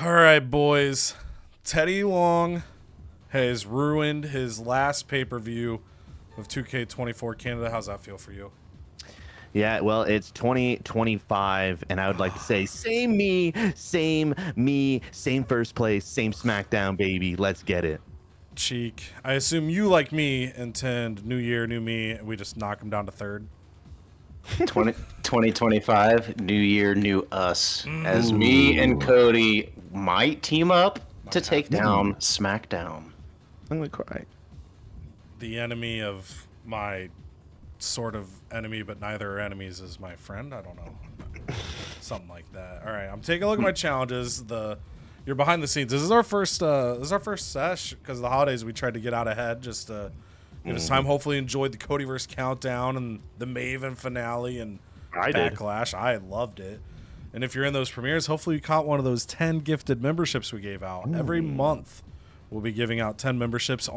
All right, boys. Teddy Long has ruined his last pay-per-view of 2K24 Canada. How's that feel for you? Yeah, well, it's 2025, and I would like to say, same me, same first place, same Smackdown, baby. Let's get it. Cheek. I assume you, like me, intend new year, new me, and we just knock him down to third. 2025, new year, new us. As me and Cody might team up to take down SmackDown. I'm gonna cry. The enemy of my sort of enemy, but neither are enemies, is my friend. I don't know. Something like that. All right, I'm taking a look at my challenges. You're behind the scenes. This is our first sesh because of the holidays. We tried to get out ahead just to give us time. Hopefully enjoyed the CodyVerse countdown and the Maven finale and Backlash. I loved it. And if you're in those premieres, hopefully you caught one of those 10 gifted memberships we gave out. Every month we'll be giving out 10 memberships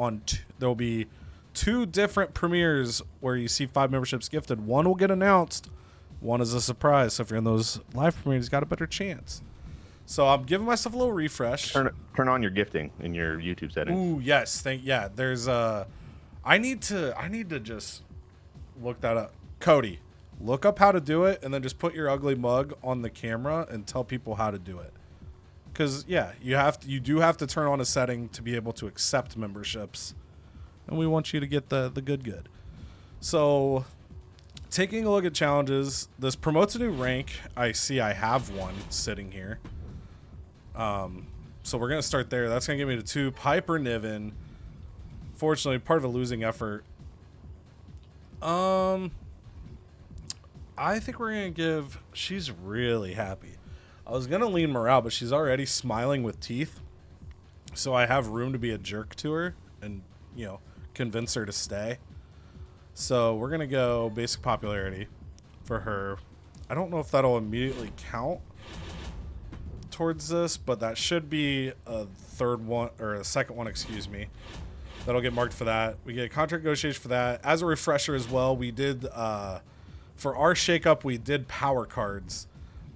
there'll be 2 different premieres where you see 5 memberships gifted. One will get announced. One is a surprise. So if you're in those live premieres, you got a better chance. So I'm giving myself a little refresh. Turn on your gifting in your YouTube settings. Ooh, yes. There's I need to just look that up. Cody, look up how to do it and then just put your ugly mug on the camera and tell people how to do it. Cuz yeah, you do have to turn on a setting to be able to accept memberships. And we want you to get the good. So, taking a look at challenges, this promotes a new rank. I see I have one sitting here. So we're going to start there. That's going to get me to 2. Piper Niven. Fortunately, part of a losing effort. I think we're going to give... She's really happy. I was going to lean morale, but she's already smiling with teeth. So I have room to be a jerk to her and, convince her to stay. So we're going to go basic popularity for her. I don't know if that'll immediately count towards this, but that should be a third one or a second one, excuse me. That'll get marked for that. We get contract negotiation for that. As a refresher as well, we did for our shakeup, we did power cards.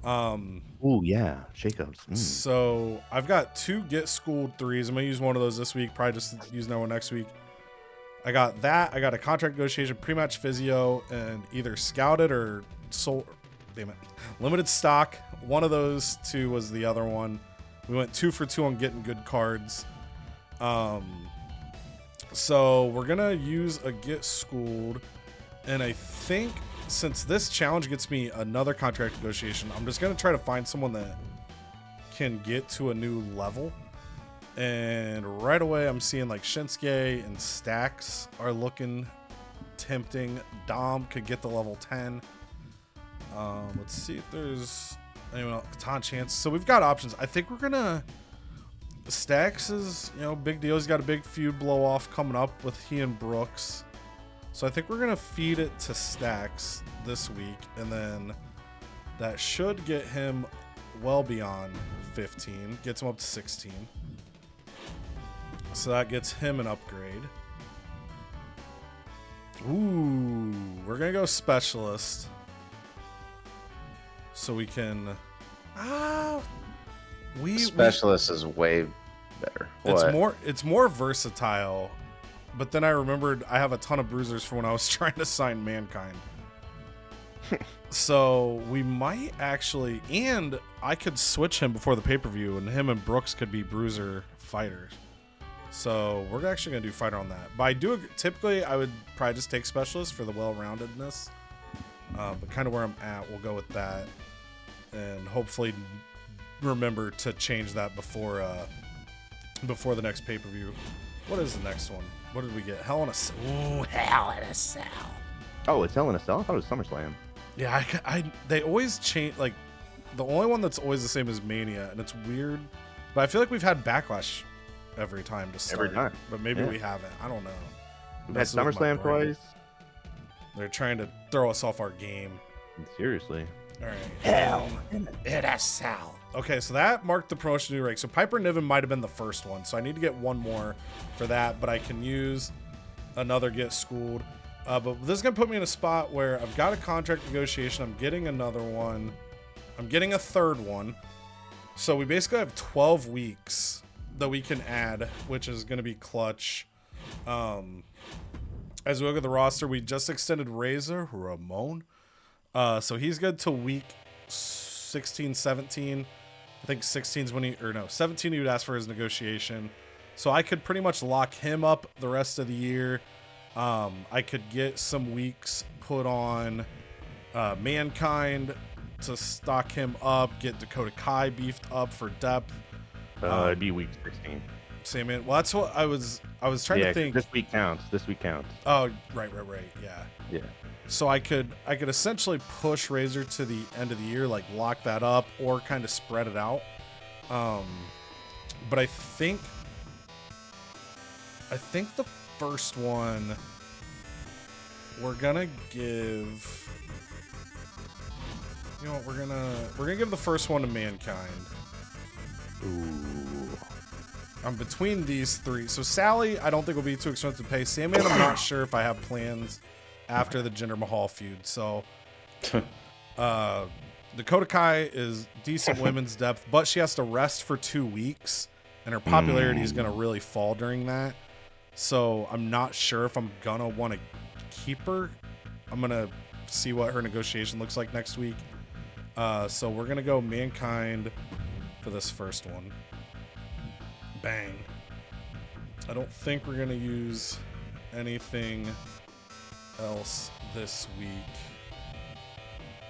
Oh yeah, shakeups. So I've got 2 get schooled 3s. I'm gonna use one of those this week. Probably just use another one next week. I got that. I got a contract negotiation, pre-match physio, and either scouted or sold. Damn it, limited stock. One of those 2 was the other one. We went 2 for 2 on getting good cards. So we're gonna use a get schooled, and I think since this challenge gets me another contract negotiation, I'm just gonna try to find someone that can get to a new level. And right away, I'm seeing like Shinsuke and Stacks are looking tempting. Dom could get to level 10. Let's see if there's anyone else. Catan Chance. So we've got options. I think we're gonna. Stacks is big deal. He's got a big feud blow off coming up with he and Brooks. So I think we're gonna feed it to Stacks this week, and then that should get him well beyond 15. Gets him up to 16. So that gets him an upgrade. Ooh, we're gonna go specialist. So we can. Specialist is way better. It's more versatile. But then I remembered I have a ton of bruisers from when I was trying to sign Mankind. So we might actually, and I could switch him before the pay-per-view, and him and Brooks could be bruiser fighters. So we're actually gonna do fighter on that. But typically I would probably just take specialist for the well-roundedness. But kind of where I'm at, we'll go with that, and hopefully remember to change that before the next pay-per-view. What is the next one? What did we get? Hell in a Cell. Ooh, Hell in a Cell. Oh, it's Hell in a Cell? I thought it was SummerSlam. Yeah, they always change. Like, the only one that's always the same is Mania, and it's weird. But I feel like we've had Backlash every time to start. Every time. But maybe we haven't. I don't know. We've had SummerSlam twice. They're trying to throw us off our game. Seriously. All right. Hell in a Cell. Okay, so that marked the promotion new rank. So Piper Niven might have been the first one. So I need to get one more for that, but I can use another get schooled. But this is going to put me in a spot where I've got a contract negotiation. I'm getting another one. I'm getting a third one. So we basically have 12 weeks that we can add, which is going to be clutch. As we look at the roster, we just extended Razor Ramon. So he's good till week 16, 17. I think 16 is when he, or no, 17 he would ask for his negotiation. So I could pretty much lock him up the rest of the year. I could get some weeks put on Mankind to stock him up, get Dakota Kai beefed up for depth. It'd be week 16. Same man. Well, that's what I was trying to think. This week counts. Oh, right. Yeah. So I could essentially push Razor to the end of the year, like lock that up, or kind of spread it out. But I think the first one we're gonna give. You know what? We're gonna give the first one to Mankind. Ooh. I'm between these three. So Sally, I don't think will be too expensive to pay. Sandman, I'm not sure if I have plans after the Jinder Mahal feud. So Dakota Kai is decent women's depth, but she has to rest for 2 weeks, and her popularity is going to really fall during that. So I'm not sure if I'm going to want to keep her. I'm going to see what her negotiation looks like next week. So we're going to go Mankind for this first one. Bang. I don't think we're going to use anything else this week.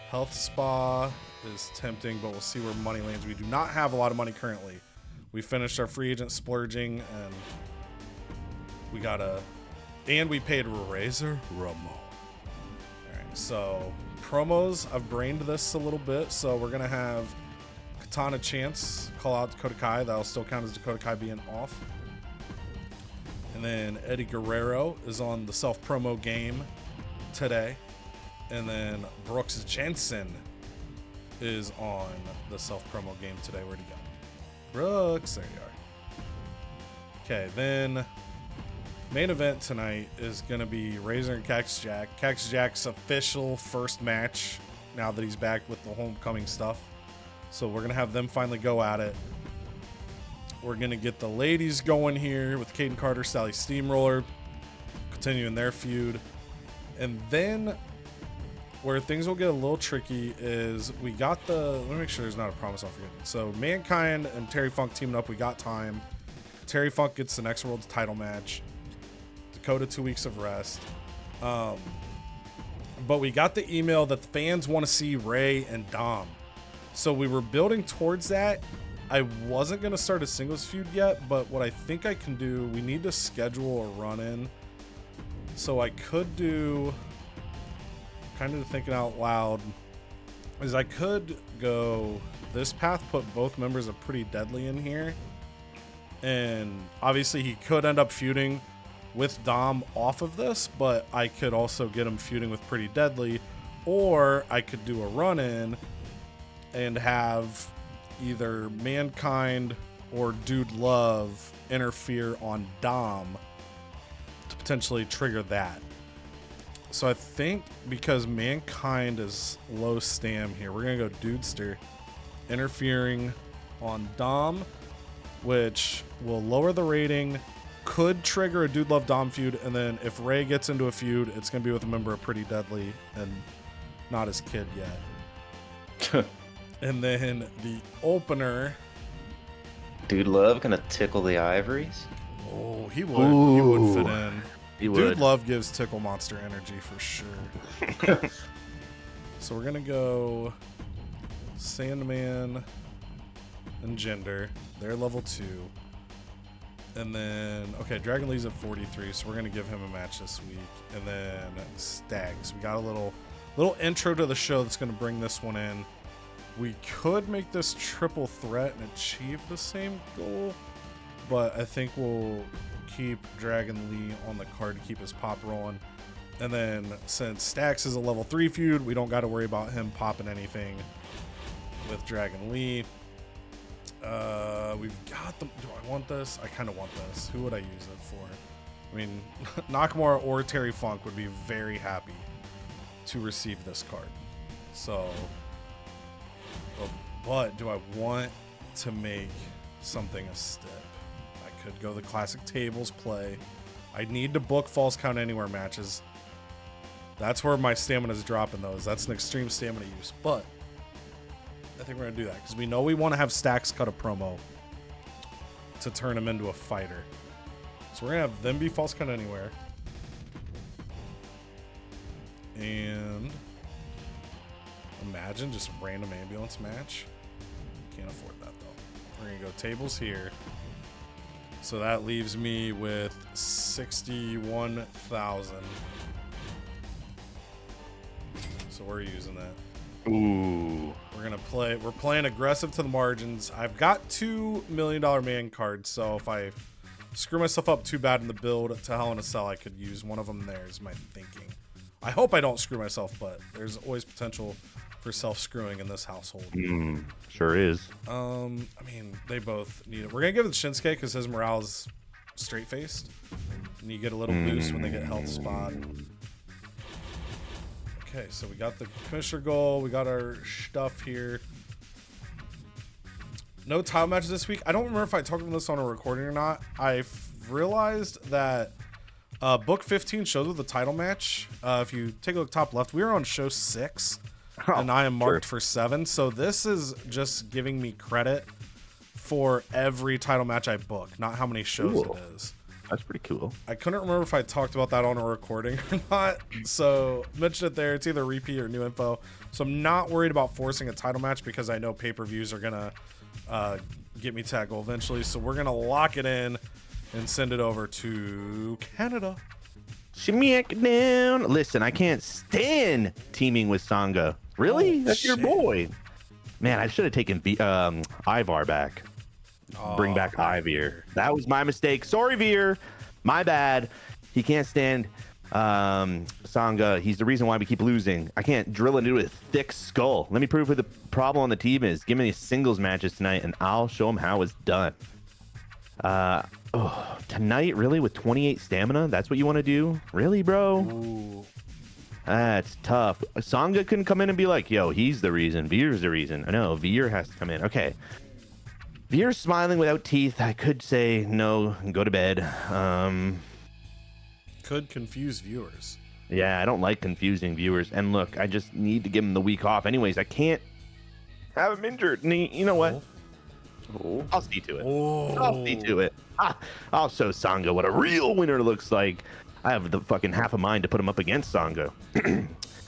Health Spa is tempting, but we'll see where money lands. We do not have a lot of money currently. We finished our free agent splurging, and we paid Razor Ramon. Alright, so promos, I've brained this a little bit, so we're gonna have Katana Chance call out Dakota Kai. That'll still count as Dakota Kai being off. And then Eddie Guerrero is on the self-promo game today. And then Brooks Jensen is on the self-promo game today. Where'd he go? Brooks, there you are. Okay, then main event tonight is going to be Razor and Cactus Jack. Cactus Jack's official first match now that he's back with the homecoming stuff. So we're going to have them finally go at it. We're going to get the ladies going here with Kaden Carter, Sally Steamroller, continuing their feud. And then where things will get a little tricky is we got let me make sure there's not a promise I'll forget. So Mankind and Terry Funk teaming up, we got time. Terry Funk gets the next world's title match. Dakota 2 weeks of rest. But we got the email that the fans want to see Ray and Dom. So we were building towards that. I wasn't going to start a singles feud yet, but what I think I can do, we need to schedule a run-in. So I could do, kind of thinking out loud, is I could go this path, put both members of Pretty Deadly in here. And obviously he could end up feuding with Dom off of this, but I could also get him feuding with Pretty Deadly, or I could do a run-in and have either Mankind or Dude Love interfere on Dom to potentially trigger that. So I think because Mankind is low stam here, we're going to go Dudester interfering on Dom, which will lower the rating, could trigger a Dude Love Dom feud, and then if Ray gets into a feud, it's going to be with a member of Pretty Deadly and not his kid yet. And then the opener. Dude Love gonna tickle the ivories? Oh, he would. Ooh, he would fit in. He would. Dude Love gives Tickle Monster energy for sure. So we're gonna go Sandman and Jinder. They're level 2. And then, okay, Dragon Lee's at 43, so we're gonna give him a match this week. And then Stags. We got a little intro to the show that's gonna bring this one in. We could make this triple threat and achieve the same goal, but I think we'll keep Dragon Lee on the card to keep his pop rolling. And then since Stax is a level 3 feud, we don't got to worry about him popping anything with Dragon Lee. We've got them. Do I want this? I kind of want this. Who would I use it for? I mean, Nakamura or Terry Funk would be very happy to receive this card. So, but do I want to make something a step. I could go the classic tables play. I need to book false count anywhere matches. That's where my stamina is dropping those. That's an extreme stamina use, but I think we're gonna do that because we know we want to have Stacks cut a promo to turn him into a fighter. So we're gonna have them be false count anywhere. And imagine just random ambulance match. Can't afford that though. We're gonna go tables here. So that leaves me with 61,000. So we're using that. Ooh. We're playing aggressive to the margins. I've got $2 million man cards, so if I screw myself up too bad in the build to Hell in a Cell, I could use one of them there is my thinking. I hope I don't screw myself, but there's always potential for self-screwing in this household. Sure is. I mean, they both need it. We're going to give it to Shinsuke because his morale is straight-faced. And you get a little boost when they get health spot. Okay, so we got the commissioner goal. We got our stuff here. No title matches this week. I don't remember if I talked about this on a recording or not. I've realized that book 15 shows with the title match. If you take a look top left, we are on show 6. And I am marked for 7. So this is just giving me credit for every title match I book, not how many shows it is. That's pretty cool. I couldn't remember if I talked about that on a recording or not. So mention it there. It's either repeat or new info. So I'm not worried about forcing a title match because I know pay-per-views are going to get me to that goal eventually. So we're going to lock it in and send it over to Canada. Smackdown. Listen, I can't stand teaming with Sangha. Really? That's your boy. Man, I should have taken Ivar back. Bring back Ivir. That was my mistake. Sorry, Veer. My bad. He can't stand Sangha. He's the reason why we keep losing. I can't drill into a thick skull. Let me prove who the problem on the team is. Give me singles matches tonight, and I'll show him how it's done. Tonight, really, with 28 stamina? That's what you want to do? Really, bro? Ooh. That's tough. Sangha couldn't come in and be like, yo, he's the reason. Veer's the reason. I know, Veer has to come in. Okay. Veer's smiling without teeth. I could say no, go to bed. Could confuse viewers. Yeah, I don't like confusing viewers. And look, I just need to give him the week off. Anyways, I can't have him injured. And you know what? I'll see to it. I'll see to it. I'll show Sangha what a real winner looks like. I have the fucking half a mind to put him up against Sangha.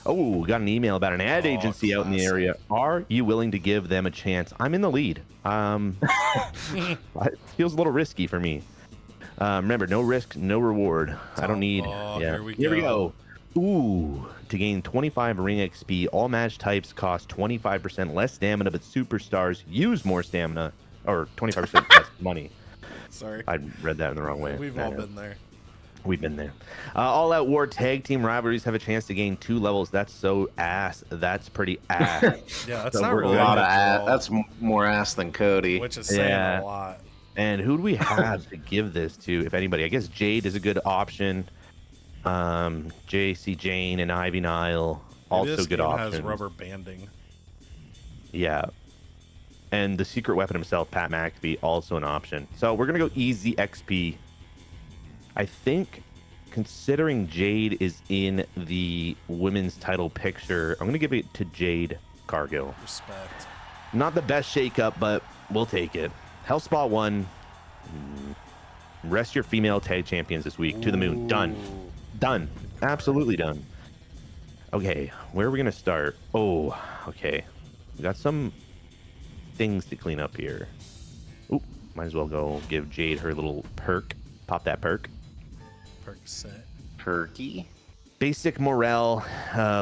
Oh, got an email about an ad agency out in the area. Are you willing to give them a chance? I'm in the lead. It feels a little risky for me. Remember, no risk, no reward. I don't need. Here we go. Ooh, to gain 25 ring XP, all match types cost 25% less stamina, but superstars use more stamina, or 25% less money. Sorry, I read that in the wrong way. We've all been there. We've been there. All out war tag team rivalries have a chance to gain 2 levels. That's so ass. That's pretty ass. Yeah, that's So not we're really a lot of ass. ass. That's more ass than Cody. Which is saying a lot. And who do we have to give this to, if anybody? I guess Jade is a good option. JC Jane and Ivy Nile, also this good game options. has rubber banding. Yeah. And the secret weapon himself, Pat McAfee, also an option. So we're going to go easy XP. I think, considering Jade is in the women's title picture, I'm going to give it to Jade Cargill. Respect. Not the best shakeup, but we'll take it. Hell Spot 1. Rest your female tag champions this week. To the moon. Done. Done. Absolutely done. Okay, where are we going to start? Oh, okay. We got some things to clean up here. Ooh, might as well go give Jade her little perk. Pop that perk. Percocet. Perky. Basic morale.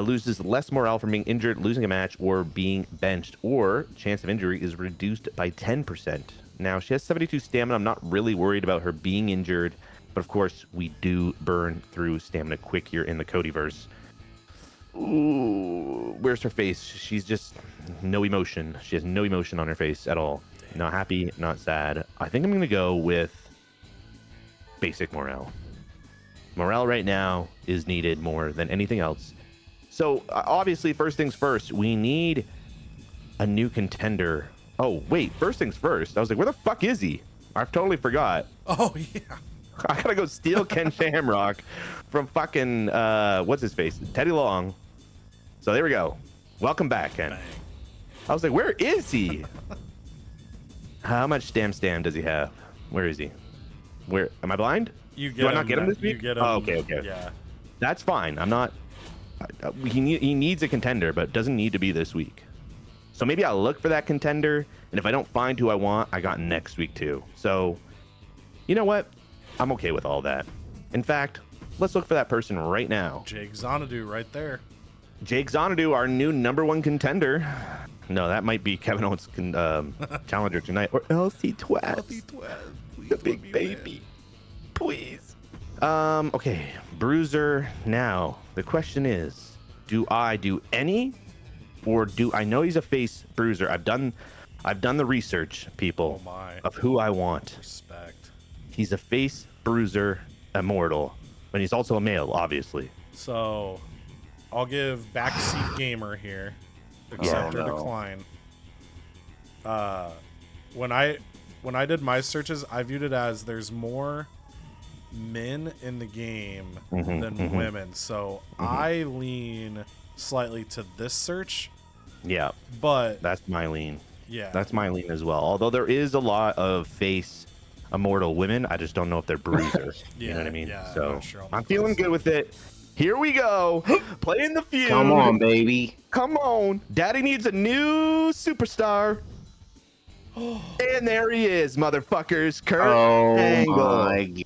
Loses less morale from being injured, losing a match, or being benched, or chance of injury is reduced by 10%. Now, she has 72 stamina. I'm not really worried about her being injured, but of course, we do burn through stamina quick here in the CodyVerse. Ooh, where's her face? She's just no emotion. She has no emotion on her face at all. Not happy, not sad. I think I'm going to go with basic morale. Morale right now is needed more than anything else. So obviously, first things first, we need a new contender Oh, wait. First things first. I was like, where the fuck is he? I've totally forgot. Oh, yeah. I gotta go steal Ken Shamrock from fucking, what's his face? Teddy Long. So there we go. Welcome back, Ken. Bang. I was like, where is he? How much stam does he have? Where is he? Where am I blind? You get Do I not get him this week? You get him. Oh, okay. Yeah. That's fine. I'm not. He needs a contender, but doesn't need to be this week. So maybe I'll look for that contender, and if I don't find who I want, I got next week too. So, you know what? I'm okay with all that. In fact, let's look for that person right now. Jake Xanadu right there. Jake Xanadu, our new #1 contender. No, that might be Kevin Owens' challenger tonight, or LC12. LC12, the big baby, please. Okay, Bruiser. Now the question is, do I do any, or do I know he's a face Bruiser? I've done the research, people, of who I want. Respect. He's a face Bruiser immortal, but he's also a male, obviously. So, I'll give backseat gamer here. Accept or decline. When I did my searches, I viewed it as there's more men in the game than women. So I lean slightly to this search. Yeah, but that's my lean. Yeah, that's my lean as well. Although there is a lot of face immortal women, I just don't know if they're Bruiser. You know what I mean? Yeah, so sure I'm feeling good with it. Here we go. Playing the feud. Come on, baby. Come on. Daddy needs a new superstar. And there he is, motherfuckers. Kurt Angle. My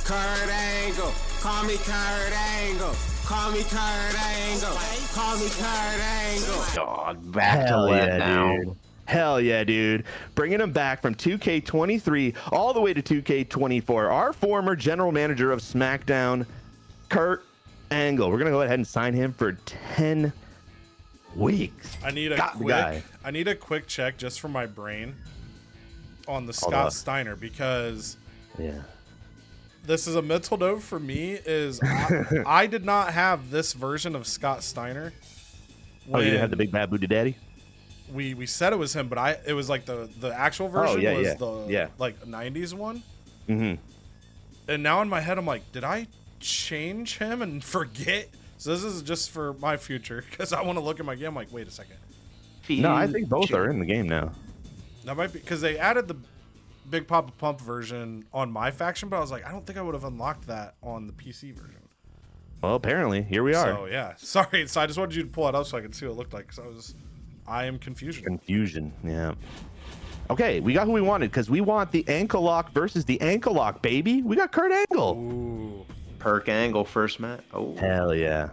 Kurt Angle. Call me Kurt Angle. Call me Kurt Angle. Call me Kurt Angle. God, back to letdown. Dude. Hell yeah, dude. Bringing him back from 2K23 all the way to 2K24. Our former general manager of Smackdown, Kurt Angle. We're going to go ahead and sign him for 10 weeks. I need a quick check just for my brain on the Scott Steiner, because this is a mental note for me is I did not have this version of Scott Steiner. Oh, you didn't have the big bad booty daddy? We said it was him, but it was like the actual version was the like 90s one. And now in my head I'm like, did I change him and forget? So this is just for my future, because I want to look at my game. I'm like, wait a second. No, I think both are in the game now. That might be because they added the Big Papa Pump version on my faction, but I was like, I don't think I would have unlocked that on the PC version. Well, apparently, here we are. So yeah, sorry. So I just wanted you to pull it up so I could see what it looked like. Because I am confusion. Confusion, yeah. Okay, we got who we wanted, because we want the ankle lock versus the ankle lock, baby. We got Kurt Angle. Ooh. Perk Angle first match. Oh, hell yeah.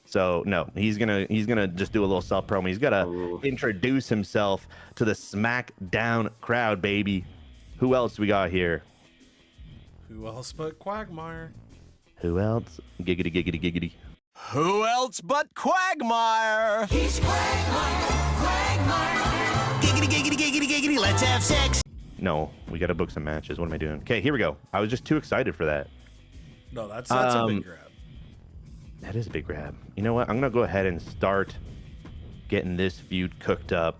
So no, he's gonna just do a little self promo. He's gotta introduce himself to the Smackdown crowd, baby. Who else we got here? Who else but Quagmire? Who else? Giggity giggity giggity. Who else but Quagmire? He's Quagmire. Giggity giggity giggity giggity. Let's have sex. No, we gotta book some matches. What am I doing? Okay, here we go. I was just too excited for that. No, that's a big grab. That is a big grab. You know what? I'm gonna go ahead and start getting this feud cooked up.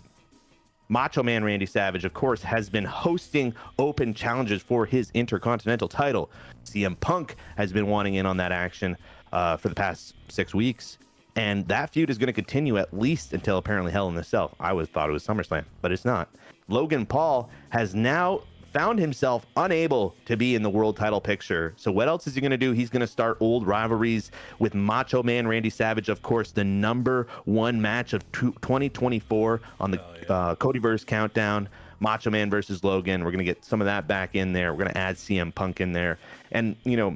Macho Man Randy Savage, of course, has been hosting open challenges for his Intercontinental title. CM Punk has been wanting in on that action for the past 6 weeks, and that feud is going to continue at least until apparently Hell in the Cell. I thought it was SummerSlam, but it's not. Logan Paul has now found himself unable to be in the world title picture. So what else is he going to do? He's going to start old rivalries with Macho Man Randy Savage, of course, the #1 match of 2024 on the CodyVerse countdown. Macho Man versus Logan. We're going to get some of that back in there. We're going to add CM Punk in there. And, you know,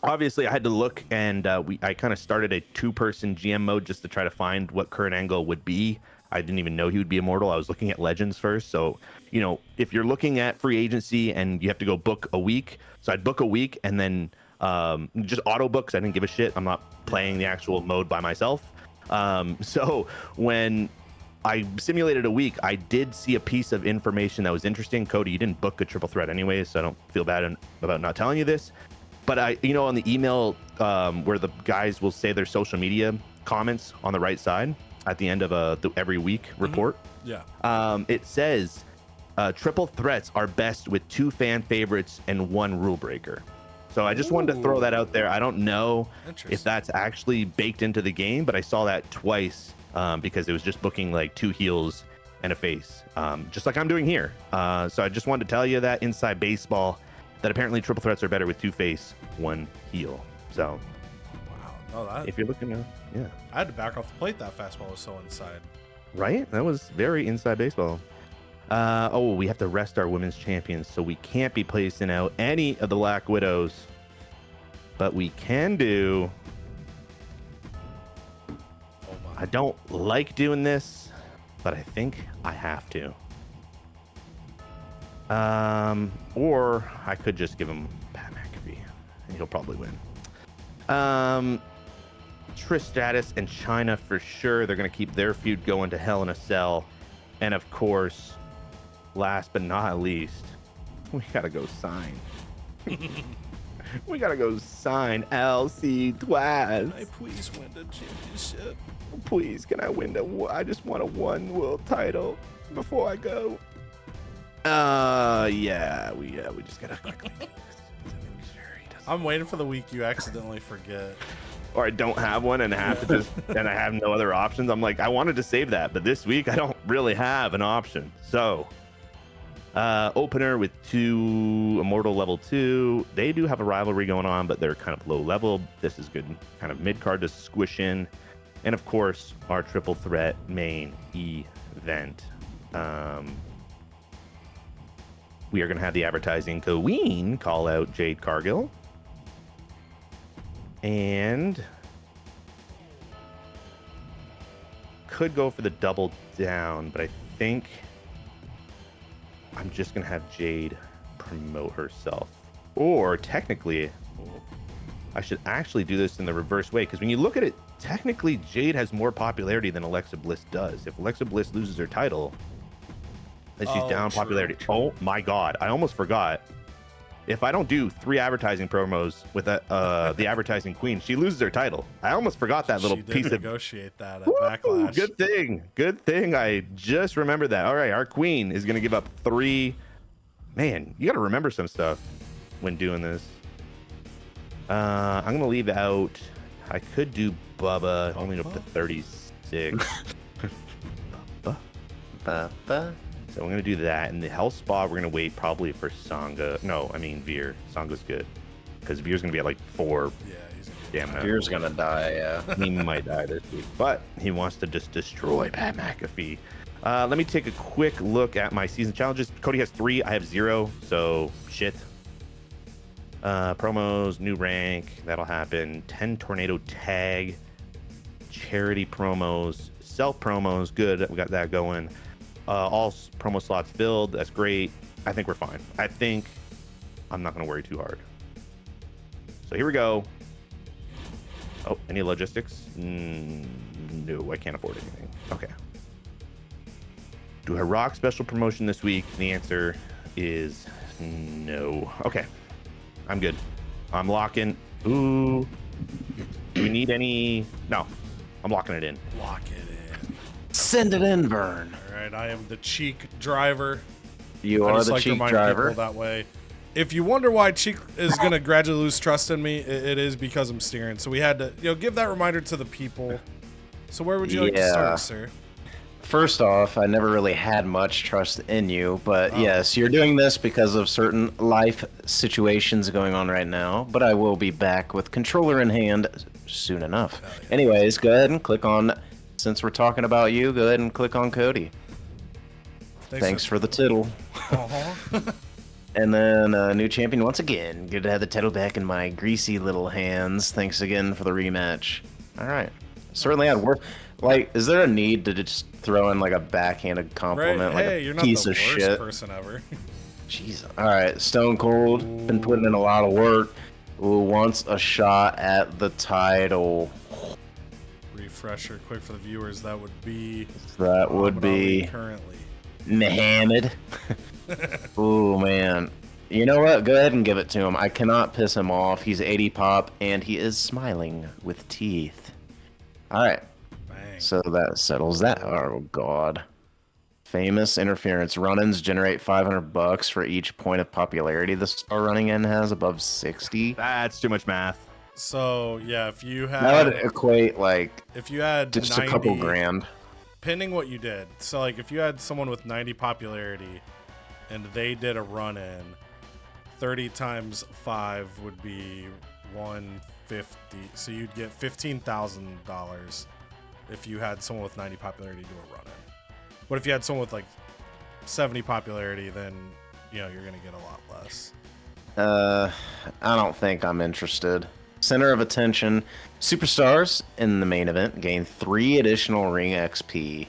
obviously I had to look, and I kind of started a 2-person GM mode just to try to find what Kurt Angle would be. I didn't even know he would be immortal. I was looking at Legends first. So, you know, if you're looking at free agency and you have to go book a week, so I'd book a week and then just auto books. I didn't give a shit. I'm not playing the actual mode by myself. So when I simulated a week, I did see a piece of information that was interesting. Cody, you didn't book a triple threat anyway, so I don't feel bad about not telling you this. But I, you know, on the email where the guys will say their social media comments on the right side, at the end of every week report. Yeah. It says triple threats are best with 2 fan favorites and 1 rule breaker. So I just wanted to throw that out there. I don't know if that's actually baked into the game, but I saw that twice because it was just booking like 2 heels and a face, just like I'm doing here. So I just wanted to tell you that inside baseball, that apparently triple threats are better with 2 face, 1 heel. So wow, no, if you're looking to, yeah. I had to back off the plate. That fastball was so inside. Right? That was very inside baseball. Oh, we have to rest our women's champions, so we can't be placing out any of the Black Widows. But we can do... Oh my. I don't like doing this, but I think I have to. Or I could just give him Pat McAfee, and he'll probably win. Trish Stratus and China for sure. They're going to keep their feud going to Hell in a Cell. And of course, last but not least, we got to go sign. We got to go sign LC Twice. Can I please win the championship? Please, can I win I just want a 1 world title before I go. Yeah, we just got to quickly do this to make sure he doesn't. I'm waiting for the week you accidentally forget. Or I don't have one and have to just, and I have no other options. I'm like, I wanted to save that, but this week I don't really have an option. So, opener with 2 Immortal level 2. They do have a rivalry going on, but they're kind of low level. This is good, kind of mid card to squish in. And of course, our triple threat main event. We are going to have the advertising queen call out Jade Cargill. And could go for the double down, but I think I'm just gonna have Jade promote herself. Or technically, I should actually do this in the reverse way, because when you look at it, technically Jade has more popularity than Alexa Bliss does. If Alexa Bliss loses her title, then she's down popularity. Oh my God, I almost forgot. If I don't do 3 advertising promos with the advertising queen, she loses her title. I almost forgot that little piece of... negotiate that at Backlash. Good thing. I just remembered that. All right, our queen is going to give up 3... Man, you got to remember some stuff when doing this. I'm going to leave out... I could do Bubba, only up to 36. Bubba. So I'm going to do that. And the health spa, we're going to wait probably for Sangha. No, I mean Veer. Sangha's good. Because Veer's going to be at like 4. Yeah, he's Damn, Veer's going to die, yeah. He might die this week. But he wants to just destroy Pat McAfee. Let me take a quick look at my season challenges. Cody has 3. I have 0. So, shit. Promos, new rank. That'll happen. 10 tornado tag. Charity promos. Self promos. Good. We got that going. All promo slots filled. That's great. I think we're fine. I think I'm not going to worry too hard. So here we go. Oh, any logistics? No, I can't afford anything. Okay. Do I rock special promotion this week? The answer is no. Okay. I'm good. I'm locking. Ooh. Do we need any? No. I'm locking it in. Lock it in. Send it in, Vern. All right, I am the cheek driver. You I are just the like to cheek remind driver. people that way. If you wonder why Cheek is going to gradually lose trust in me, it is because I'm steering. So we had to, give that reminder to the people. So where would you like to start, sir? First off, I never really had much trust in you, but yes, you're doing this because of certain life situations going on right now, but I will be back with controller in hand soon enough. Yeah. Anyways, go ahead and click on, since we're talking about you, go ahead and click on Cody. Thanks for the tittle. And then new champion once again. Good to have the title back in my greasy little hands. Thanks again for the rematch. All right. Certainly had work. Like, is there a need to just throw in like a backhanded compliment? Right. Like hey, you're not piece the of worst shit person ever. Jeez. All right. Stone Cold. Been putting in a lot of work. Ooh, wants a shot at the title. Refresher quick for the viewers. That would be. Currently. Muhammad. Ooh, man. You know what? Go ahead and give it to him. I cannot piss him off. He's 80 pop, and he is smiling with teeth. All right. Bang. So that settles that. Oh God. Famous interference. Run-ins generate $500 for each point of popularity the star running in has above 60. That's too much math. So yeah, if you That had would equate like just 90, a couple grand. pending what you did. So like if you had someone with 90 popularity and they did a run in, 30 times 5 would be 150. So you'd get $15,000 if you had someone with 90 popularity do a run in. But if you had someone with like 70 popularity, then you're gonna get a lot less. I don't think I'm interested. Center of attention. Superstars in the main event gain 3 additional ring XP.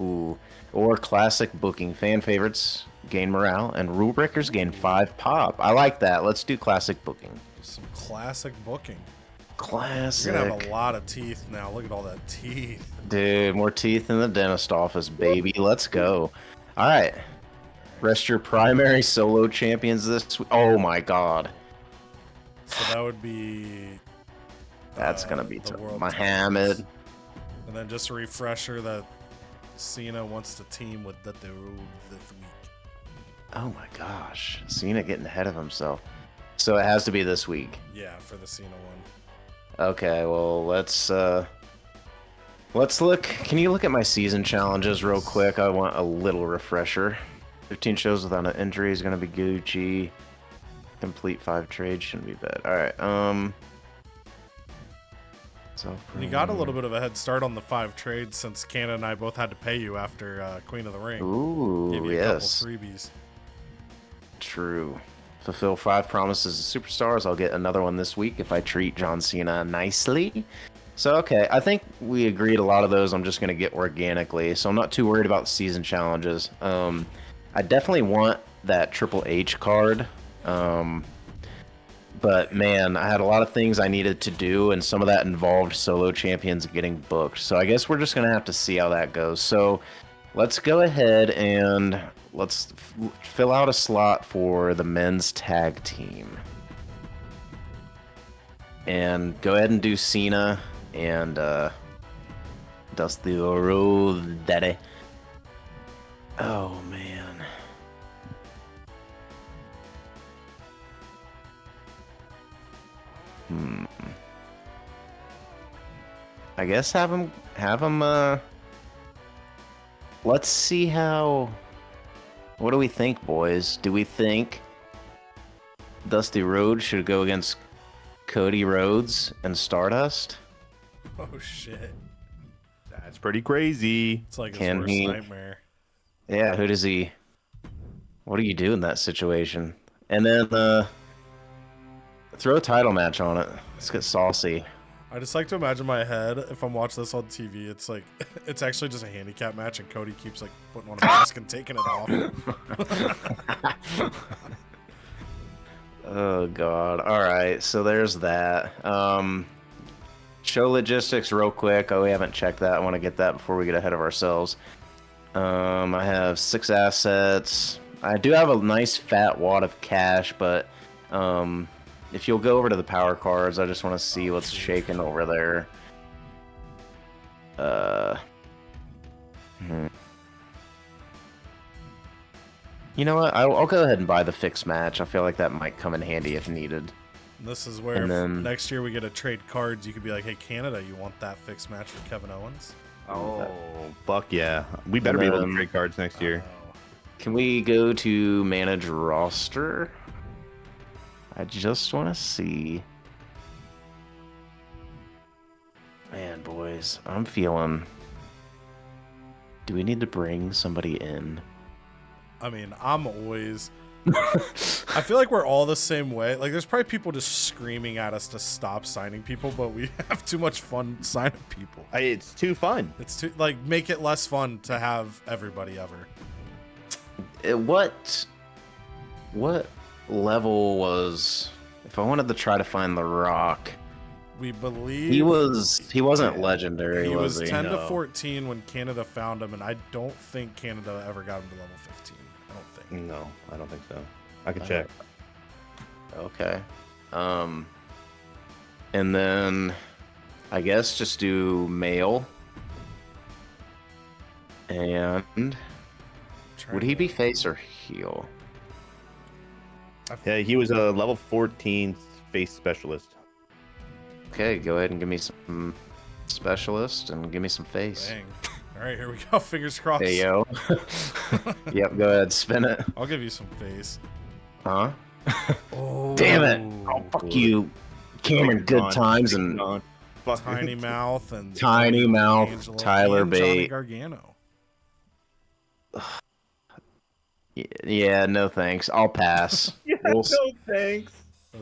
Ooh. Or classic booking. Fan favorites gain morale, and rule breakers gain 5 pop. I like that. Let's do classic booking. Some classic booking. Classic. You're gonna have a lot of teeth now. Look at all that teeth. Dude, more teeth in the dentist office, baby. Let's go. All right. Rest your primary solo champions this week. Oh my God. So that would be. That's gonna be the tough. world Muhammad. titles. And then just a refresher that Cena wants to team with the Road this week. Oh my gosh. Cena getting ahead of himself. So it has to be this week. Yeah, for the Cena one. Okay, well, let's look. Can you look at my season challenges real quick? I want a little refresher. 15 shows without an injury is going to be Gucci. Complete 5 trades shouldn't be bad. All right. You got a little bit of a head start on the 5 trades since Canada and I both had to pay you after Queen of the Ring. Ooh, Gave you yes. a couple freebies. True. Fulfill 5 promises to superstars. I'll get another one this week if I treat John Cena nicely. So, okay, I think we agreed a lot of those I'm just going to get organically, so I'm not too worried about season challenges. I definitely want that Triple H card, but man, I had a lot of things I needed to do, and some of that involved solo champions getting booked. So I guess we're just going to have to see how that goes. So let's go ahead and let's fill out a slot for the men's tag team. And go ahead and do Cena and Dusty Road Daddy. Oh, man. I guess have him let's see how. What do we think, boys? Do we think Dusty Rhodes should go against Cody Rhodes and Stardust? Oh shit. That's pretty crazy. It's like his Can worst he- nightmare. Yeah, who does he? What do you do in that situation? And then throw a title match on it. Let's get saucy. I just like to imagine my head if I'm watching this on TV. It's like it's actually just a handicap match, and Cody keeps like putting on a mask and taking it off. Oh god. All right, so there's that. Show logistics real quick. Oh, we haven't checked that. I want to get that before we get ahead of ourselves. I have 6 assets. I do have a nice fat wad of cash, but if you'll go over to the power cards, I just want to see what's shaking over there. You know what? I'll go ahead and buy the fixed match. I feel like that might come in handy if needed. And this is where And if then- next year we get to trade cards. You could be like, "Hey, Canada, you want that fixed match for Kevin Owens?" Oh, fuck yeah. We better be able to trade cards next year. Oh. Can we go to manage roster? I just want to see. Man, boys, I'm feeling. Do we need to bring somebody in? I mean, I'm always. I feel like we're all the same way. Like, there's probably people just screaming at us to stop signing people, but we have too much fun signing people. It's too fun. It's too make it less fun to have everybody ever. What level was? If I wanted to try to find The Rock, We believe he wasn't legendary. He was he? 10 to No. 14 when Canada found him, and I don't think Canada ever got him to level 15. I don't think. No, I don't think so. I can check. Okay. And then I guess just do male And would he be face or heel? Yeah, he was a level 14 face specialist. Okay, go ahead and give me some specialist and give me some face. Dang. All right, here we go. Fingers crossed. Hey, yo. Yep, go ahead, spin it. I'll give you some face. Huh? Oh, Damn it. Oh, fuck you. Cameron, good times and Tiny Mouth and Tiny Mouth, Angelo, Tyler and Johnny Bate. Gargano. Yeah, no thanks. I'll pass. Yeah, We'll no thanks.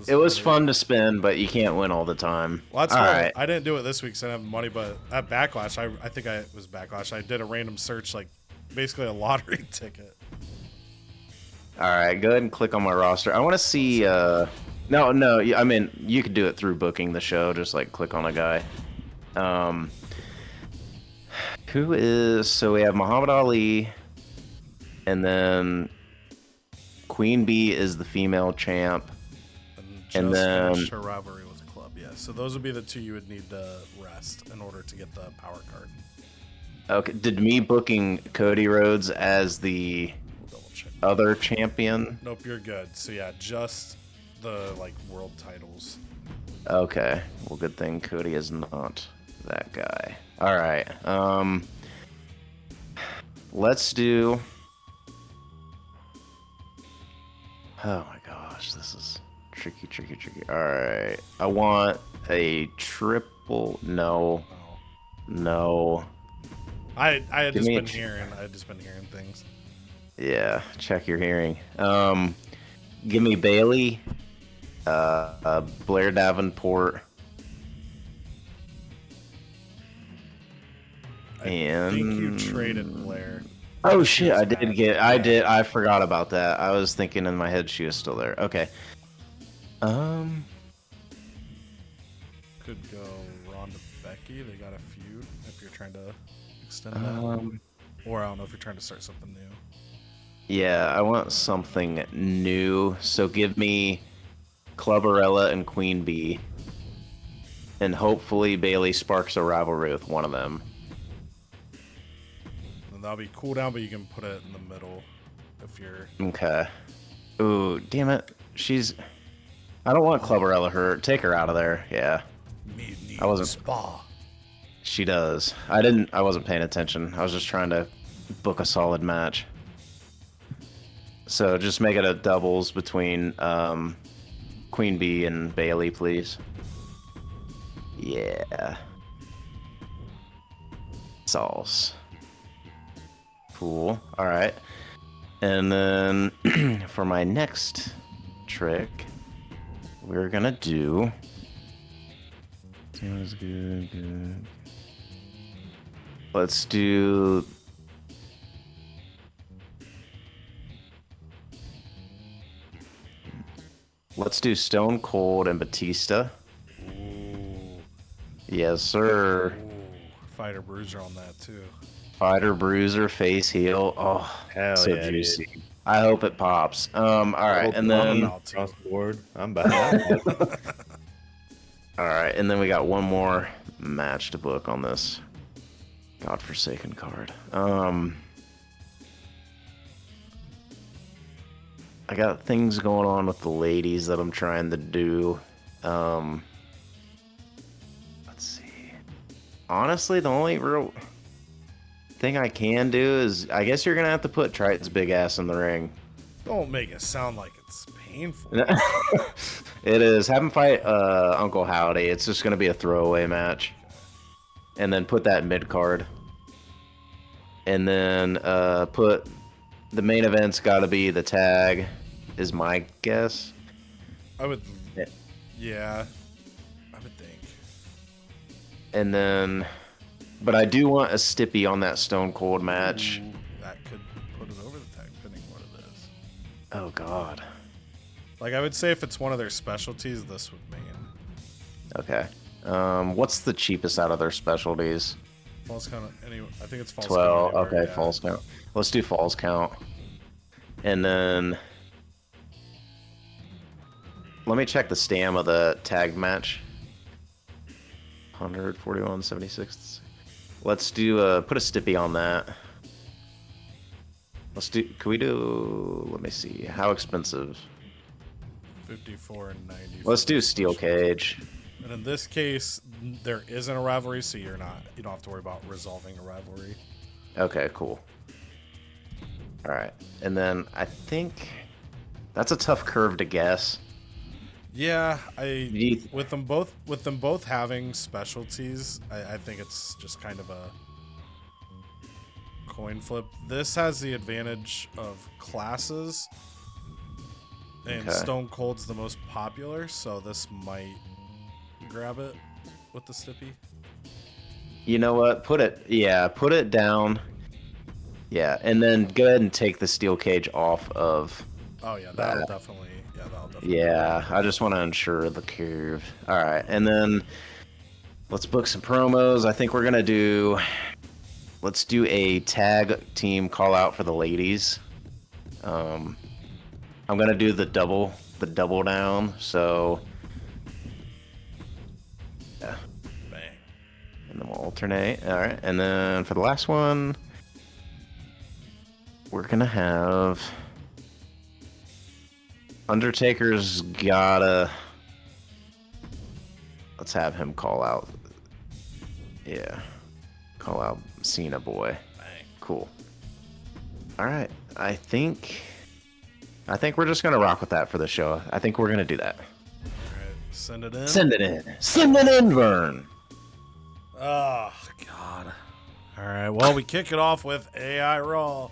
It was fun to spin, but you can't win all the time. Well, that's all why right. I didn't do it this week because I didn't have money. But at Backlash, I think it was Backlash. I did a random search, like basically a lottery ticket. All right, go ahead and click on my roster. I want to see. No, I mean you could do it through booking the show. Just like click on a guy. Who is? So we have Muhammad Ali, and then Queen Bee is the female champ. And then finished her rivalry with the club. Yeah, so those would be the two you would need to rest in order to get the power card. Okay, did me booking Cody Rhodes as the We'll double check. other champion? Nope, you're good. So yeah, just the like world titles. Okay, well, good thing Cody is not that guy. All right, let's do. Oh my gosh, this is tricky. All right, I want a triple. No. I had Give just me a been hearing things. Yeah, check your hearing. Give me Bailey, Blair Davenport, I think you traded Blair. Oh shit, I forgot about that. I was thinking in my head she was still there. Okay. Could go Ronda Becky. They got a feud if you're trying to extend that. Or I don't know if you're trying to start something new. Yeah, I want something new. So give me Clubberella and Queen Bee. And hopefully Bailey sparks a rivalry with one of them. And that'll be cool down, but you can put it in the middle if you're. Okay. Ooh, damn it. I don't want Clubberella hurt. Take her out of there. Yeah. I wasn't. Spa. She does. I wasn't paying attention. I was just trying to book a solid match. So just make it a doubles between Queen Bee and Bailey, please. Yeah. Sauce. Cool. All right. And then for my next trick, we're gonna do. Sounds good. Let's do. Let's do Stone Cold and Batista. Ooh. Yes, sir. Ooh. Fighter Bruiser on that too. Fighter, bruiser, face, heel. Oh, Hell so yeah, juicy. dude. I hope it pops. All right, and then Across the board, I'm behind. all right, and then we got one more match to book on this godforsaken card. I got things going on with the ladies that I'm trying to do. Let's see. Honestly, the only real thing I can do is, I guess you're gonna have to put Triton's big ass in the ring. Don't make it sound like it's painful. It is. Have him fight Uncle Howdy. It's just gonna be a throwaway match. And then put that mid card. And then put the main event's got to be the tag, is my guess. I would. Yeah. I would think. And then, but I do want a Stippy on that Stone Cold match. Ooh, that could put it over the tag, depending what it is. Oh God. Like I would say, if it's one of their specialties, this would main. Okay. What's the cheapest out of their specialties? Falls count. Anyway, I think it's falls 12. count. Okay, falls count. Let's do falls count. And then let me check the stam of the tag match. 141, 76. Let's do put a Stippy on that. Can we do? Let me see. How expensive? 54 and 90. Let's do steel cage. And in this case, there isn't a rivalry, so you don't have to worry about resolving a rivalry. Okay, cool. All right, and then I think that's a tough curve to guess. Yeah, with them both having specialties, I think it's just kind of a coin flip. This has the advantage of classes, and Stone Cold's the most popular, so this might grab it with the Stippy. You know what? Put it down. Yeah, and then go ahead and take the steel cage off of. Oh yeah, that'll definitely. Yeah, I just want to ensure the curve. All right, and then let's book some promos. I think we're gonna do. Let's do a tag team call out for the ladies. I'm gonna do the double down. So yeah, bang, and then we'll alternate. All right, and then for the last one, we're gonna have. Undertaker's gotta. Let's have him call out. Yeah. Call out Cena boy. Bang. Cool. Alright. I think we're just gonna rock with that for the show. I think we're gonna do that. Alright. Send it in. Send it in. Send it in, Vern. Oh God. Alright, well we kick it off with AI Raw.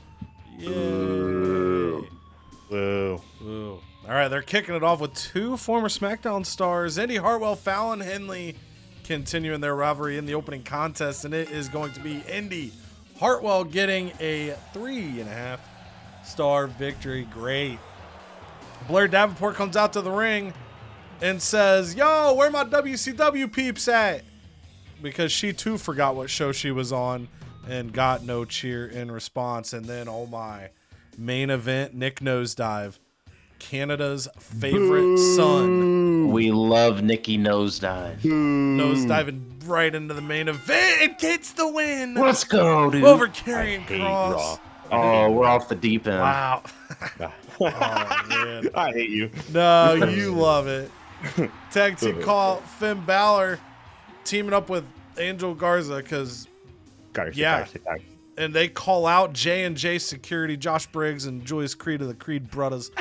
Yay. Woo. Woo. All right, they're kicking it off with two former SmackDown stars, Indy Hartwell, Fallon Henley, continuing their rivalry in the opening contest, and it is going to be Indy Hartwell getting a 3.5-star victory. Great. Blair Davenport comes out to the ring and says, "Yo, where my WCW peeps at?" Because she too forgot what show she was on and got no cheer in response. And then, oh my, main event, Nick Nosedive. Canada's favorite son. We love Nikki Nosedive. Nosediving right into the main event. It gets the win. Let's go, dude. Over Karrion Kross. Oh, we're off the deep end. Wow. Oh, man. I hate you. No, you love it. Tag team call out Finn Balor teaming up with Angel Garza because, yeah. And they call out J&J Security, Josh Briggs, and Julius Creed of the Creed Brothers,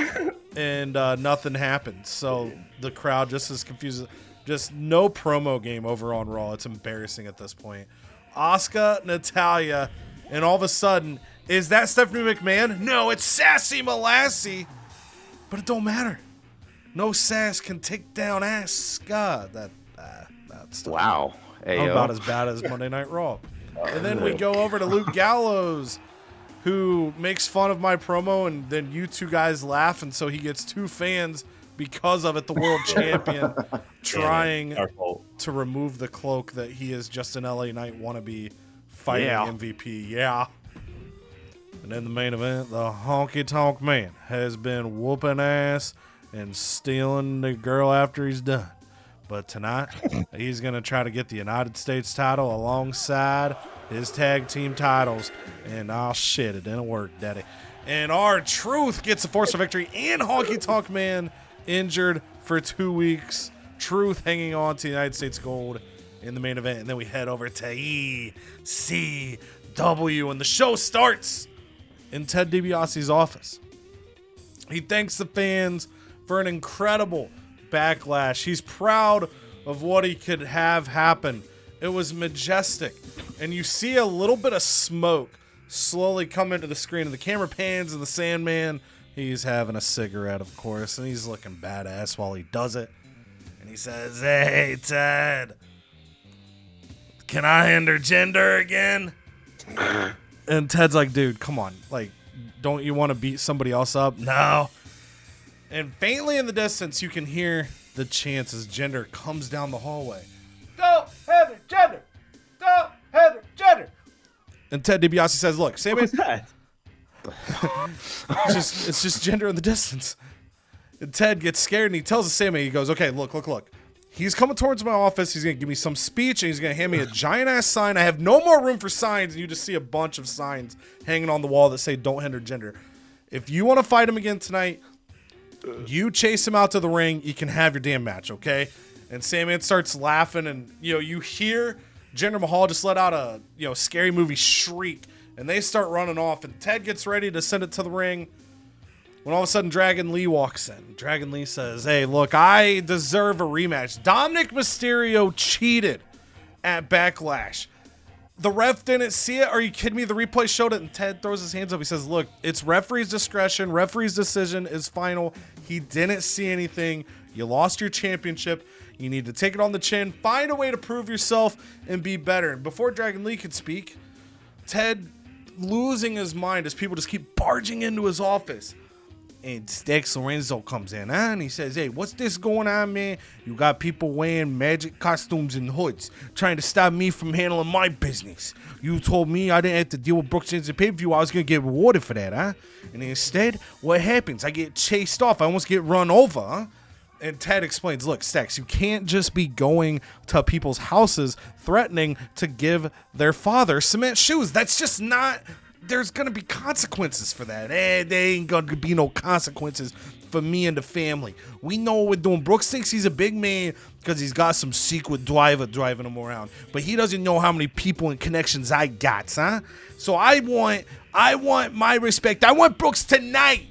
and nothing happens. So the crowd just is confused. Just no promo game over on Raw. It's embarrassing at this point. Asuka, Natalya, and all of a sudden, is that Stephanie McMahon? No, it's Sassy Molassie. But it don't matter. No sass can take down Asuka. That's wow. about as bad as Monday Night Raw. And then we go over to Luke Gallows, who makes fun of my promo, and then you two guys laugh, and so he gets two fans because of it, the world champion, trying to remove the cloak that he is just an LA Knight wannabe fighting MVP. Yeah. And in the main event, the Honky Tonk Man has been whooping ass and stealing the girl after he's done. But tonight, he's going to try to get the United States title alongside his tag team titles. And, oh, shit, it didn't work, daddy. And R-Truth gets a force of victory, and Honky Tonk Man injured for 2 weeks. Truth hanging on to the United States gold in the main event. And then we head over to ECW, and the show starts in Ted DiBiase's office. He thanks the fans for an incredible Backlash. He's proud of what he could have happen. It was majestic. And you see a little bit of smoke slowly come into the screen, and the camera pans, and the Sandman, he's having a cigarette, of course, and he's looking badass while he does it. And he says, "Hey, Ted, can I intergender again?" And Ted's like, "Dude, come on. Like, don't you want to beat somebody else up?" "No." And faintly in the distance, you can hear the chants as Gender comes down the hallway. "Go, Heather, Gender! Go, Heather, Gender!" And Ted DiBiase says, "Look, Sammy, What's that? it's just Gender in the distance." And Ted gets scared, and he tells the Sammy, he goes, "Okay, look. He's coming towards my office. He's going to give me some speech, and he's going to hand me a giant-ass sign. I have no more room for signs, and you just see a bunch of signs hanging on the wall that say, don't hinder gender. If you want to fight him again tonight, you chase him out to the ring. You can have your damn match, okay? And Sandman starts laughing, and, you hear Jinder Mahal just let out a, scary movie shriek, and they start running off, and Ted gets ready to send it to the ring. When all of a sudden Dragon Lee walks in. Dragon Lee says, hey, look, I deserve a rematch. Dominic Mysterio cheated at Backlash. The ref didn't see it. Are you kidding me? The replay showed it, and Ted throws his hands up. He says, look, it's referee's discretion. Referee's decision is final. He didn't see anything. You lost your championship. You need to take it on the chin. Find a way to prove yourself and be better. And before Dragon Lee could speak, Ted losing his mind as people just keep barging into his office. And Stex Lorenzo comes in, and he says, hey, what's this going on, man? You got people wearing magic costumes and hoods trying to stop me from handling my business. You told me I didn't have to deal with Brooks Jensen pay-per-view. I was going to get rewarded for that, huh? And instead, what happens? I get chased off. I almost get run over, huh? And Ted explains, look, Stex, you can't just be going to people's houses threatening to give their father cement shoes. That's just not... There's going to be consequences for that. There ain't going to be no consequences for me and the family. We know what we're doing. Brooks thinks he's a big man because he's got some secret driver driving him around. But he doesn't know how many people and connections I got, huh? So I want my respect. I want Brooks tonight.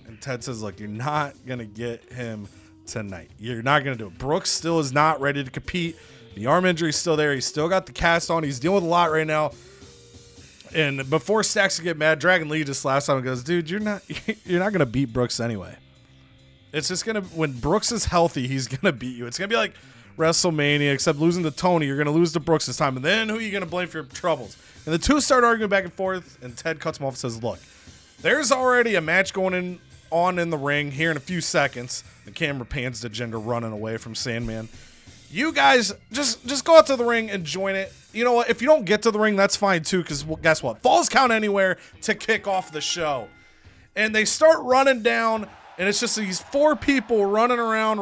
And Ted says, look, you're not going to get him tonight. You're not going to do it. Brooks still is not ready to compete. The arm injury is still there. He's still got the cast on. He's dealing with a lot right now. And before Stacks could get mad, Dragon Lee just laughs out and goes, dude, you're not going to beat Brooks anyway. It's just going to, when Brooks is healthy, he's going to beat you. It's going to be like WrestleMania, except losing to Tony. You're going to lose to Brooks this time. And then who are you going to blame for your troubles? And the two start arguing back and forth, and Ted cuts him off and says, look, there's already a match going on in the ring here in a few seconds. The camera pans to Jinder running away from Sandman. You guys just go out to the ring and join it. You know what? If you don't get to the ring, that's fine too, because guess what? Falls count anywhere to kick off the show. And they start running down, and it's just these four people running around,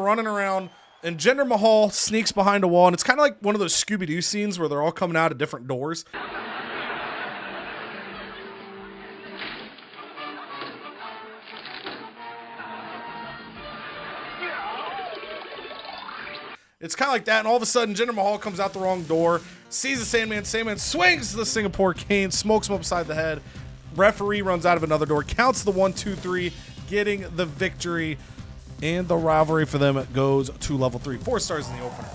and Jinder Mahal sneaks behind a wall, and it's kind of like one of those Scooby-Doo scenes where they're all coming out of different doors. It's kind of like that, and all of a sudden, Jinder Mahal comes out the wrong door, sees the Sandman. Sandman swings the Singapore cane, smokes him upside the head. Referee runs out of another door, counts the 1, 2, 3, getting the victory, and the rivalry for them goes to level 3. 4 stars in the opener.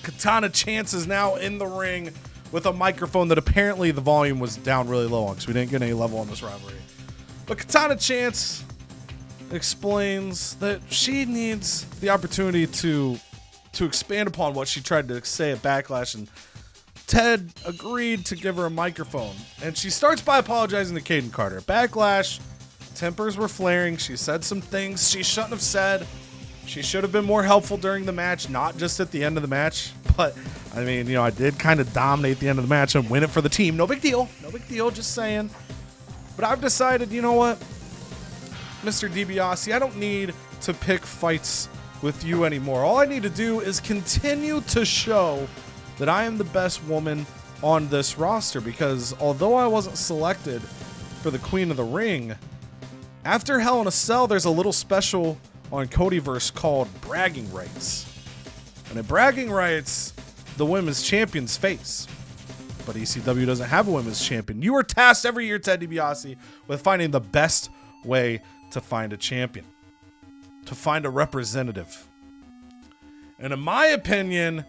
Katana Chance is now in the ring with a microphone that apparently the volume was down really low on because we didn't get any level on this rivalry. But Katana Chance explains that she needs the opportunity to expand upon what she tried to say at Backlash, and Ted agreed to give her a microphone. And she starts by apologizing to Caden Carter. Backlash, tempers were flaring. She said some things she shouldn't have said. She should have been more helpful during the match, not just at the end of the match. But, I mean, I did kind of dominate the end of the match and win it for the team. No big deal. No big deal, just saying. But I've decided, you know what, Mr. DiBiase, I don't need to pick fights with you anymore. All I need to do is continue to show that I am the best woman on this roster, because although I wasn't selected for the Queen of the Ring, after Hell in a Cell, there's a little special on CodyVerse called Bragging Rights. And at Bragging Rights, the women's champion's face. But ECW doesn't have a women's champion. You are tasked every year, Ted DiBiase, with finding the best way to find a champion, to find a representative. And in my opinion,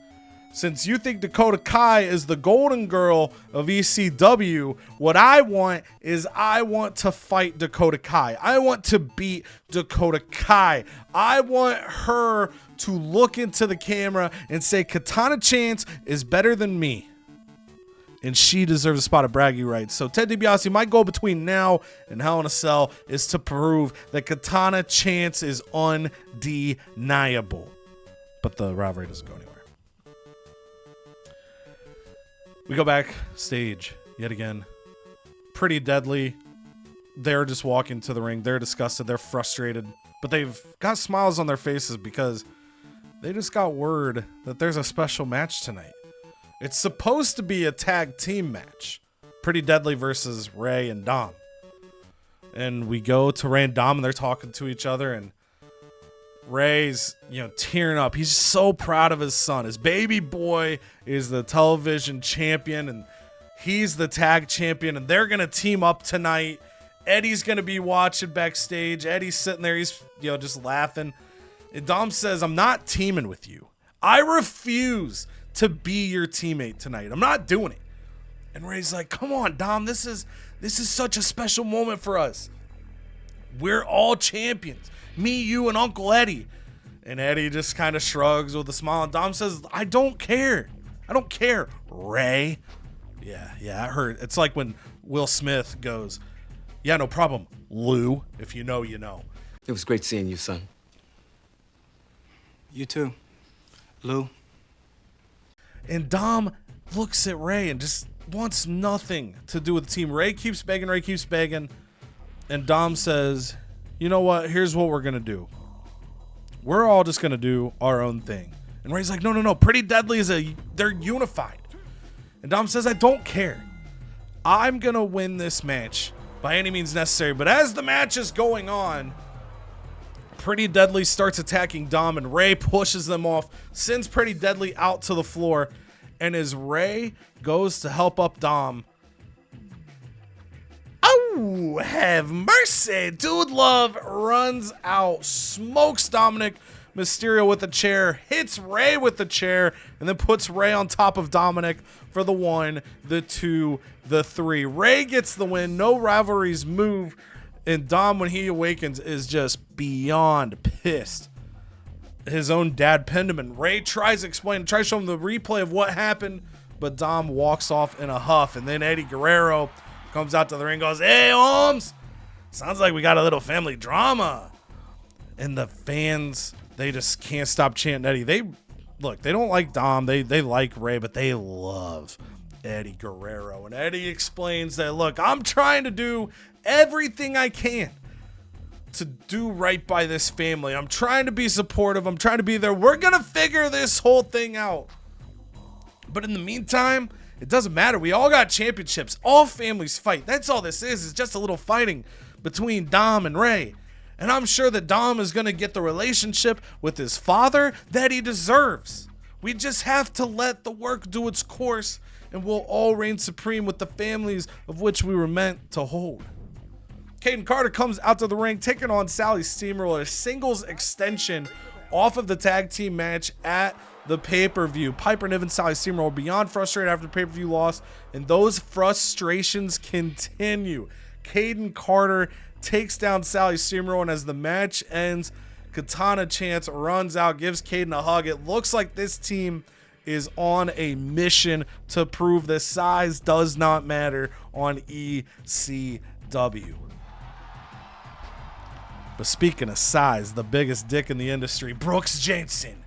since you think Dakota Kai is the golden girl of ECW, what I want is I want to fight Dakota Kai. I want to beat Dakota Kai. I want her to look into the camera and say Katana Chance is better than me, and she deserves a spot of bragging rights. So Ted DiBiase, my goal between now and Hell in a Cell is to prove that Katana Chance is undeniable. But the rivalry doesn't go anywhere. We go backstage yet again. Pretty Deadly. They're just walking to the ring. They're disgusted. They're frustrated. But they've got smiles on their faces because they just got word that there's a special match tonight. It's supposed to be a tag team match. Pretty Deadly versus Ray and Dom. And we go to Ray and Dom, and they're talking to each other, and Ray's, tearing up. He's so proud of his son. His baby boy is the television champion, and he's the tag champion, and they're going to team up tonight. Eddie's going to be watching backstage. Eddie's sitting there. He's, just laughing. And Dom says, I'm not teaming with you. I refuse to be your teammate tonight. I'm not doing it. And Ray's like, come on, Dom. This is such a special moment for us. We're all champions. Me, you, and Uncle Eddie. And Eddie just kind of shrugs with a smile. And Dom says, I don't care. I don't care, Ray. Yeah, I heard. It's like when Will Smith goes, yeah, no problem, Lou. If you know, you know. It was great seeing you, son. You too, Lou. And Dom looks at Ray and just wants nothing to do with the team. Ray keeps begging. And Dom says, you know what? Here's what we're going to do. We're all just going to do our own thing. And Ray's like, no. Pretty Deadly they're unified. And Dom says, I don't care. I'm going to win this match by any means necessary. But as the match is going on, Pretty Deadly starts attacking Dom, and Ray pushes them off, sends Pretty Deadly out to the floor. And as Ray goes to help up Dom, oh, have mercy. Dude Love runs out, smokes Dominic Mysterio with a chair, hits Ray with the chair, and then puts Ray on top of Dominic for the 1, the 2, the 3. Ray gets the win. No rivalries move. And Dom, when he awakens, is just beyond pissed. His own dad pinned him, and Ray tries to show him the replay of what happened, but Dom walks off in a huff. And then Eddie Guerrero comes out to the ring and goes, hey, Holmes, sounds like we got a little family drama. And the fans, they just can't stop chanting Eddie. They don't like Dom. They like Ray, but they love Eddie Guerrero. And Eddie explains that, look, I'm trying to do everything I can to do right by this family. I'm trying to be supportive. I'm trying to be there. We're going to figure this whole thing out. But in the meantime, it doesn't matter. We all got championships. All families fight. That's all this is just a little fighting between Dom and Ray. And I'm sure that Dom is going to get the relationship with his father that he deserves. We just have to let the work do its course, and we'll all reign supreme with the families of which we were meant to hold. Caden Carter comes out to the ring, taking on Sally Steamroller, a singles extension off of the tag team match at the pay-per-view. Piper Niven and Sally Steamroller beyond frustrated after the pay-per-view loss, and those frustrations continue. Caden Carter takes down Sally Steamroller, and as the match ends, Katana Chance runs out, gives Caden a hug. It looks like this team is on a mission to prove that size does not matter on ECW. But speaking of size, the biggest dick in the industry, Brooks Jensen,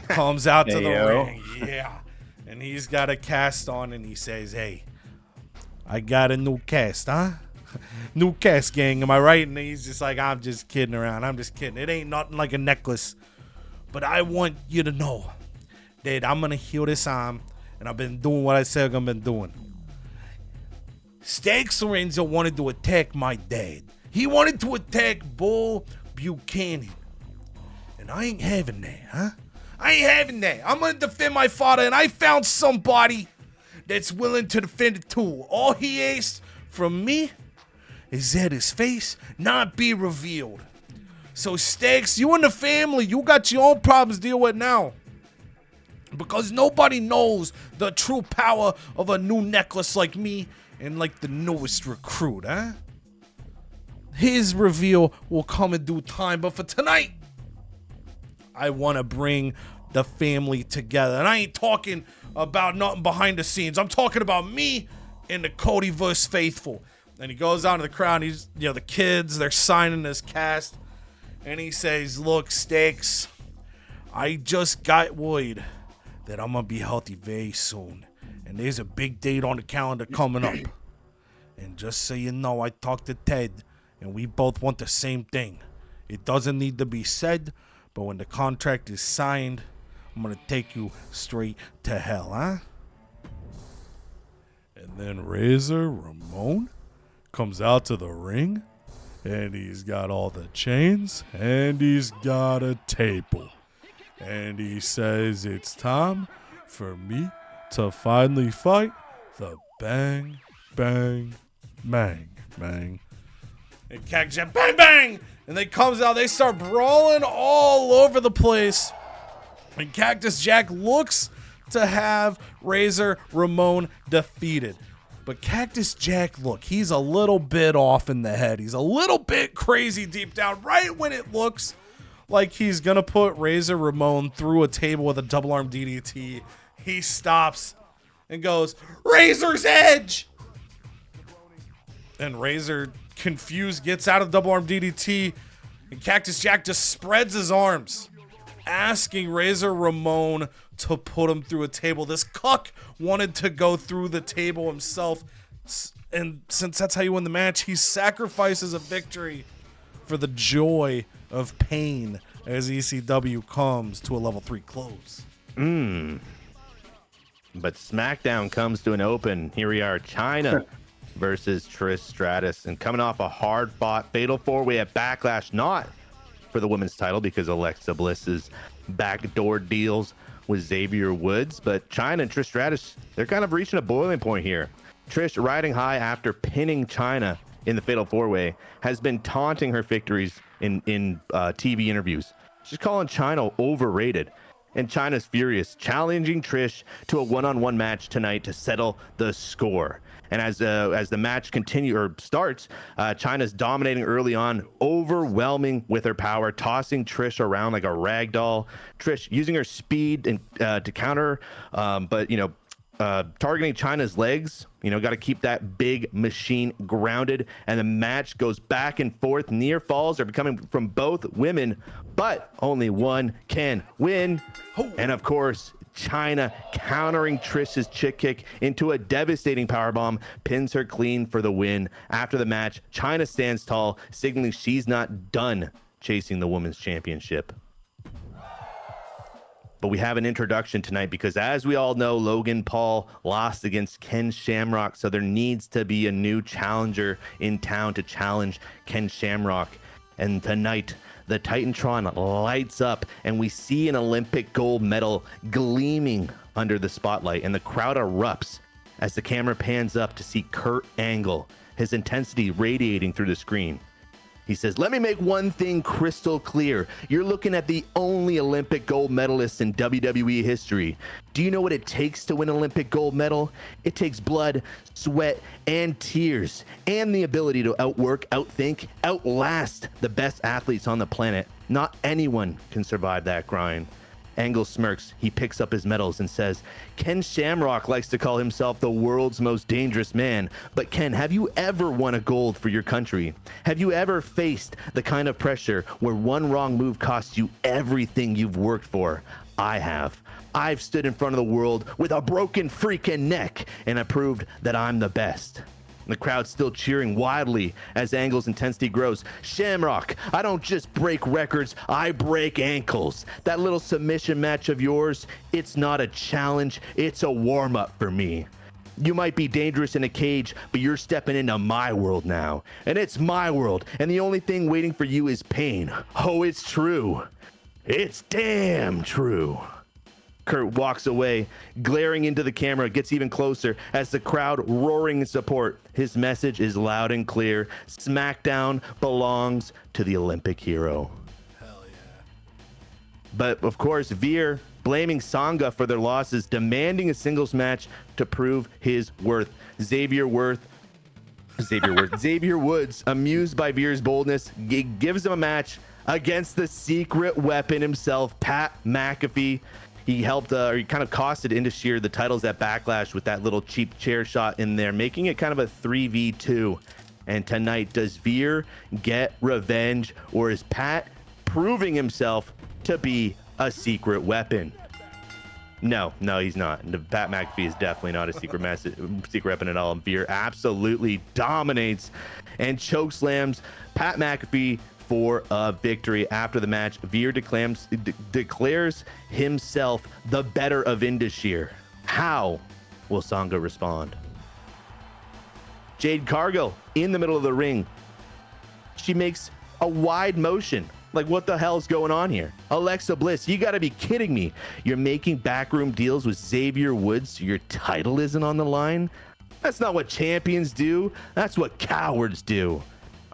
comes out to the ring. Yeah. And he's got a cast on, and he says, hey, I got a new cast, huh? New cast, gang. Am I right? And he's just like, I'm just kidding around. I'm just kidding. It ain't nothing like a necklace. But I want you to know that I'm going to heal this arm, and I've been doing what I said I've been doing. Staggs Lorenzo wanted to attack my dad. He wanted to attack Bull Buchanan. And I ain't having that, huh? I ain't having that. I'm going to defend my father, and I found somebody that's willing to defend it too. All he asked from me is that his face not be revealed. So Staggs, you and the family, you got your own problems to deal with now. Because nobody knows the true power of a new necklace like me and like the newest recruit, huh? His reveal will come in due time, but for tonight, I want to bring the family together. And I ain't talking about nothing behind the scenes. I'm talking about me and the CodyVerse faithful. And he goes out to the crowd, and he's, the kids, they're signing his cast. And he says, look, Staggs, I just got word that I'm going to be healthy very soon. And there's a big date on the calendar coming up. And just so you know, I talked to Ted, and we both want the same thing. It doesn't need to be said, but when the contract is signed, I'm gonna take you straight to hell, huh? And then Razor Ramon comes out to the ring, and he's got all the chains, and he's got a table. And he says it's time for me to finally fight the Bang, Bang, Bang, Bang. And Cactus Jack, bang, bang! And they comes out, they start brawling all over the place. And Cactus Jack looks to have Razor Ramon defeated. But Cactus Jack, look, he's a little bit off in the head. He's a little bit crazy deep down. Right when it looks like he's going to put Razor Ramon through a table with a double arm DDT, he stops and goes, Razor's Edge! And Razor, confused, gets out of double arm DDT, and Cactus Jack just spreads his arms, asking Razor Ramon to put him through a table. This cuck wanted to go through the table himself, and since that's how you win the match, he sacrifices a victory for the joy of pain as ECW comes to a level 3 close. But SmackDown comes to an open. Here we are, China versus Trish Stratus, and coming off a hard-fought fatal 4-way at Backlash, not for the women's title because Alexa Bliss's backdoor deals with Xavier Woods, but China and Trish Stratus, they're kind of reaching a boiling point here. Trish, riding high after pinning China in the fatal 4-way, has been taunting her victories in TV interviews. She's calling China overrated, and China's furious, challenging Trish to a one-on-one match tonight to settle the score. And as the match starts, China's dominating early on, overwhelming with her power, tossing Trish around like a rag doll. Trish using her speed and to counter, but targeting China's legs. Got to keep that big machine grounded. And the match goes back and forth. Near falls are coming from both women, but only one can win. And of course, China countering Trish's chick kick into a devastating powerbomb, pins her clean for the win. After the match, China stands tall, signaling she's not done chasing the women's championship. But we have an introduction tonight because, as we all know, Logan Paul lost against Ken Shamrock, so there needs to be a new challenger in town to challenge Ken Shamrock. And tonight, the Titantron lights up, and we see an Olympic gold medal gleaming under the spotlight, and the crowd erupts as the camera pans up to see Kurt Angle, his intensity radiating through the screen. He says, "Let me make one thing crystal clear. You're looking at the only Olympic gold medalist in WWE history. Do you know what it takes to win an Olympic gold medal? It takes blood, sweat, and tears, and the ability to outwork, outthink, outlast the best athletes on the planet. Not anyone can survive that grind." Angle smirks. He picks up his medals and says, "Ken Shamrock likes to call himself the world's most dangerous man. But Ken, have you ever won a gold for your country? Have you ever faced the kind of pressure where one wrong move costs you everything you've worked for? I have. I've stood in front of the world with a broken freaking neck, and I proved that I'm the best." The crowd's still cheering wildly as Angle's intensity grows. "Shamrock, I don't just break records, I break ankles. That little submission match of yours, it's not a challenge, it's a warm-up for me. You might be dangerous in a cage, but you're stepping into my world now. And it's my world, and the only thing waiting for you is pain. Oh, it's true. It's damn true." Kurt walks away, glaring into the camera, gets even closer as the crowd roaring in support. His message is loud and clear. SmackDown belongs to the Olympic hero. Hell yeah. But of course, Veer blaming Sangha for their losses, demanding a singles match to prove his worth. Xavier Woods, amused by Veer's boldness, gives him a match against the secret weapon himself, Pat McAfee. He helped, or he kind of costed Indus Sher the titles at Backlash with that little cheap chair shot in there, making it kind of a 3v2. And tonight, does Veer get revenge, or is Pat proving himself to be a secret weapon? No, he's not. Pat McAfee is definitely not a secret weapon at all. Veer absolutely dominates and chokeslams Pat McAfee for a victory. After the match, Veer declares himself the better of Indashir. How will Sangha respond? Jade Cargill in the middle of the ring. She makes a wide motion. Like, what the hell's going on here? Alexa Bliss, you got to be kidding me. You're making backroom deals with Xavier Woods so your title isn't on the line? That's not what champions do. That's what cowards do.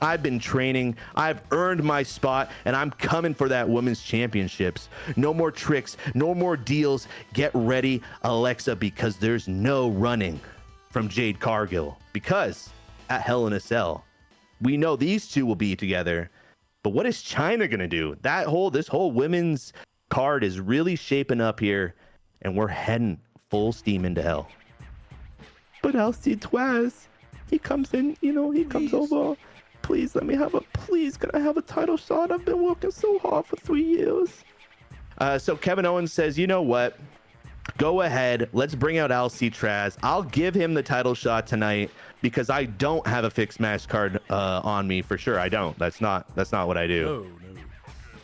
I've been training. I've earned my spot, and I'm coming for that women's championships. No more tricks. No more deals. Get ready, Alexa, because there's no running from Jade Cargill. Because at Hell in a Cell, we know these two will be together. But what is China going to do? This whole women's card is really shaping up here, and we're heading full steam into hell. But I'll see Twaz. He comes in, he comes over. Please let me can I have a title shot? I've been working so hard for 3 years. So Kevin Owens says, you know what? Go ahead. Let's bring out LC Traz. I'll give him the title shot tonight because I don't have a fixed match card on me for sure. I don't. That's not what I do.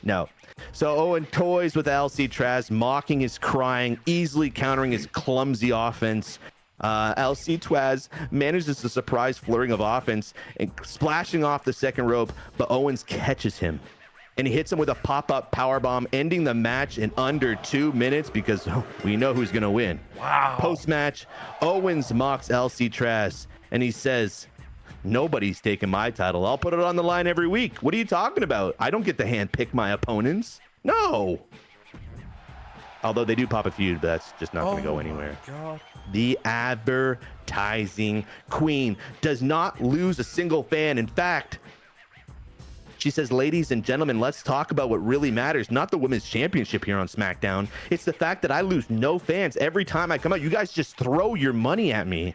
No. So Owen toys with LC Traz, mocking his crying, easily countering his clumsy offense. LC Twaz manages a surprise flurry of offense and splashing off the second rope, but Owens catches him and he hits him with a pop-up powerbomb, ending the match in under 2 minutes because we know who's going to win. Wow. Post-match, Owens mocks LC Traz and he says, nobody's taking my title. I'll put it on the line every week. What are you talking about? I don't get to handpick my opponents. No. Although they do pop a feud, but that's just not going to go anywhere. God. The advertising queen does not lose a single fan. In fact, she says, ladies and gentlemen, let's talk about what really matters. Not the women's championship here on SmackDown. It's the fact that I lose no fans every time I come out. You guys just throw your money at me.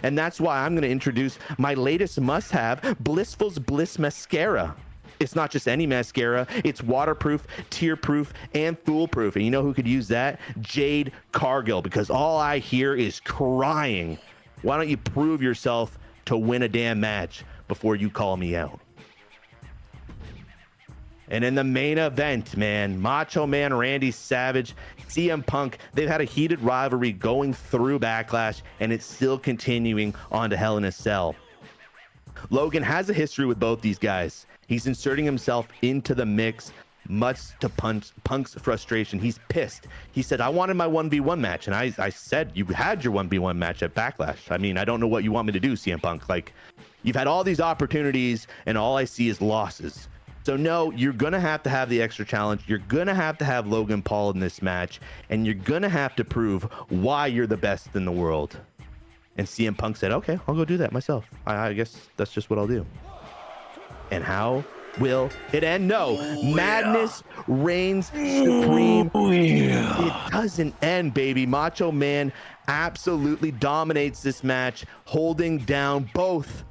And that's why I'm going to introduce my latest must-have, Blissful's Bliss Mascara. It's not just any mascara. It's waterproof, tear-proof, and foolproof. And you know who could use that? Jade Cargill, because all I hear is crying. Why don't you prove yourself to win a damn match before you call me out? And in the main event, man, Macho Man Randy Savage, CM Punk, they've had a heated rivalry going through Backlash, and it's still continuing on to Hell in a Cell. Logan has a history with both these guys. He's inserting himself into the mix, much to Punk's frustration. He's pissed. He said, I wanted my 1v1 match. And I said, you had your 1v1 match at Backlash. I mean, I don't know what you want me to do, CM Punk. Like, you've had all these opportunities, and all I see is losses. So no, you're going to have the extra challenge. You're going to have Logan Paul in this match, and you're going to have to prove why you're the best in the world. And CM Punk said, okay, I'll go do that myself. I guess that's just what I'll do. And how will it end? No, madness reigns supreme. It doesn't end, baby. Macho Man absolutely dominates this match, holding down both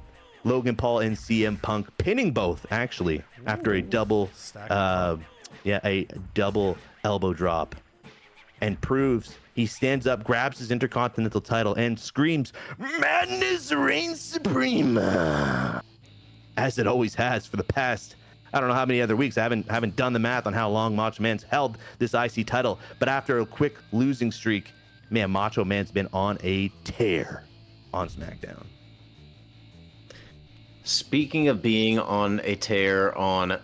Logan Paul and CM Punk, pinning both actually after a double elbow drop, and proves he stands up, grabs his Intercontinental title, and screams, madness reigns supreme, as it always has for the past, I don't know how many other weeks. I haven't done the math on how long Macho Man's held this IC title, but after a quick losing streak, man, Macho Man's been on a tear on SmackDown. Speaking of being on a tear on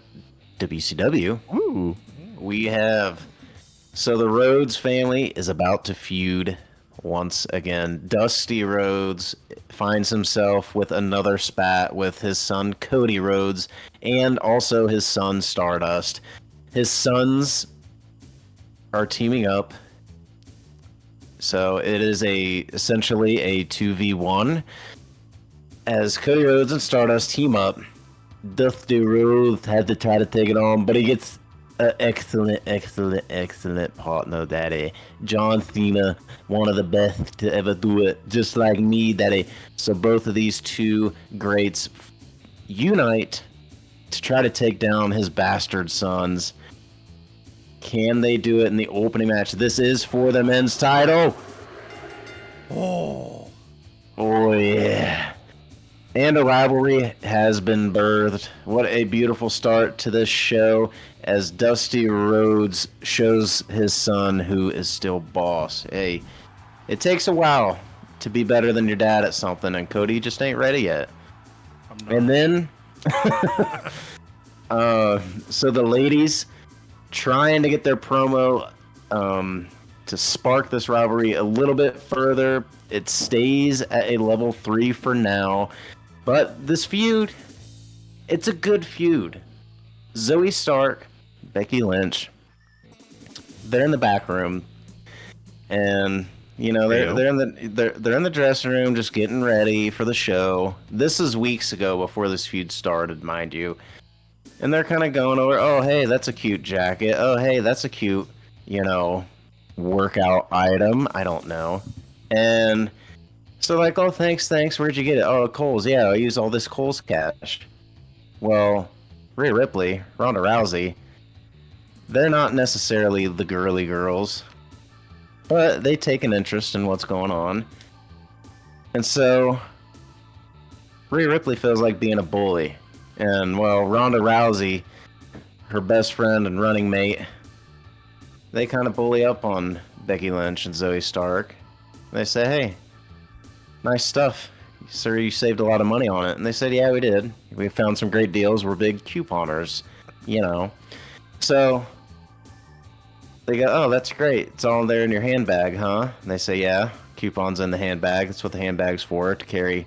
WCW, we have... So the Rhodes family is about to feud once again. Dusty Rhodes finds himself with another spat with his son Cody Rhodes and also his son Stardust. His sons are teaming up. So it is essentially a 2v1. As Cody Rhodes and Stardust team up, Dusty Rhodes had to try to take it on, but he gets an excellent partner, Daddy. John Cena, one of the best to ever do it, just like me, Daddy. So both of these two greats unite to try to take down his bastard sons. Can they do it in the opening match? This is for the men's title. Oh yeah. And a rivalry has been birthed. What a beautiful start to this show as Dusty Rhodes shows his son who is still boss. Hey, it takes a while to be better than your dad at something, and Cody just ain't ready yet. And then, so the ladies trying to get their promo to spark this rivalry a little bit further. It stays at a level 3 for now. But this feud, it's a good feud. Zoe Stark, Becky Lynch, they're in the back room, and you know they're in the dressing room just getting ready for the show. This is weeks ago before this feud started, mind you, and they're kind of going over. Oh, hey, that's a cute jacket. Oh, hey, that's a cute, workout item. I don't know, and. So like, oh, thanks, where'd you get it? Oh, Kohl's, yeah, I use all this Kohl's cash. Well, Rhea Ripley, Ronda Rousey, they're not necessarily the girly girls, but they take an interest in what's going on. And so, Rhea Ripley feels like being a bully. And, well, Ronda Rousey, her best friend and running mate, they kind of bully up on Becky Lynch and Zoe Stark. They say, hey, nice stuff. Sir, you saved a lot of money on it. And they said, yeah, we did. We found some great deals. We're big couponers, So they go, oh, that's great. It's all there in your handbag, huh? And they say, yeah, coupons in the handbag. That's what the handbag's for, to carry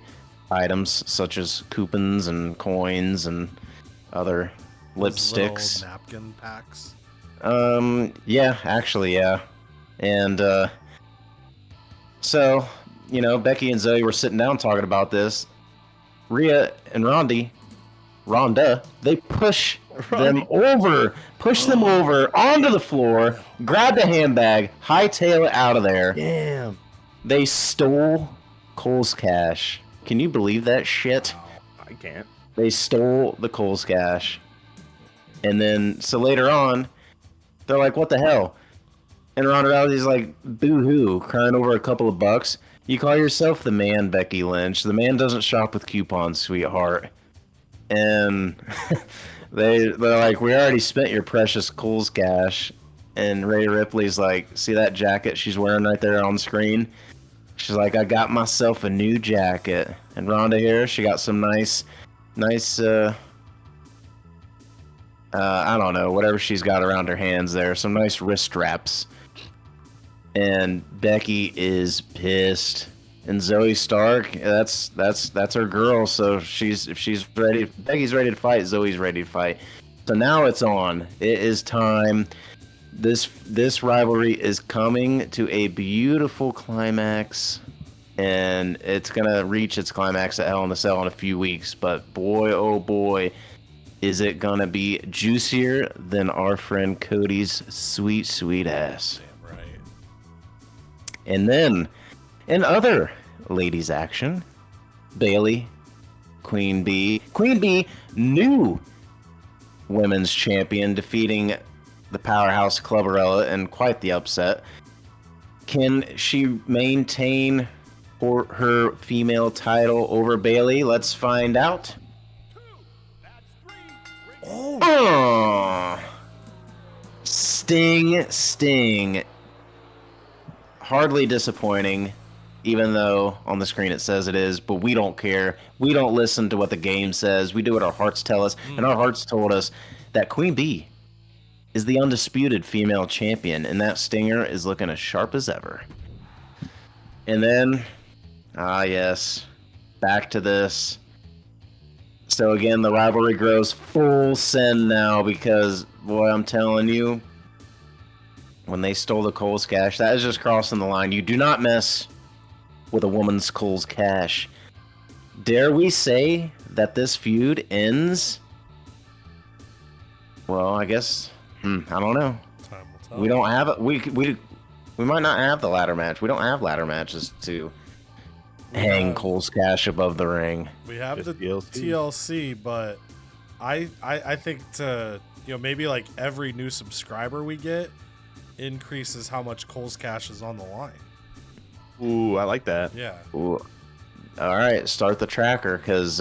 items such as coupons and coins and other lipsticks. Little napkin packs. Yeah, actually, yeah. And, so... Becky and Zoe were sitting down talking about this. Rhea and Ronda, they push them over onto the floor, grab the handbag, hightail it out of there. Damn. They stole Kohl's cash. Can you believe that shit? I can't. They stole the Kohl's cash. And then, so later on, they're like, what the hell? And Ronda Rousey's like, boo-hoo, crying over a couple of bucks. You call yourself the man, Becky Lynch. The man doesn't shop with coupons, sweetheart. And they're like, we already spent your precious Kohl's cash. And Rhea Ripley's like, see that jacket she's wearing right there on screen? She's like, I got myself a new jacket. And Ronda here, she got some nice, I don't know, whatever she's got around her hands there. Some nice wrist straps. And Becky is pissed. And Zoe Stark, that's her girl. So if she's ready, Becky's ready to fight. Zoe's ready to fight. So now it's on. It is time. This rivalry is coming to a beautiful climax, and it's gonna reach its climax at Hell in a Cell in a few weeks. But boy, oh boy, is it gonna be juicier than our friend Cody's sweet, sweet ass. And then, in other ladies' action, Bayley, Queen Bee, new women's champion, defeating the powerhouse Clubberella in quite the upset. Can she maintain her female title over Bayley? Let's find out. Sting. Hardly disappointing, even though on the screen it says it is, but we don't care. We don't listen to what the game says. We do what our hearts tell us, and our hearts told us that Queen Bee is the undisputed female champion, and that Stinger is looking as sharp as ever. And then, yes, back to this. So again, the rivalry grows full send now because, boy, I'm telling you, when they stole the Kohl's cash, that is just crossing the line. You do not mess with a woman's Kohl's cash. Dare we say that this feud ends? Well, I guess, I don't know. Time will tell. We don't have it. We might not have the ladder match. We don't have ladder matches to hang Kohl's cash above the ring. We have Just the TLC, but I think to maybe like every new subscriber we get increases how much Kohl's cash is on the line. Ooh, I like that. Yeah. Ooh. All right, start the tracker, because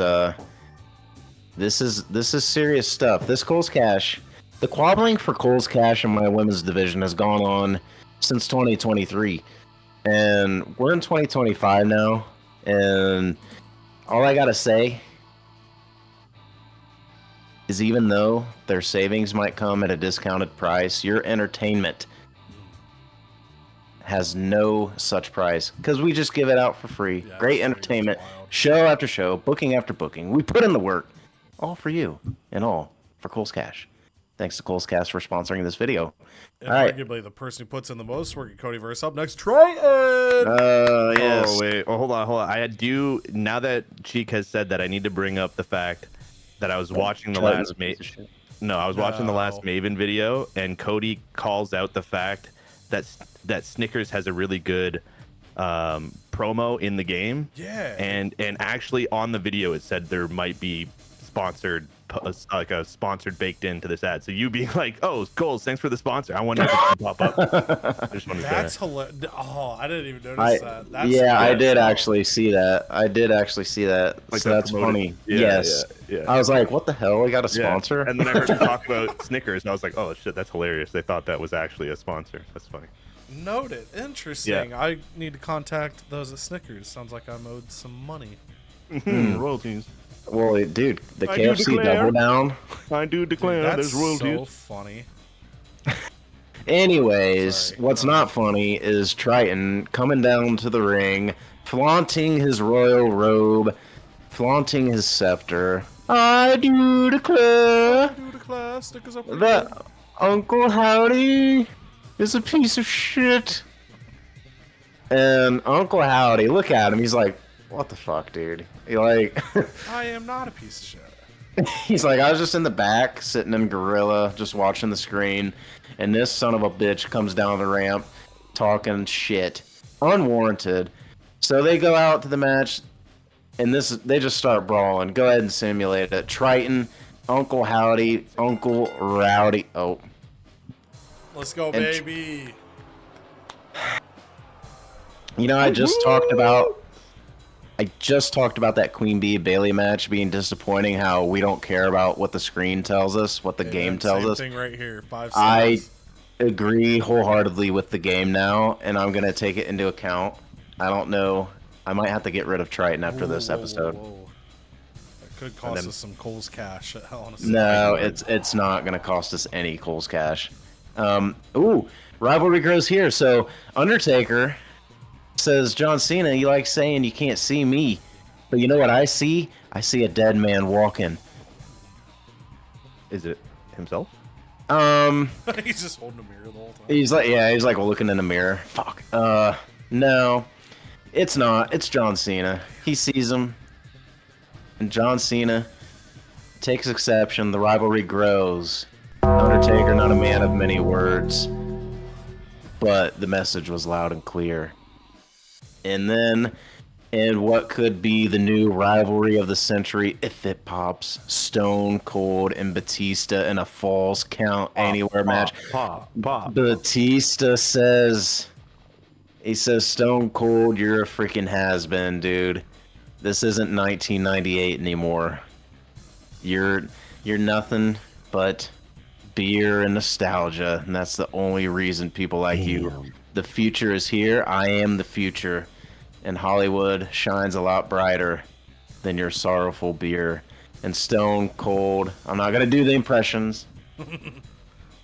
this is serious stuff. This Cole's Cash, the quabbling for Cole's Cash in my women's division has gone on since 2023, and we're in 2025 now. And all I gotta say is, even though their savings might come at a discounted price, your entertainment has no such price, because we just give it out for free. Yeah, Great entertainment, show after show, booking after booking. We put in the work, all for you, and all for Cole's Cash. Thanks to Cole's Cash for sponsoring this video. And all right. arguably the person who puts in the most work at CodyVerse. Up next, Triton. Yes. Oh wait, hold on. I do, now that Cheek has said that, I need to bring up the fact that I was watching the last watching the last Maven video, and Cody calls out the fact that Snickers has a really good promo in the game. Yeah. And actually on the video it said there might be sponsored, like a sponsored baked into this ad. So you being like, "Oh, Coles, thanks for the sponsor. I wanted to pop up." I just wanted That's to... hilarious. Oh, I didn't even notice that. That's I did actually see that. Like, so that's funny. Yeah, yes. yeah. I was like, what the hell? We got a Yeah. sponsor? And then I heard him talk about Snickers, and I was like, "Oh shit, that's hilarious." They thought that was actually a sponsor. That's funny. Noted. Interesting. I need to contact those at Snickers. Sounds like I'm owed some money. Royalties. Well, dude, the I do KFC declare. double down. I do declare Dude, that's there's royalties. so funny. Anyways, Sorry. what's not funny is Triton coming down to the ring, flaunting his royal robe, flaunting his scepter. I do declare Do the class. Snickers up. that Uncle Howdy is a piece of shit. And Uncle Howdy, look at him. He's like, what the fuck, dude? He like, I am not a piece of shit. he's like, I was just in the back, sitting in Gorilla, just watching the screen, and this son of a bitch comes down the ramp, talking shit, unwarranted. So they go out to the match, and they just start brawling. Go ahead and simulate it. Triton, Uncle Howdy, Uncle Rowdy. Oh, Let's go, And- baby. you know, I just talked about that Queen Bee Bailey match being disappointing. How we don't care about what the screen tells us, what the game tells Same us. thing right here. 5 I seconds. agree wholeheartedly with the game now, and I'm gonna take it into account. I don't know. I might have to get rid of Triton after this episode. Whoa. That could cost us some Cole's Cash. Honestly. No, it's not gonna cost us any Cole's Cash. Ooh, rivalry grows here. So Undertaker says, John Cena, you like saying you can't see me, but you know what I see? I see a dead man walking. Is it himself? He's just holding a mirror the whole time. He's like looking in the mirror. Fuck. No, it's not. It's John Cena. He sees him, and John Cena takes exception. The rivalry grows. Undertaker, not a man of many words, but the message was loud and clear. And then, in what could be the new rivalry of the century, if it pops, Stone Cold and Batista in a Falls Count Anywhere match. Pop. Batista says, Stone Cold, you're a freaking has-been, dude. This isn't 1998 anymore. You're nothing but beer and nostalgia, and that's the only reason people like you. The future is here. I am the future, and Hollywood shines a lot brighter than your sorrowful beer. And Stone Cold, I'm not gonna do the impressions,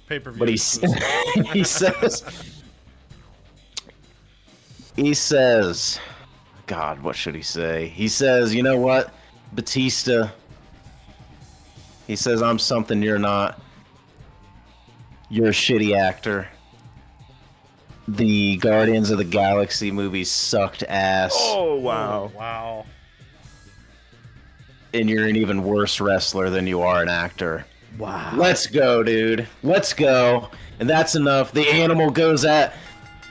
Pay-per-view. but he says, God, what should he say? He says, you know what, Batista. He says, I'm something you're not. You're a shitty actor. The Guardians of the Galaxy movie sucked ass. Oh wow. Wow. And you're an even worse wrestler than you are an actor. Wow. Let's go, dude. Let's go. And that's enough. The animal goes at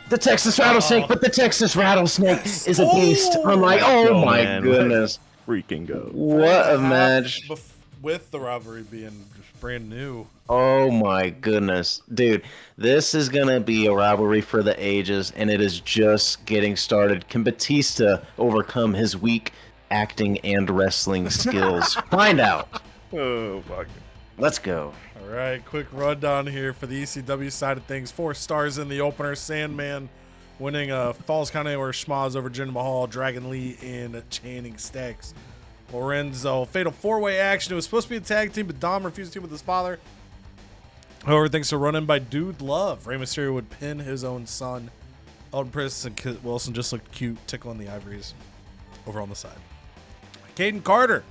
the Texas rattlesnake, but the Texas rattlesnake is a beast. I'm like, oh my man. goodness. Freaking go. What a match. With the rivalry being brand new. Oh my goodness. Dude, this is going to be a rivalry for the ages, and it is just getting started. Can Batista overcome his weak acting and wrestling skills? Find out. Oh, fuck. Let's go. All right, quick rundown here for the ECW side of things. 4 stars in the opener. Sandman winning Falls County or Schmaz over Jinder Mahal, Dragon Lee, and Channing Stacks. Lorenzo, fatal 4-way action. It was supposed to be a tag team, but Dom refused to team with his father. However, thanks to a run-in by Dude Love, Rey Mysterio would pin his own son. Elton Priest and Kit Wilson just looked cute, tickling the ivories over on the side. Caden Carter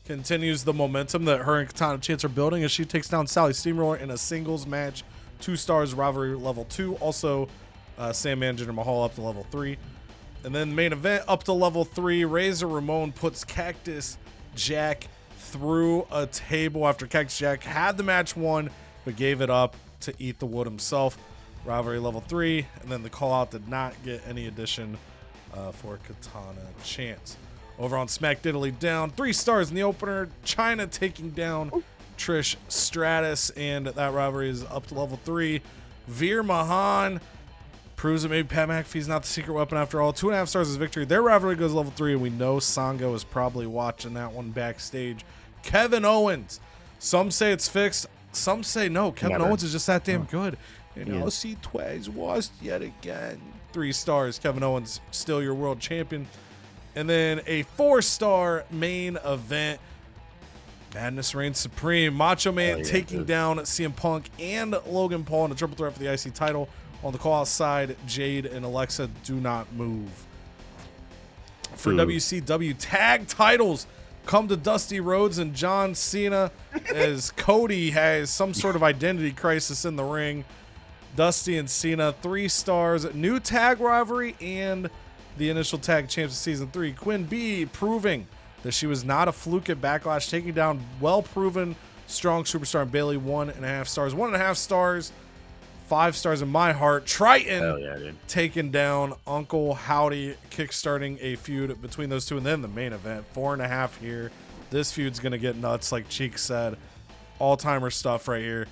continues the momentum that her and Katana Chance are building as she takes down Sally Steamroller in a singles match. 2 stars, rivalry level 2. Also, Sandman Jinder Mahal up to level 3. And then main event up to level 3. Razor Ramon puts Cactus Jack through a table after Cactus Jack had the match won, but gave it up to Eat the Wood himself. Rivalry level 3. And then the call out did not get any addition for Katana Chance. Over on Smack Diddly Down, 3 stars in the opener. China taking down Trish Stratus, and that rivalry is up to level 3. Veer Mahan proves that maybe Pat McAfee's not the secret weapon after all. 2.5 stars is victory. Their rivalry goes level 3, and we know Sango is probably watching that one backstage. Kevin Owens. Some say it's fixed. Some say no. Kevin Owens is just that damn good. And LC Twags was yet again. 3 stars. Kevin Owens still your world champion. And then a 4-star main event. Madness reigns supreme. Macho Man taking down CM Punk and Logan Paul in a triple threat for the IC title. On the call outside, Jade and Alexa do not move. For WCW tag titles, come to Dusty Rhodes and John Cena as Cody has some sort of identity crisis in the ring. Dusty and Cena, 3 stars. New tag rivalry and the initial tag champs of season 3. Quinn B proving that she was not a fluke at Backlash, taking down well-proven strong superstar Bayley. 1.5 stars. 1.5 stars. 5 stars in my heart. Triton taking down Uncle Howdy, kickstarting a feud between those two. And then the main event, 4.5 here. This feud's going to get nuts, like Cheek said. All-timer stuff right here.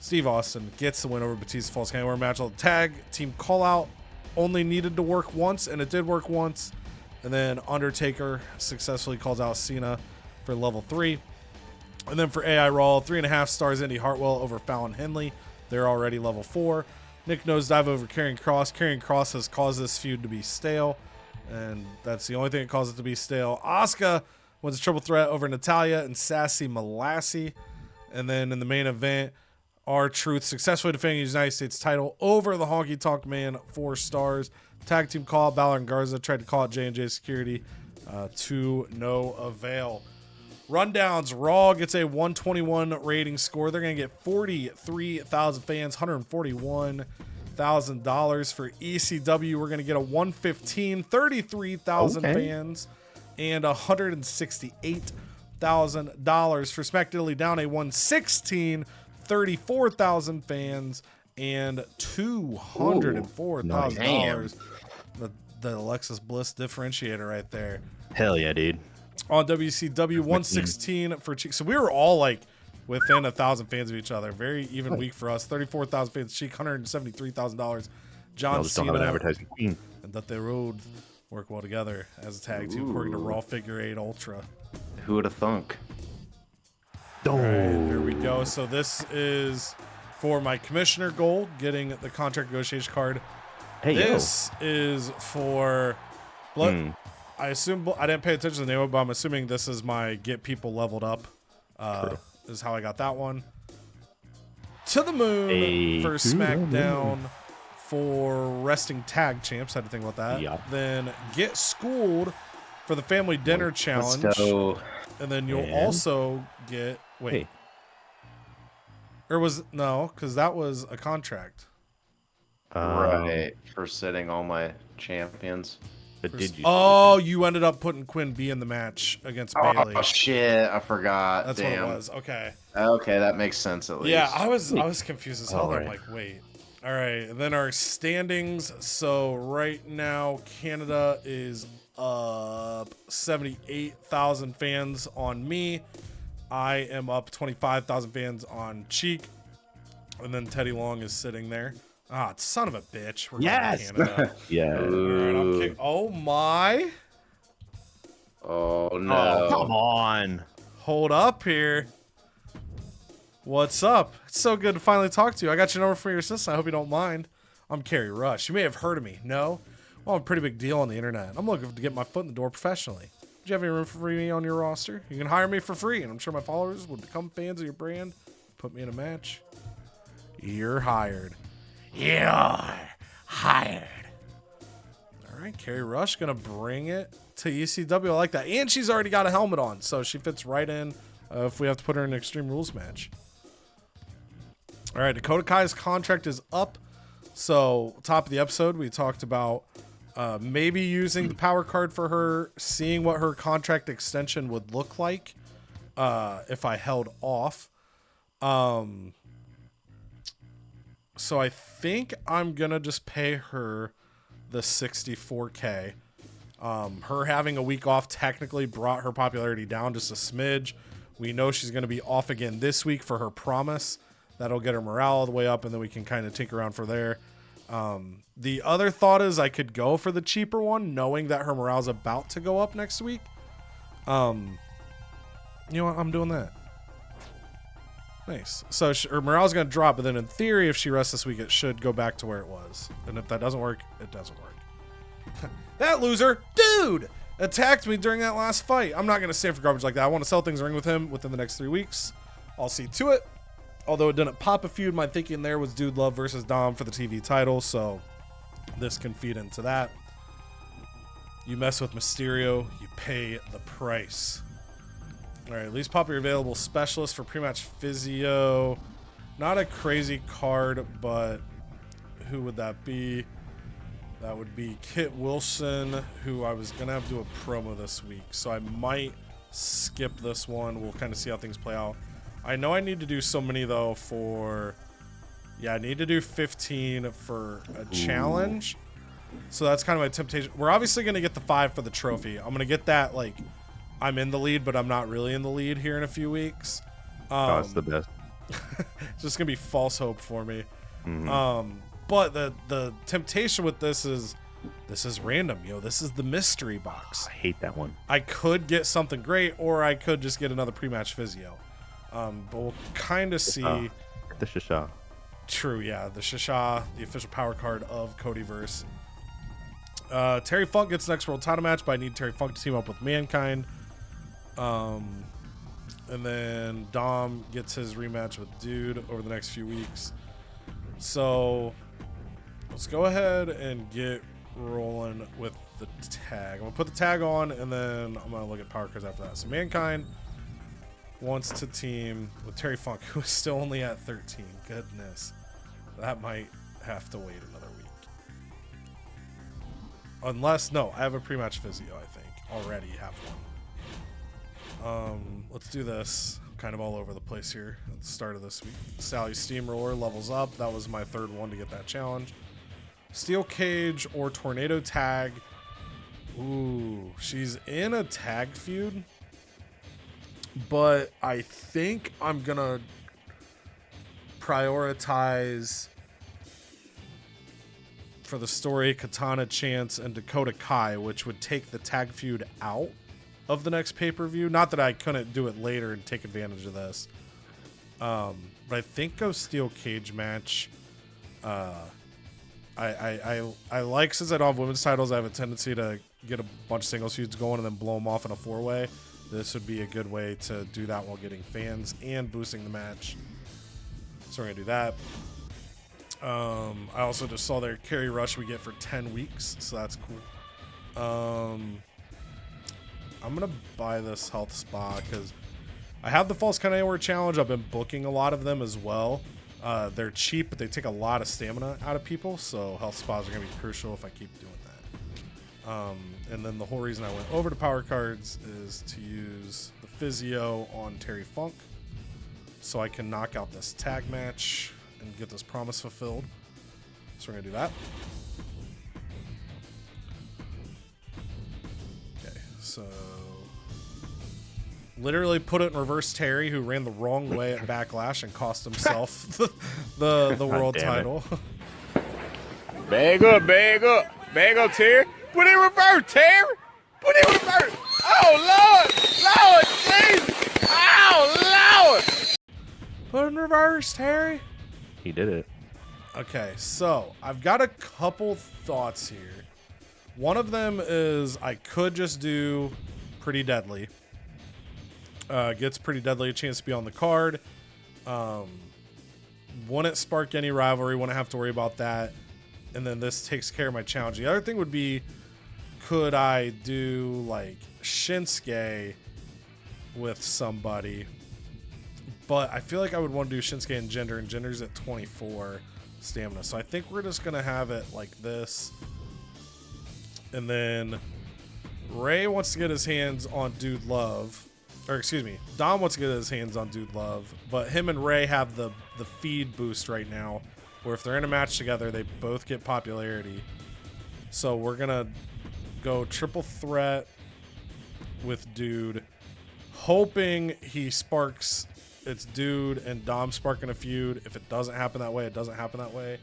Steve Austin gets the win over Batista Falls County War match. Tag team call-out only needed to work once, and it did work once. And then Undertaker successfully calls out Cena for level 3. And then for AI Raw, 3.5 stars, Indy Hartwell over Fallon Henley. They're already level 4. Nick Nosedive over Karrion Kross. Karrion Kross has caused this feud to be stale, and that's the only thing that caused it to be stale. Asuka wins a triple threat over Natalya and Sassy Malassie. And then in the main event, R-Truth successfully defending his United States title over the Honky Tonk Man, 4 stars. Tag team call, Balor and Garza tried to call it J&J Security to no avail. Rundowns, Raw gets a 121 rating score. They're going to get 43,000 fans, $141,000. For ECW, we're going to get a 115, 33,000 fans, and $168,000. For Smack Diddly Down, a 116, 34,000 fans, and $204,000. The Alexis Bliss differentiator right there. Hell yeah, dude. On WCW, 116 for Cheek. So we were all like within 1,000 fans of each other. Very even week for us. 34,000 fans. Cheek, $173,000. John Cena and Dusty Rhodes work well together as a tag team, according to Raw Figure 8 Ultra. Who would have thunk? All right, here we go. So this is for my commissioner goal, getting the contract negotiation card. Hey, this is for I assume I didn't pay attention to the name, but I'm assuming this is my get people leveled up. Is how I got that one. To the moon for SmackDown for Wrestling Tag Champs. Had to think about that. Yeah. Then get schooled for the Family Dinner Challenge. Let's go. And then you'll also get or was no, because that was a contract. Right, for sitting all my champions. But did you? Oh, you ended up putting Quinn B in the match against Bailey. Oh shit, I forgot. That's Damn. what it was. Okay. Okay, that makes sense at least. Yeah, I was confused as hell. All I'm right. like, wait. All right, and then our standings. So right now, Canada is up 78,000 fans on me. I am up 25,000 fans on Cheek, and then Teddy Long is sitting there. Ah, son of a bitch. We're going to Canada. Yeah. All right, oh my. Oh, no. Oh, come on. Hold up here. What's up? It's so good to finally talk to you. I got your number for your assistant. I hope you don't mind. I'm Kerry Rush. You may have heard of me. No? Well, I'm a pretty big deal on the internet. I'm looking to get my foot in the door professionally. Do you have any room for me on your roster? You can hire me for free, and I'm sure my followers would become fans of your brand. Put me in a match. You're hired. You're hired. All right, Kerry Rush gonna bring it to ECW. I like that. And she's already got a helmet on, so she fits right in if we have to put her in an Extreme Rules match. All right, Dakota Kai's contract is up. So, top of the episode, we talked about maybe using the power card for her, seeing what her contract extension would look like if I held off. So I think I'm going to just pay her the $64K. Her having a week off technically brought her popularity down just a smidge. We know she's going to be off again this week for her promise. That'll get her morale all the way up, and then we can kind of tinker around from there. The other thought is I could go for the cheaper one, knowing that her morale's about to go up next week. You know what? I'm doing that. Nice. So her morale's going to drop, but then in theory, if she rests this week, it should go back to where it was. And if that doesn't work, it doesn't work. That loser, dude, attacked me during that last fight. I'm not going to stand for garbage like that. I want to sell things in ring with him within the next 3 weeks. I'll see to it. Although it didn't pop a feud, my thinking there was Dude Love versus Dom for the TV title, so this can feed into that. You mess with Mysterio, you pay the price. All right, least popular available specialist for pre-match physio. Not a crazy card, but who would that be? That would be Kit Wilson, who I was going to have to do a promo this week, so I might skip this one. We'll kind of see how things play out. I know I need to do so many, though, for... Yeah, I need to do 15 for a challenge. So that's kind of my temptation. We're obviously going to get the 5 for the trophy. I'm going to get that, like, I'm in the lead, but I'm not really in the lead here in a few weeks. That's the best. It's just going to be false hope for me. Mm-hmm. But the temptation with this is random, yo. This is the mystery box. I hate that one. I could get something great, or I could just get another pre-match physio. But we'll kind of see. The Shisha. True, yeah. The Shisha, the official power card of CodyVerse. Terry Funk gets the next world title match, but I need Terry Funk to team up with Mankind. And then Dom gets his rematch with Dude over the next few weeks. So let's go ahead and get rolling with the tag. I'm going to put the tag on, and then I'm going to look at power cards after that. So Mankind wants to team with Terry Funk, who is still only at 13. Goodness. That might have to wait another week. Unless, no, I have a pre-match physio, I think. Already have one. Let's do this. I'm kind of all over the place here at the start of this week. Sally Steamroller levels up. That was my third one to get that challenge. Steel Cage or Tornado Tag. Ooh, she's in a tag feud. But I think I'm going to prioritize for the story Katana Chance and Dakota Kai, which would take the tag feud out of the next pay-per-view. Not that I couldn't do it later and take advantage of this. But I think go Steel Cage match. I like, since I don't have women's titles, I have a tendency to get a bunch of singles feuds going and then blow them off in a 4-way. This would be a good way to do that while getting fans and boosting the match. So we're going to do that. I also just saw their Kerry Rush we get for 10 weeks, so that's cool. I'm going to buy this health spa because I have the False Count Anywhere challenge. I've been booking a lot of them as well. They're cheap, but they take a lot of stamina out of people, so health spas are going to be crucial if I keep doing that. And then the whole reason I went over to power cards is to use the physio on Terry Funk so I can knock out this tag match and get this promise fulfilled. So we're going to do that. Okay, so literally put it in reverse Terry, who ran the wrong way at Backlash and cost himself the world title. Bag up, Terry. Put it in reverse, Terry. Put it in reverse. Oh, Lord! Lord, Jesus! Oh, Lord! Put in reverse, Terry. He did it. Okay, so I've got a couple thoughts here. One of them is I could just do Pretty Deadly. Gets Pretty Deadly a chance to be on the card. Wouldn't spark any rivalry, wouldn't have to worry about that. And then this takes care of my challenge. The other thing would be, could I do like Shinsuke with somebody? But I feel like I would want to do Shinsuke and Jinder's at 24 stamina. So I think we're just going to have it like this. And then Ray wants to get his hands on Dude Love. Or excuse me, Dom wants to get his hands on Dude Love. But him and Ray have the feed boost right now, where if they're in a match together, they both get popularity. So we're going to go triple threat with Dude, hoping he sparks. It's Dude and Dom sparking a feud. If it doesn't happen that way, it doesn't happen that way.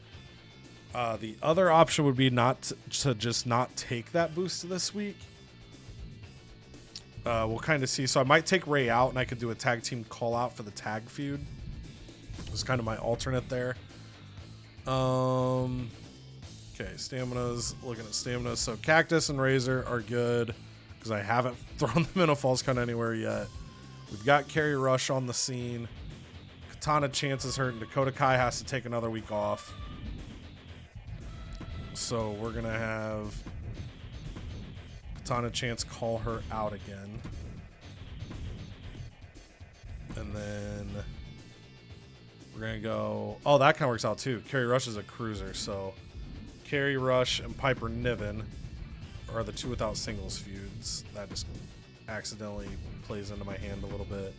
The other option would be not to just not take that boost this week. We'll kind of see. So I might take Ray out, and I could do a tag team call out for the tag feud. It's kind of my alternate there. Okay, stamina's looking at stamina. So Cactus and Razor are good because I haven't thrown them in a false count anywhere yet. We've got Carrie Rush on the scene. Katana Chance is hurt, and Dakota Kai has to take another week off. So we're going to have Katana Chance call her out again. And then we're going to go... Oh, that kind of works out too. Carrie Rush is a cruiser, so Carrie Rush and Piper Niven are the two without singles feuds. That just accidentally plays into my hand a little bit.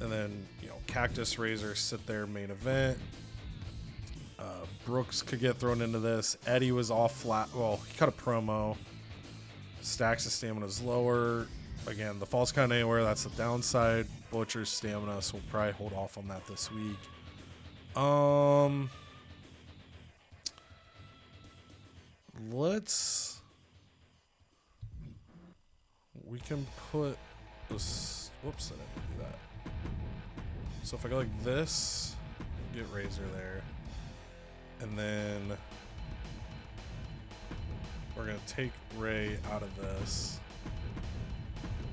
And then, you know, Cactus Razor sit there main event. Brooks could get thrown into this. Eddie was off flat. Well, he cut a promo. Stacks' stamina is lower. Again, the false count anywhere, that's the downside. Butcher's stamina, so we'll probably hold off on that this week. We can put this. Whoops, I didn't do that. So if I go like this, get Razor there. And then we're going to take Ray out of this.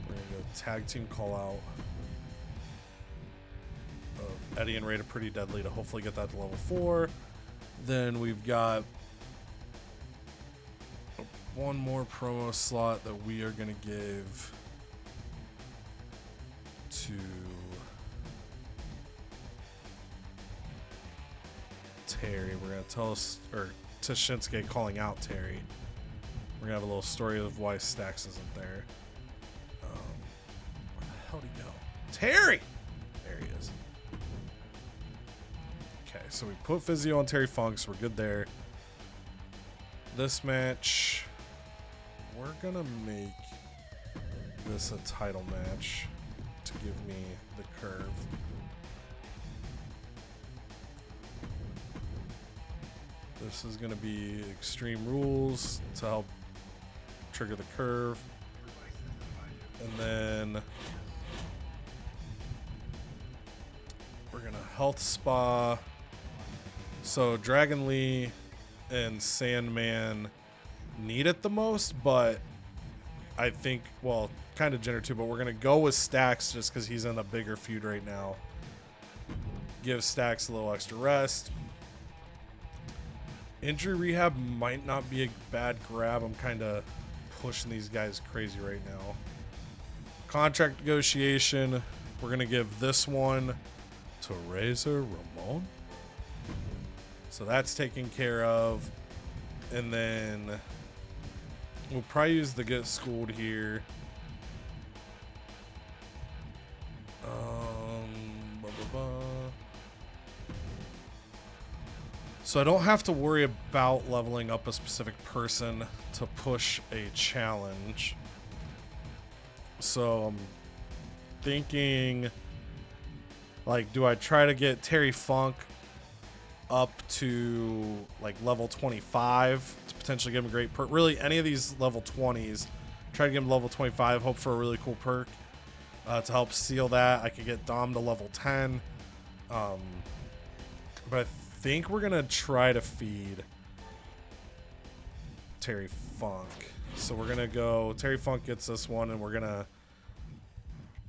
We're going to go tag team call out of Eddie and Ray to Pretty Deadly to hopefully get that to level 4. Then we've got one more promo slot that we are going to give to Terry. We're going to tell us, or to Shinsuke calling out Terry. We're going to have a little story of why Stax isn't there. Where the hell did he go? Terry! There he is. Okay, so we put Physio on Terry Funk, so we're good there. This match, we're going to make this a title match to give me the curve. This is going to be Extreme Rules to help trigger the curve. And then we're going to Health Spa. So Dragon Lee and Sandman need it the most, but I think, well, kind of Jenner too, but we're going to go with Stax just because he's in a bigger feud right now. Give Stax a little extra rest. Injury rehab might not be a bad grab. I'm kind of pushing these guys crazy right now. Contract negotiation. We're going to give this one to Razor Ramon. So that's taken care of. And then we'll probably use the get schooled here. So I don't have to worry about leveling up a specific person to push a challenge. So I'm thinking, like, do I try to get Terry Funk up to like level 25 to potentially give him a great really any of these level 20s Try to get him level 25. Hope for a really cool perk to help seal that. I could get Dom to level 10. But I think we're gonna try to feed Terry Funk. So we're gonna go. Terry Funk gets this one, and we're gonna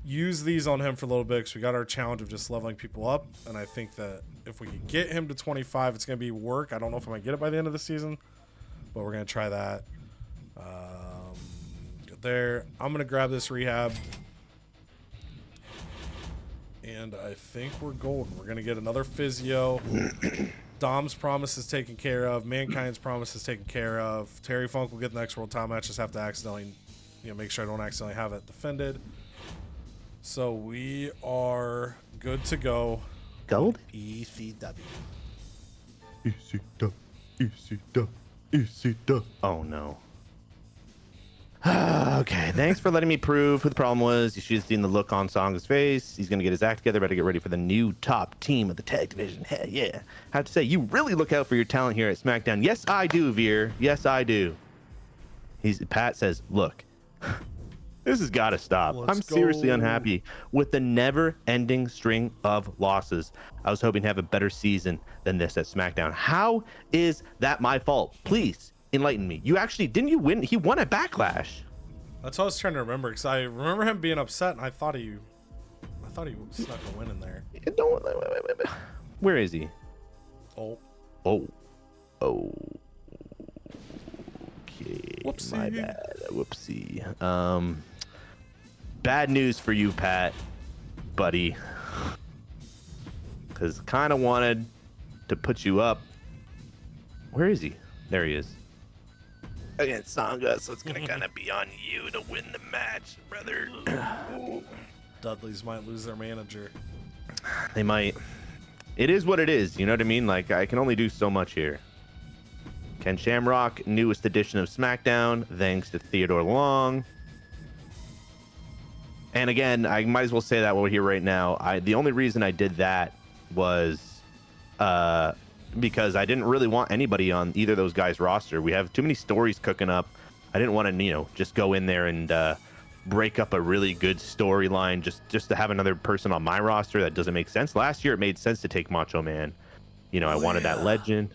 use these on him for a little bit because we got our challenge of just leveling people up. And I think that if we can get him to 25, it's gonna be work. I don't know if I'm gonna get it by the end of the season, but we're gonna try that. Good there. I'm gonna grab this rehab, and I think we're golden. We're gonna get another physio. Dom's promise is taken care of. Mankind's promise is taken care of. Terry Funk will get the next world title match. Just have to accidentally, make sure I don't accidentally have it defended. So we are good to go. Gold? ECW. Oh no. Okay, thanks for letting me prove who the problem was. You should have seen the look on Song's face. He's going to get his act together, better get ready for the new top team of the tag division. Hell yeah. I have to say, you really look out for your talent here at SmackDown. Yes, I do, Veer. Yes, I do. Pat says, look, this has got to stop. I'm seriously unhappy with the never-ending string of losses. I was hoping to have a better season than this at SmackDown. How is that my fault? Please enlighten me. You actually, didn't you win? He won at Backlash. That's what I was trying to remember, because I remember him being upset, and I thought he snuck a win in there. Wait. Where is he? Oh. Okay. Whoopsie. My bad. Whoopsie. Bad news for you, Pat, buddy. Because kind of wanted to put you up. Where is he? There he is. Against Sangha, so it's gonna kind of be on you to win the match, brother. Dudleys might lose their manager. They might. It is what it is, you know what I mean? Like, I can only do so much here. Ken Shamrock, newest edition of SmackDown, thanks to Theodore Long. And again, I might as well say that while we're here right now. The only reason I did that was because I didn't really want anybody on either of those guys' roster. We have too many stories cooking up. I didn't want to, just go in there and break up a really good storyline just to have another person on my roster. That doesn't make sense. Last year, it made sense to take Macho Man. I wanted that legend.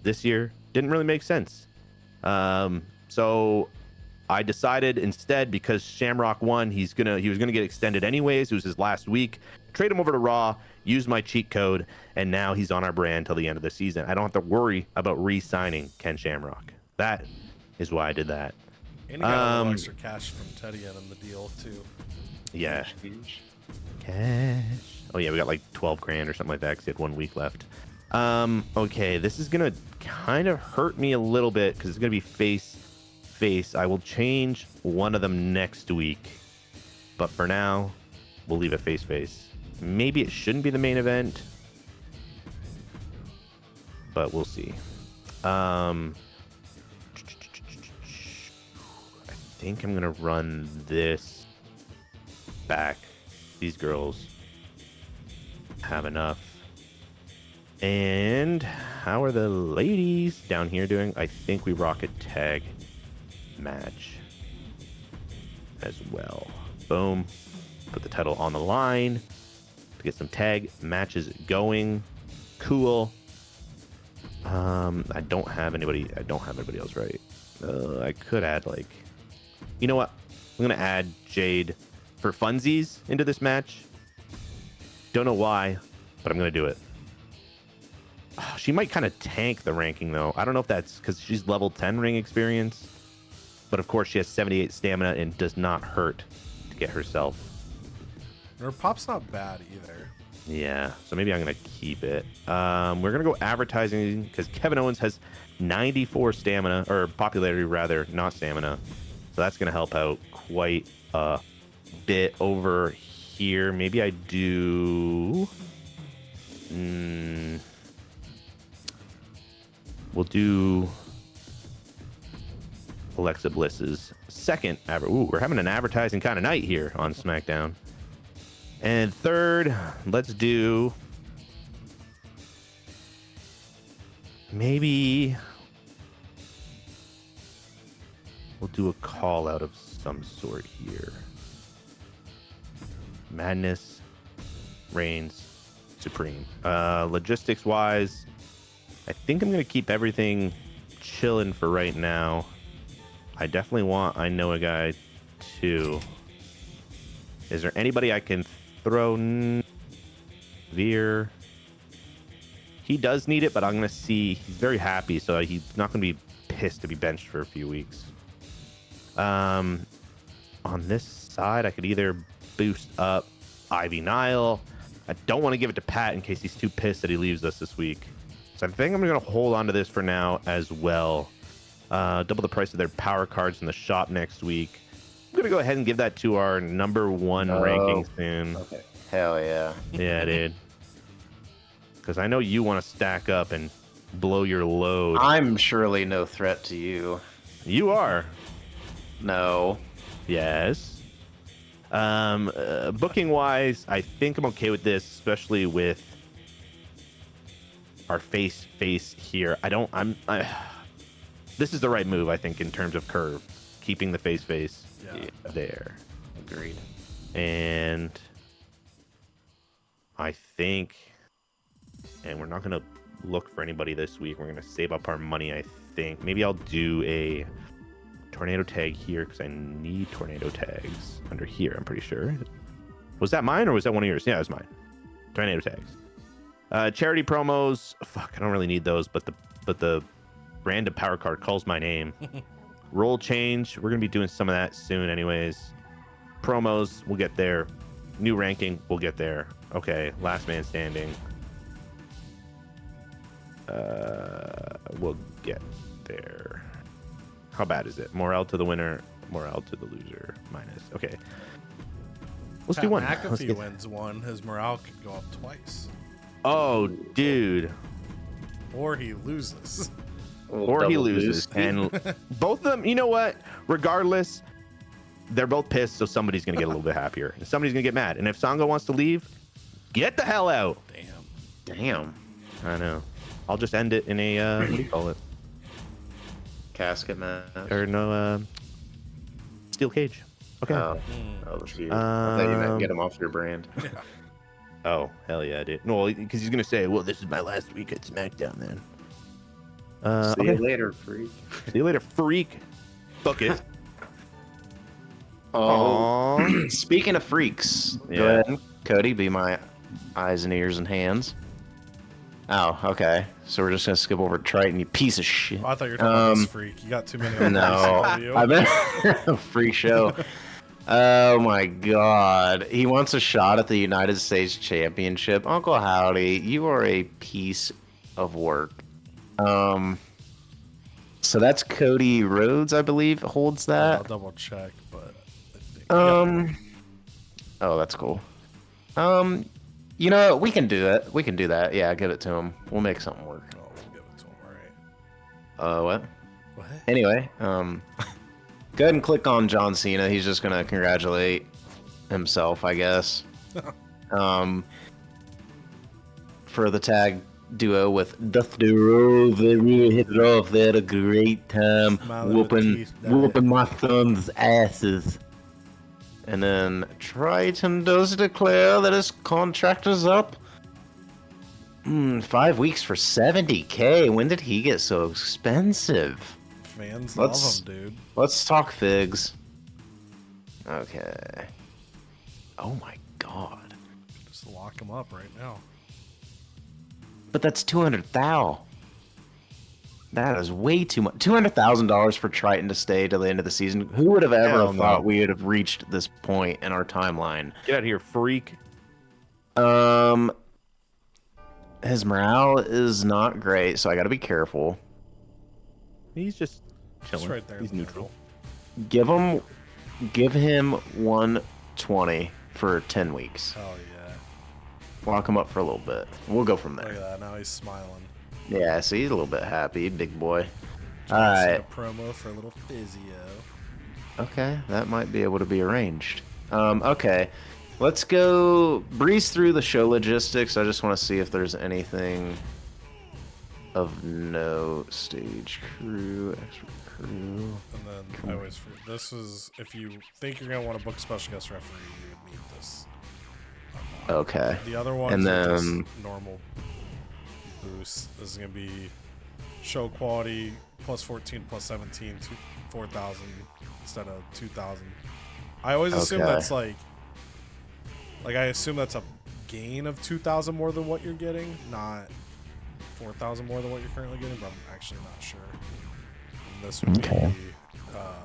This year, didn't really make sense. So I decided instead, because Shamrock won, he was gonna get extended anyways. It was his last week. Trade him over to Raw, use my cheat code, and now he's on our brand till the end of the season. I don't have to worry about re-signing Ken Shamrock. That is why I did that. And he got a little extra cash from Teddy in the deal too. Yeah. Cash. Oh yeah, we got like 12 grand or something like that because he had 1 week left. Okay, this is gonna kind of hurt me a little bit because it's gonna be face. I will change one of them next week, but for now, we'll leave it face. Maybe it shouldn't be the main event, but we'll see. I think I'm gonna run this back. These girls have enough. And how are the ladies down here doing? I think we rock a tag match as well. Boom. Put the title on the line to get some tag matches going. Cool. I don't have anybody else, right? I could add, like, you know what? I'm gonna add Jade for funsies into this match. Don't know why, but I'm gonna do it. She might kind of tank the ranking though. I don't know if that's because she's level 10 ring experience, but of course she has 78 stamina and does not hurt to get herself. Her pop's not bad either. Yeah, so maybe I'm gonna keep it. We're gonna go advertising because Kevin Owens has 94 stamina, or popularity rather, not stamina. So that's gonna help out quite a bit over here. Maybe I do. We'll do Alexa Bliss's second. Ooh, we're having an advertising kind of night here on SmackDown. And third, let's do maybe We'll do a call out of some sort here. Madness reigns supreme. Logistics wise, I think I'm gonna keep everything chilling for right now. I definitely want I know a guy too. Is there anybody I can throw? Veer. He does need it, but I'm gonna see. He's very happy, so he's not gonna be pissed to be benched for a few weeks. On this side, I could either boost up Ivy Nile. I don't want to give it to Pat in case he's too pissed that he leaves us this week. So I think I'm going to hold on to this for now as well. Double the price of their power cards in the shop next week. I'm going to go ahead and give that to our #1 ranking soon. Okay. Hell yeah. Yeah, dude. Because I know you want to stack up and blow your load. I'm surely no threat to you. You are. No. Yes. Booking wise, I think I'm okay with this, especially with our face here. This is the right move, I think, in terms of curve, keeping the face there. Agreed. And I think, and we're not gonna look for anybody this week. We're gonna save up our money. I think maybe I'll do a tornado tag here because I need tornado tags under here. I'm pretty sure. Was that mine or was that one of yours? Yeah, it was mine. Tornado tags. Charity promos. Fuck, I don't really need those, but the random power card calls my name. Role change. We're gonna be doing some of that soon, anyways. Promos. We'll get there. New ranking. We'll get there. Okay. Last man standing. We'll get there. How bad is it? Morale to the winner, morale to the loser, minus. Okay. Let's do one. McAfee wins one. His morale could go up twice. Oh, dude. Or he loses. Or he loses. And both of them, you know what? Regardless, they're both pissed, so somebody's going to get a little bit happier. And somebody's going to get mad. And if Sango wants to leave, get the hell out. Damn. I know. I'll just end it in a, what do you call it? Casket match. Or no, steel cage. Okay. Oh, shoot. I thought you meant get him off your brand. Oh, hell yeah, dude. No, because he's going to say, well, this is my last week at Smackdown, then. See you later, freak. See you later, freak. Book it. Oh, speaking of freaks, Yeah. go ahead, Cody, be my eyes and ears and hands. Oh, okay. So we're just gonna skip over Triton, you piece of shit. Oh, I thought you were talking about this freak. You got too many. No, I've been freak show. Oh my god, he wants a shot at the United States Championship. Uncle Howdy, you are a piece of work. So that's Cody Rhodes, I believe, holds that. I'll double check, but I think, Oh, that's cool. You know what? We can do it. We can do that. Yeah, give it to him. We'll make something work. Oh, we'll give it to him, all right. What? What? Anyway, go ahead and click on John Cena. He's just gonna congratulate himself, I guess. For the tag duo with Dusty Rhodes, they really hit it off. They had a great time whooping my son's asses. And then Triton does declare that his contract is up. 5 weeks for $70K. When did he get so expensive? Fans love him, dude. Let's talk figs. Okay. Oh my god. Just lock him up right now. But that's 200,000. That is way too much. $200,000 for Triton to stay till the end of the season. Who would have ever thought we would have reached this point in our timeline? Get out of here, freak. His morale is not great, so I got to be careful. He's just chilling. Just right there. He's neutral. Give him 120 for 10 weeks. Oh yeah. Lock him up for a little bit. We'll go from Look there. at that. Now he's smiling. Yeah, see, he's a little bit happy, big boy. All right. A promo for a little physio. Okay, that might be able to be arranged. Okay, let's go breeze through the show logistics. I just want to see if there's anything of no stage crew, extra crew. And then I always this is if you think you're gonna want to book a special guest referee, you would need this. Okay. The other ones And are then just normal boost. This is gonna be show quality plus 14 plus 17 to 4,000 instead of 2,000. I always assume Okay. that's like I assume that's a gain of 2,000 more than what you're getting, not 4,000 more than what you're currently getting, but I'm actually not sure. And this would be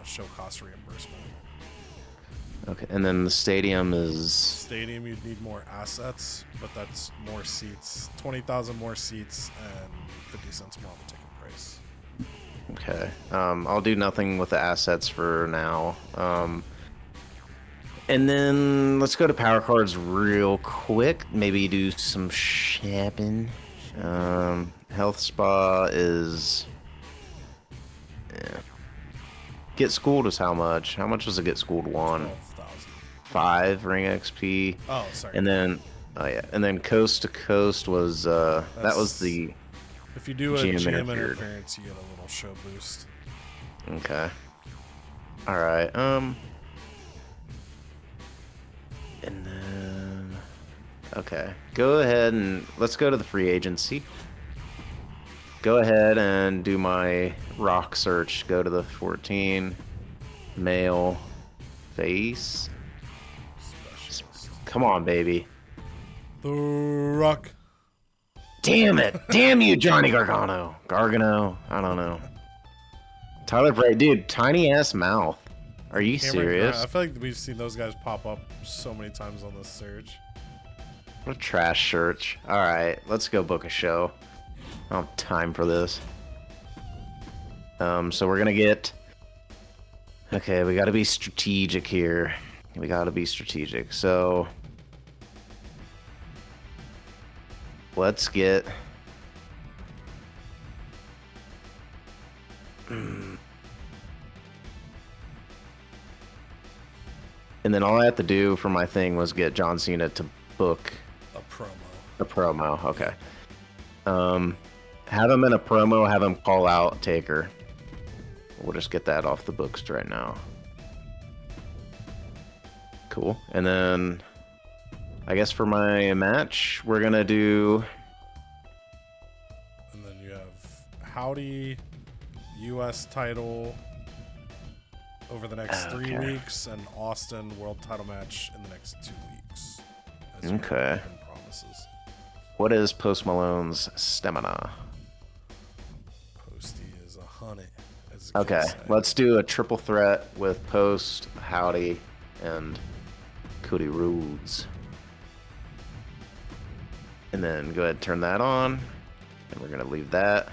show cost reimbursement. Okay, and then the stadium is Stadium, you'd need more assets, but that's more seats. 20,000 more seats and 50 cents more on the ticket price. okay. I'll do nothing with the assets for now. And then let's go to power cards real quick. Maybe do some shopping. Health spa is. Yeah. Get schooled is how much? How much was a get schooled one? 12,000. 5 ring XP. Oh, sorry. And then, oh yeah, and then coast to coast was that was the. If you do a GM GM interfered. interference, you get a little show boost. Okay. All right. And then, okay, go ahead and let's go to the free agency. Go ahead and do my rock search. Go to the 14 male face. Specialist. Come on, baby. The Rock. Damn it. Damn you, Johnny Gargano. Gargano. I don't know. Tyler Bray, dude, tiny ass mouth. Are you Cameron serious? Grimes. I feel like we've seen those guys pop up so many times on this surge. What a trash search. Alright, let's go book a show. I don't have time for this. So we're gonna get. Okay, we gotta be strategic here. We gotta be strategic. So let's get. And then all I have to do for my thing was get John Cena to book A promo. a promo. Okay. Have him in a promo, have him call out Taker. We'll just get that off the books right now. Cool. And then I guess for my match, we're gonna do. And then you have Howdy, U.S. title over the next 3 weeks, and Austin world title match in the next 2 weeks. As your Okay. open promises. What is Post Malone's stamina? Posty is 100. As the Okay, kids say. let's do a triple threat with Post, Howdy, and Cody Rhodes. And then go ahead and turn that on. And we're going to leave that.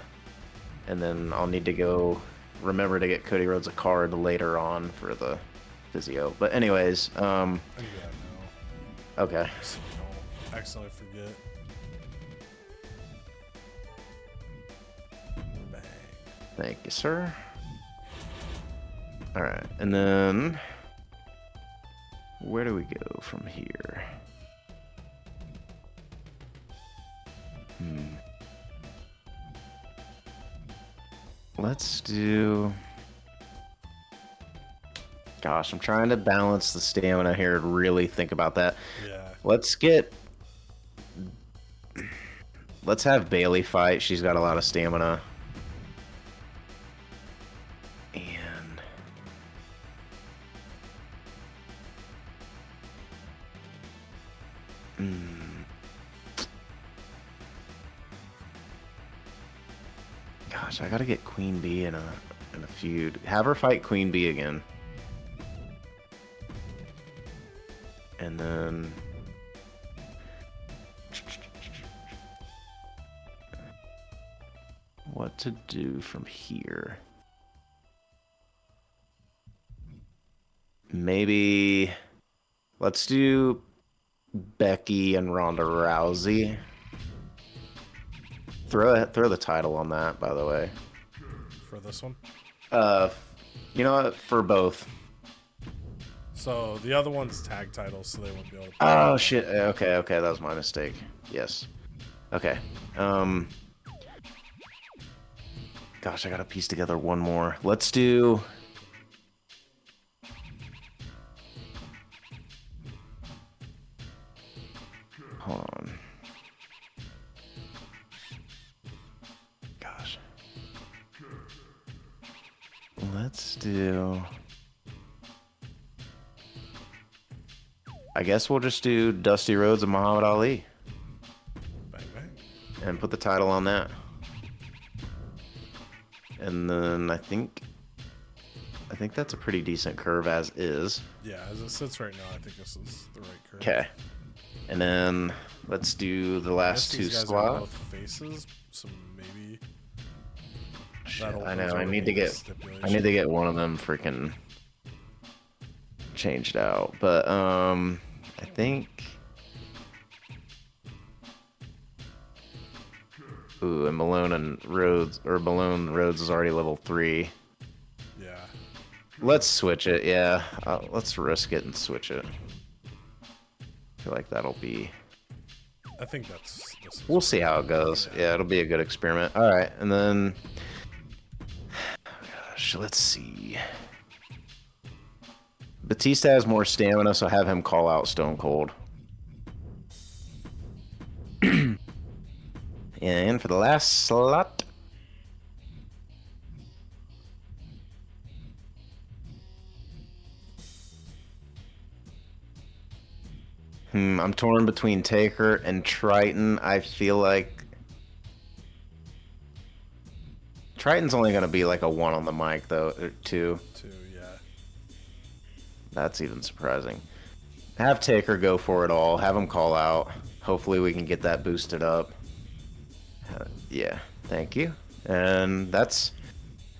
And then I'll need to go remember to get Cody Rhodes a card later on for the physio. But anyways, I can do that now. okay. So you don't accidentally forget. Bang. Thank you, sir. All right, and then where do we go from here? Let's do. Gosh, I'm trying to balance the stamina here and really think about that. Yeah. Let's get. Let's have Bailey fight. She's got a lot of stamina. And. Gosh, I gotta get Queen Bee in a feud. Have her fight Queen Bee again. And then. What to do from here? Maybe let's do Becky and Ronda Rousey. Throw the title on that, by the way. For this one. You know what? For both. So the other one's tag titles, so they won't be able to. Oh shit. Okay, that was my mistake. Yes. Okay. Gosh, I gotta piece together one more. Let's do. Hold on. Gosh. Let's do. I guess we'll just do Dusty Rhodes and Muhammad Ali. Bang, bang. And put the title on that. And then I think that's a pretty decent curve as is. Yeah, as it sits right now, I think this is the right curve. Okay. And then let's do the last two these guys are slots. both faces, so maybe. Shit, that I know. opens I up need to a get stipulation. one of them freaking changed out. But I think. Ooh, and Malone Rhodes is already level 3. Yeah. Let's switch it. Yeah, let's risk it and switch it. I feel like that'll be. I think this is We'll see how it goes. Yeah, it'll be a good experiment. All right, and then. Gosh, let's see. Batista has more stamina, so have him call out Stone Cold. And for the last slot. I'm torn between Taker and Triton. I feel like Triton's only going to be like a 1 on the mic, though, or 2. 2, yeah. That's even surprising. Have Taker go for it all. Have him call out. Hopefully we can get that boosted up. Yeah, thank you. And that's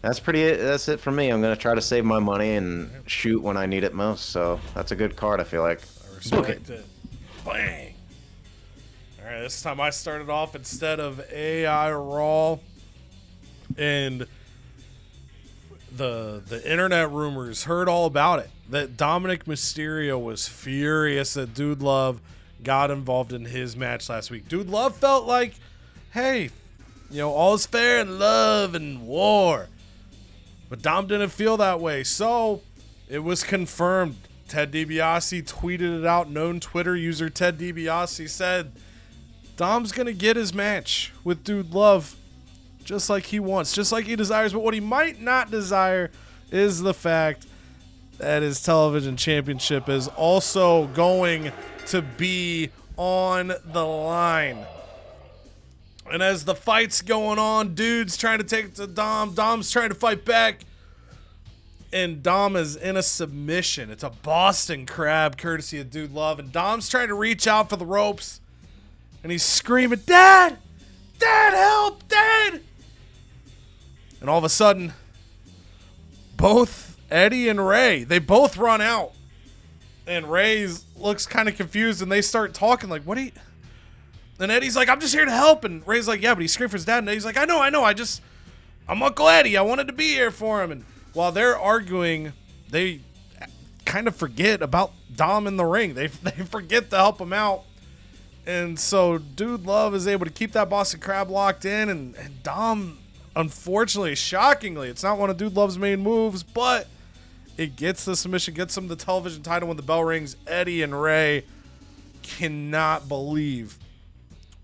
it for me. I'm going to try to save my money and shoot when I need it most. So that's a good card, I feel like. I respect it. Bang! Alright, this time I started off instead of AI Raw. And the internet rumors heard all about it. That Dominic Mysterio was furious that Dude Love got involved in his match last week. Dude Love felt like, hey, all's fair in love and war. But Dom didn't feel that way. So it was confirmed. Ted DiBiase tweeted it out. Known Twitter user Ted DiBiase said Dom's going to get his match with Dude Love just like he wants, just like he desires. But what he might not desire is the fact that his television championship is also going to be on the line. And as the fight's going on, Dude's trying to take it to Dom. Dom's trying to fight back. And Dom is in a submission. It's a Boston Crab courtesy of Dude Love. And Dom's trying to reach out for the ropes. And he's screaming, Dad! Dad, help! Dad! And all of a sudden, both Eddie and Ray, they both run out. And Ray looks kind of confused. And they start talking like, what are you... And Eddie's like, I'm just here to help. And Ray's like, yeah, but he screamed for his dad. And Eddie's like, I know. I'm Uncle Eddie. I wanted to be here for him. And while they're arguing, they kind of forget about Dom in the ring. They forget to help him out. And so Dude Love is able to keep that Boston Crab locked in. And Dom, unfortunately, shockingly, it's not one of Dude Love's main moves, but it gets the submission, gets him the television title when the bell rings. Eddie and Ray cannot believe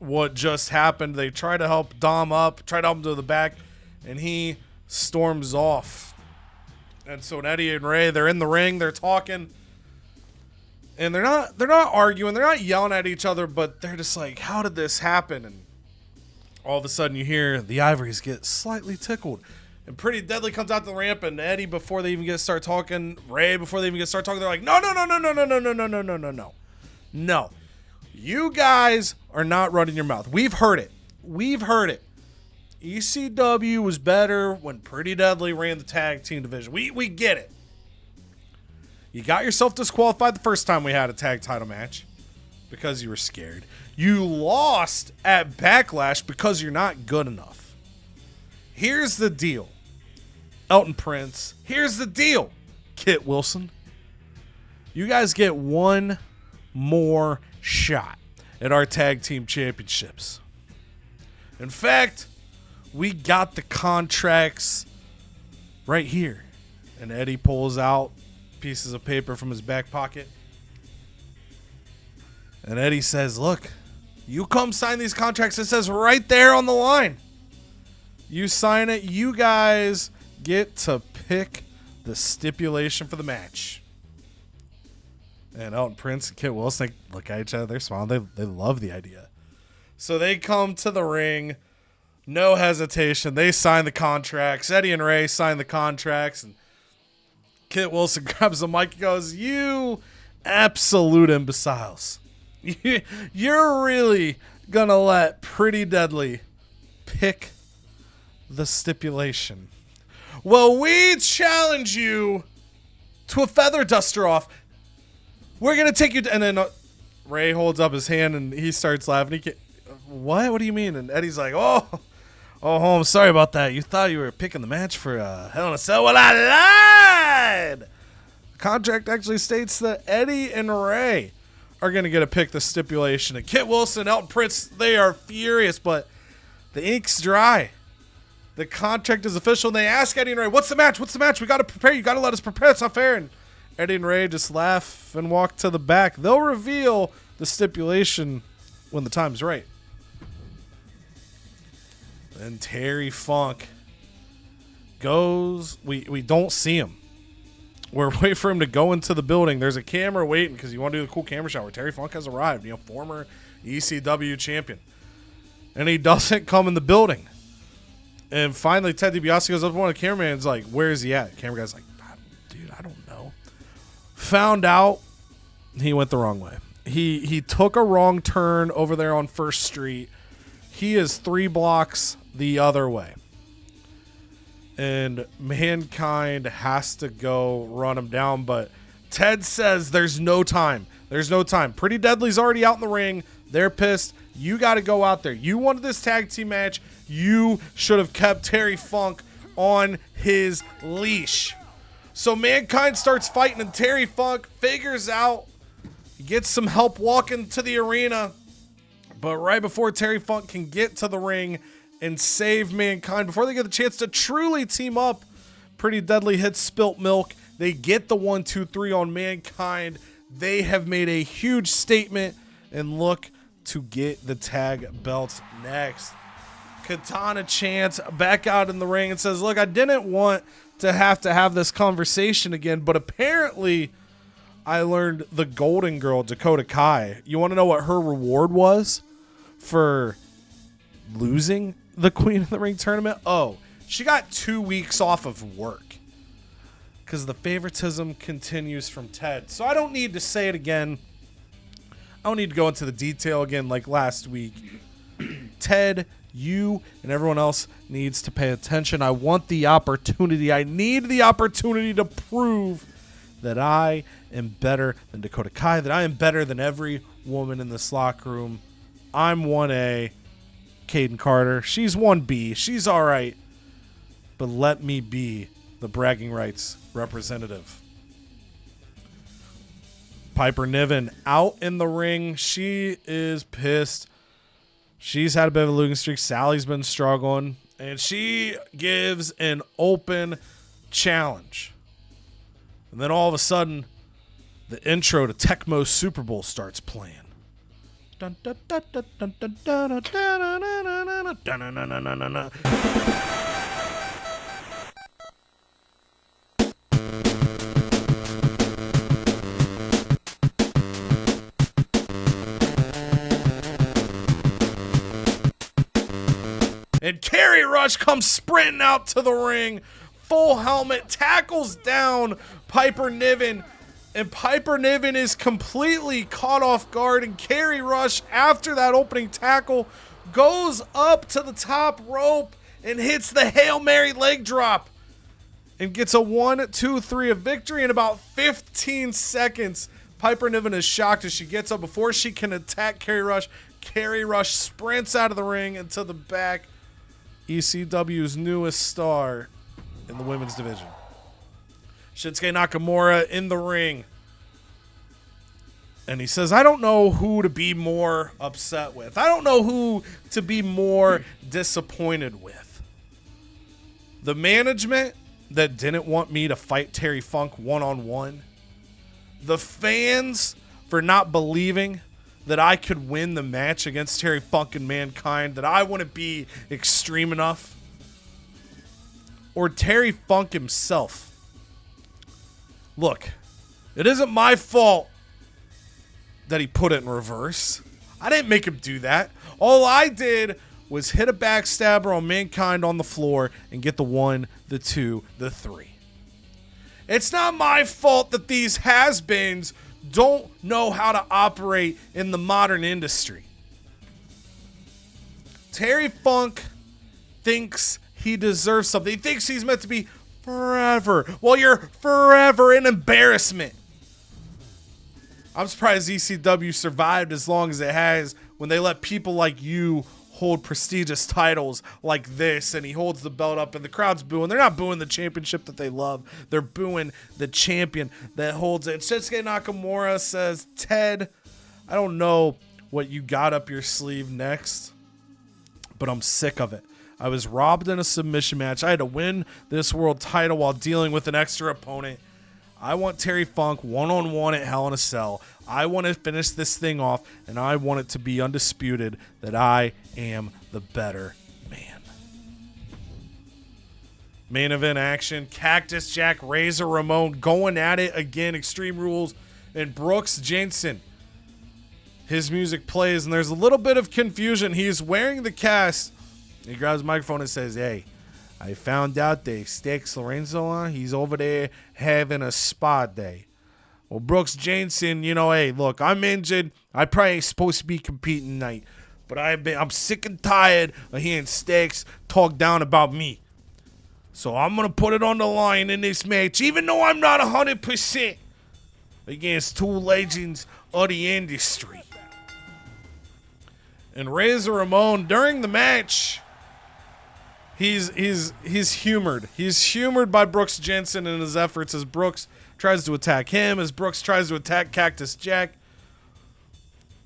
what just happened. They try to help Dom up, try to help him to the back, and he storms off. And so Eddie and Ray, they're in the ring, they're talking, and they're not arguing, they're not yelling at each other, but they're just like, how did this happen? And all of a sudden you hear the Ivories get slightly tickled. And Pretty Deadly comes out the ramp, and Eddie, before they even get to start talking, Ray, before they even get to start talking, they're like, no. No. You guys are not running your mouth. We've heard it. ECW was better when Pretty Deadly ran the tag team division. We get it. You got yourself disqualified the first time we had a tag title match because you were scared. You lost at Backlash because you're not good enough. Here's the deal, Elton Prince. Here's the deal, Kit Wilson. You guys get one more shot at our tag team championships. In fact, We got the contracts right here. And Eddie pulls out pieces of paper from his back pocket. And Eddie says, look, you come sign these contracts. It says right there on the line. You sign it. You guys get to pick the stipulation for the match. And Elton Prince and Kit Wilson look at each other. They're smiling. They love the idea. So they come to the ring. No hesitation. They sign the contracts. Eddie and Ray sign the contracts. And Kit Wilson grabs the mic and goes, you absolute imbeciles. You're really going to let Pretty Deadly pick the stipulation. Well, we challenge you to a feather duster off. We're going to take you to... And then Ray holds up his hand and he starts laughing. What? What do you mean? And Eddie's like, oh, I'm sorry about that. You thought you were picking the match for Hell in a Cell. Well, I lied. The contract actually states that Eddie and Ray are going to get to pick the stipulation. And Kit Wilson, Elton Prince, they are furious, but the ink's dry. The contract is official. And they ask Eddie and Ray, what's the match? What's the match? We got to prepare. You got to let us prepare. It's not fair. And Eddie and Ray just laugh and walk to the back. They'll reveal the stipulation when the time's right. And Terry Funk goes. We don't see him. We're waiting for him to go into the building. There's a camera waiting because you want to do the cool camera shot where Terry Funk has arrived. Former ECW champion. And he doesn't come in the building. And finally, Ted DiBiase goes up to one of the cameramen and is like, where is he at? The camera guy's like, dude, I don't know. Found out he went the wrong way. He took a wrong turn over there on 1st Street. He is 3 blocks the other way. And Mankind has to go run him down. But Ted says there's no time. There's no time. Pretty Deadly's already out in the ring. They're pissed. You got to go out there. You wanted this tag team match. You should have kept Terry Funk on his leash. So Mankind starts fighting, and Terry Funk figures out, he gets some help walking to the arena. But right before Terry Funk can get to the ring and save Mankind, before they get the chance to truly team up, Pretty Deadly hits Spilt Milk. They get the 1-2-3 on Mankind. They have made a huge statement and look to get the tag belts next. Katana Chance back out in the ring and says, look, I didn't want to have this conversation again, but apparently I learned the Golden Girl, Dakota Kai. You want to know what her reward was for losing the Queen of the Ring tournament? Oh, she got 2 weeks off of work because the favoritism continues from Ted. So I don't need to say it again. I don't need to go into the detail again like last week. Ted, you and everyone else needs to pay attention. I want the opportunity. I need the opportunity to prove that I am better than Dakota Kai, that I am better than every woman in this locker room. I'm 1A. Caden Carter. She's 1B. She's all right. But let me be the bragging rights representative. Piper Niven out in the ring. She is pissed. She's had a bit of a losing streak. Sally's been struggling. And she gives an open challenge. And then all of a sudden, the intro to Tecmo's Super Bowl starts playing. Dun, dun, dun, dun, dun, dun, dun, dun, dun, dun, dun, dun, dun, dun, dun. And Kerry Rush comes sprinting out to the ring, full helmet, tackles down Piper Niven. And Piper Niven is completely caught off guard. And Kerry Rush, after that opening tackle, goes up to the top rope and hits the Hail Mary leg drop. And gets a 1-2-3 of victory in about 15 seconds. Piper Niven is shocked as she gets up. Before she can attack Kerry Rush sprints out of the ring into the back. ECW's newest star in the women's division. Shinsuke Nakamura in the ring. And he says, I don't know who to be more upset with. I don't know who to be more disappointed with. The management that didn't want me to fight Terry Funk one-on-one. The fans for not believing that I could win the match against Terry Funk and Mankind, that I wouldn't be extreme enough. Or Terry Funk himself. Look, it isn't my fault that he put it in reverse. I didn't make him do that. All I did was hit a backstabber on Mankind on the floor and get the 1, the 2, the 3. It's not my fault that these has-beens don't know how to operate in the modern industry. Terry Funk thinks he deserves something. He thinks he's meant to be forever. Well, you're forever an embarrassment. I'm surprised ECW survived as long as it has when they let people like you hold prestigious titles like this, and he holds the belt up and the crowd's booing. They're not booing the championship that they love. They're booing the champion that holds it. Shinsuke Nakamura says, Ted, I don't know what you got up your sleeve next, but I'm sick of it. I was robbed in a submission match. I had to win this world title while dealing with an extra opponent. I want Terry Funk one-on-one at Hell in a Cell. I want to finish this thing off, and I want it to be undisputed that I am the better man. Main event action. Cactus Jack, Razor Ramon going at it again. Extreme Rules and Brooks Jensen. His music plays, and there's a little bit of confusion. He's wearing the cast. He grabs the microphone and says, hey, I found out that Stakes Lorenzo on. He's over there having a spa day. Well, Brooks Jensen, you know, hey, look, I'm injured. I probably ain't supposed to be competing tonight. But I'm sick and tired of hearing Stakes talk down about me. So I'm going to put it on the line in this match, even though I'm not 100% against two legends of the industry. And Razor Ramon, during the match, he's humored. He's humored by Brooks Jensen in his efforts as Brooks tries to attack him, as Brooks tries to attack Cactus Jack.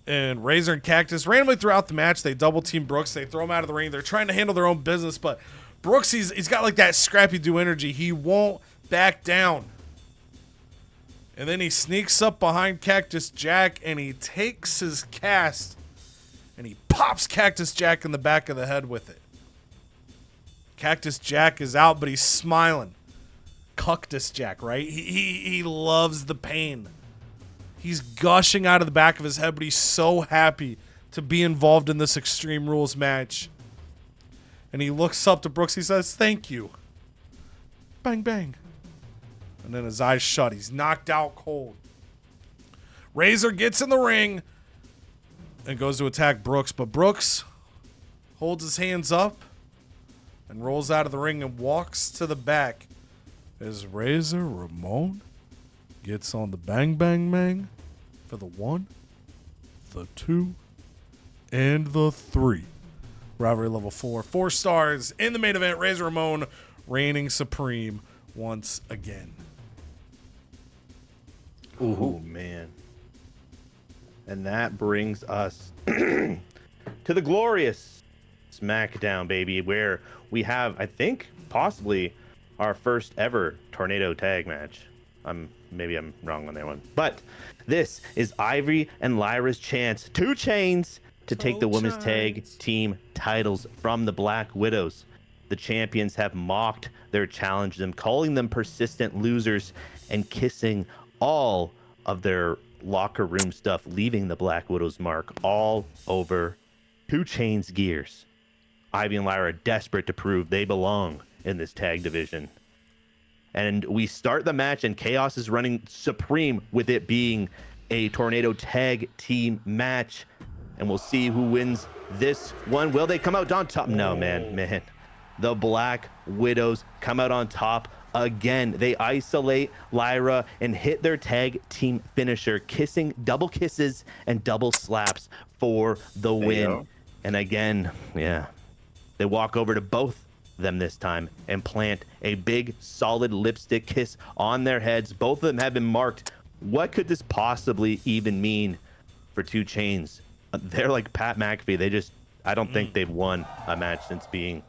And Razor and Cactus, randomly throughout the match, they double team Brooks. They throw him out of the ring. They're trying to handle their own business, but Brooks, he's got like that scrappy-do energy. He won't back down. And then he sneaks up behind Cactus Jack, and he takes his cast, and he pops Cactus Jack in the back of the head with it. Cactus Jack is out, but he's smiling. Cactus Jack, right? He loves the pain. He's gushing out of the back of his head, but he's so happy to be involved in this Extreme Rules match. And he looks up to Brooks. He says, thank you. Bang, bang. And then his eyes shut. He's knocked out cold. Razor gets in the ring and goes to attack Brooks, but Brooks holds his hands up and rolls out of the ring and walks to the back as Razor Ramon gets on the bang, bang, bang for the 1, the 2, and the 3. Rivalry level 4. 4 stars in the main event. Razor Ramon reigning supreme once again. Ooh, man. And that brings us to the glorious Smackdown, baby, where we have, I think, possibly our first ever tornado tag match. Maybe I'm wrong on that one. But this is Ivory and Lyra's chance, 2 Chainz, to take the women's tag team titles from the Black Widows. The champions have mocked their challenge, them calling them persistent losers and kissing all of their locker room stuff, leaving the Black Widows mark all over 2 Chainz gears. Ivy and Lyra are desperate to prove they belong in this tag division. And we start the match, and Chaos is running supreme with it being a tornado tag team match. And we'll see who wins this one. Will they come out on top? No, man. The Black Widows come out on top again. They isolate Lyra and hit their tag team finisher, kissing, double kisses and double slaps for the win. And again, yeah, they walk over to both them this time and plant a big solid lipstick kiss on their heads. Both of them have been marked. What could this possibly even mean for 2 Chainz? They're like Pat McAfee. I don't think they've won a match since being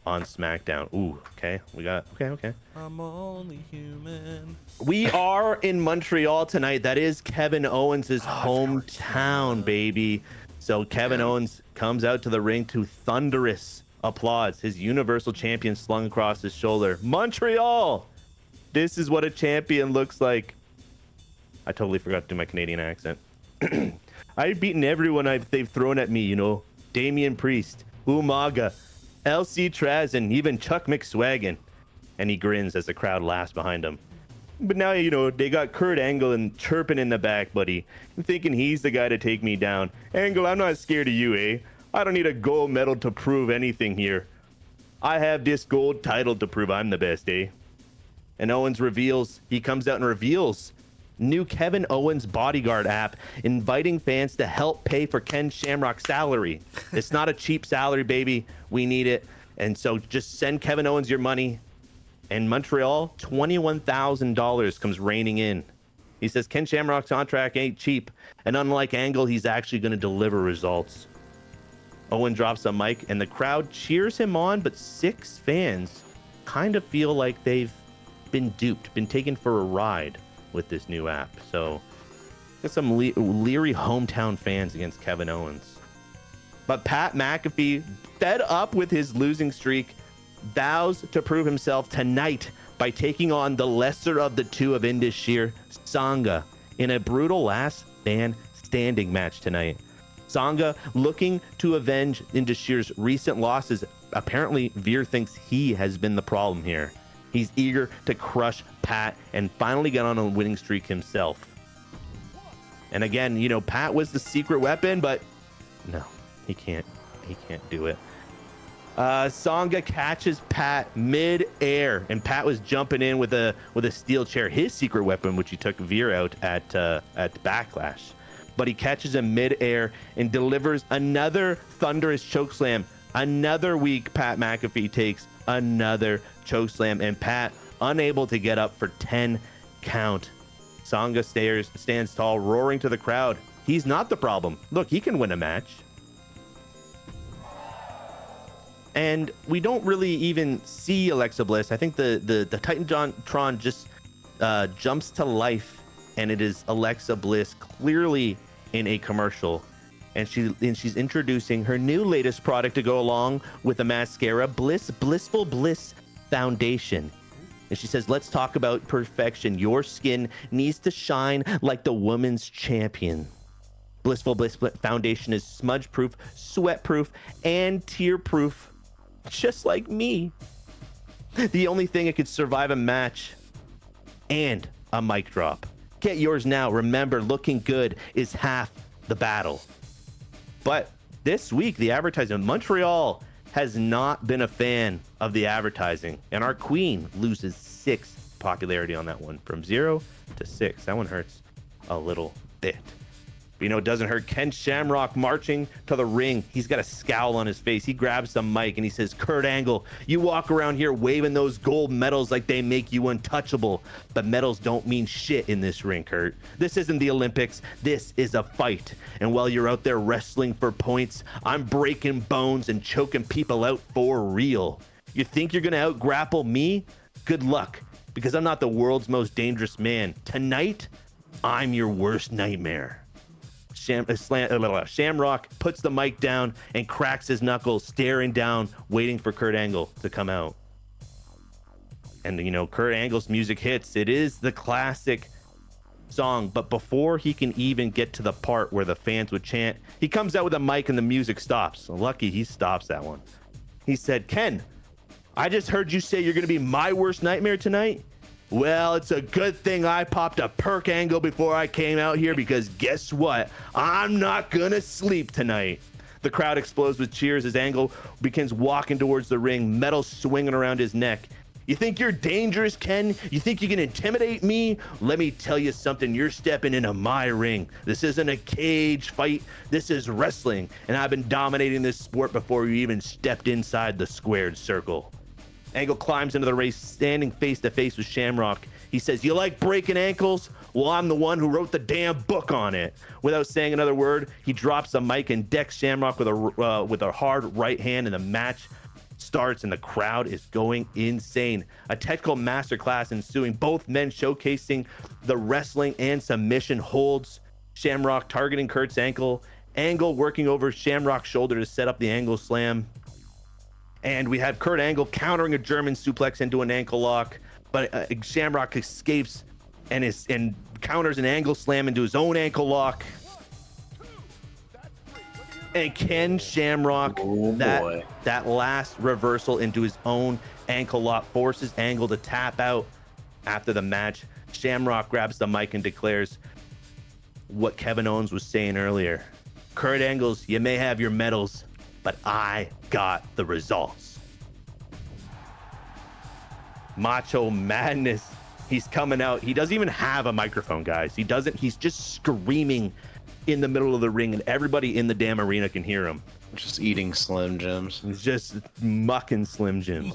on SmackDown. Ooh, okay. We got okay. I'm only human. We are in Montreal tonight. That is Kevin Owens' hometown, baby. So Kevin Owens comes out to the ring to thunderous applause. His Universal Champion slung across his shoulder. Montreal! This is what a champion looks like. I totally forgot to do my Canadian accent. I've beaten everyone they've thrown at me, you know. Damian Priest, Umaga, LC Traz, and even Chuck McSwaggin. And he grins as the crowd laughs behind him. But now, you know, they got Kurt Angle and chirping in the back, buddy. I'm thinking he's the guy to take me down. Angle, I'm not scared of you, eh? I don't need a gold medal to prove anything here. I have this gold title to prove I'm the best, eh? And Owens he comes out and reveals new Kevin Owens bodyguard app, inviting fans to help pay for Ken Shamrock's salary. It's not a cheap salary, baby. We need it. And so just send Kevin Owens your money. And Montreal, $21,000 comes raining in. He says Ken Shamrock's contract ain't cheap. And unlike Angle, he's actually going to deliver results. Owen drops a mic and the crowd cheers him on, but 6 fans kind of feel like they've been duped, been taken for a ride with this new app. So got some leery hometown fans against Kevin Owens. But Pat McAfee, fed up with his losing streak, vows to prove himself tonight by taking on the lesser of the two of Indus Sher, Sangha, in a brutal last man standing match tonight. Sangha looking to avenge Indus Sher's recent losses. Apparently, Veer thinks he has been the problem here. He's eager to crush Pat and finally get on a winning streak himself. And again, you know, Pat was the secret weapon, but no, he can't do it. Sangha catches Pat mid-air, and Pat was jumping in with a steel chair, his secret weapon, which he took Veer out at Backlash. But he catches him mid-air and delivers another thunderous chokeslam. Another week, Pat McAfee takes another chokeslam, and Pat unable to get up for 10 count. Sangha stands tall, roaring to the crowd. He's not the problem. Look, he can win a match. And we don't really even see Alexa Bliss. I think the Titantron just jumps to life, and it is Alexa Bliss clearly in a commercial. And she's introducing her new latest product to go along with the mascara, Blissful Bliss Foundation. And she says, let's talk about perfection. Your skin needs to shine like the woman's champion. Blissful Bliss Foundation is smudge-proof, sweat-proof, and tear-proof, just like me. The only thing that could survive a match and a mic drop. Get yours now. Remember, looking good is half the battle. But this week, the advertising, Montreal has not been a fan of the advertising, and our queen loses 6 popularity on that one, from 0 to 6. That one hurts a little bit. But, you know, it doesn't hurt. Ken Shamrock marching to the ring. He's got a scowl on his face. He grabs the mic and he says, Kurt Angle, you walk around here waving those gold medals like they make you untouchable. But medals don't mean shit in this ring, Kurt. This isn't the Olympics. This is a fight. And while you're out there wrestling for points, I'm breaking bones and choking people out for real. You think you're going to out-grapple me? Good luck, because I'm not the world's most dangerous man. Tonight, I'm your worst nightmare. Shamrock puts the mic down and cracks his knuckles, staring down, waiting for Kurt Angle to come out. And, you know, Kurt Angle's music hits. It is the classic song, but before he can even get to the part where the fans would chant, he comes out with a mic and the music stops. Lucky he stops that one. He said, Ken, I just heard you say you're going to be my worst nightmare tonight. Well, it's a good thing I popped a perk angle before I came out here, because guess what? I'm not gonna sleep tonight. The crowd explodes with cheers as Angle begins walking towards the ring, metal swinging around his neck. You think you're dangerous, Ken? You think you can intimidate me? Let me tell you something. You're stepping into my ring. This isn't a cage fight. This is wrestling, and I've been dominating this sport before you even stepped inside the squared circle. Angle climbs into the race, standing face to face with Shamrock. He says, you like breaking ankles? Well, I'm the one who wrote the damn book on it. Without saying another word, he drops the mic and decks Shamrock with a hard right hand, and the match starts and the crowd is going insane. A technical masterclass ensuing, both men showcasing the wrestling and submission holds. Shamrock targeting Kurt's ankle, Angle working over Shamrock's shoulder to set up the angle slam. And we have Kurt Angle countering a German suplex into an ankle lock, but Shamrock escapes and counters an angle slam into his own ankle lock. And Ken Shamrock, that last reversal into his own ankle lock forces Angle to tap out. After the match, Shamrock grabs the mic and declares what Kevin Owens was saying earlier. Kurt Angles, you may have your medals, but I got the results. Macho Madness, he's coming out. He doesn't even have a microphone, guys. He's just screaming in the middle of the ring, and everybody in the damn arena can hear him. Just eating Slim Jims. He's just mucking Slim Jims.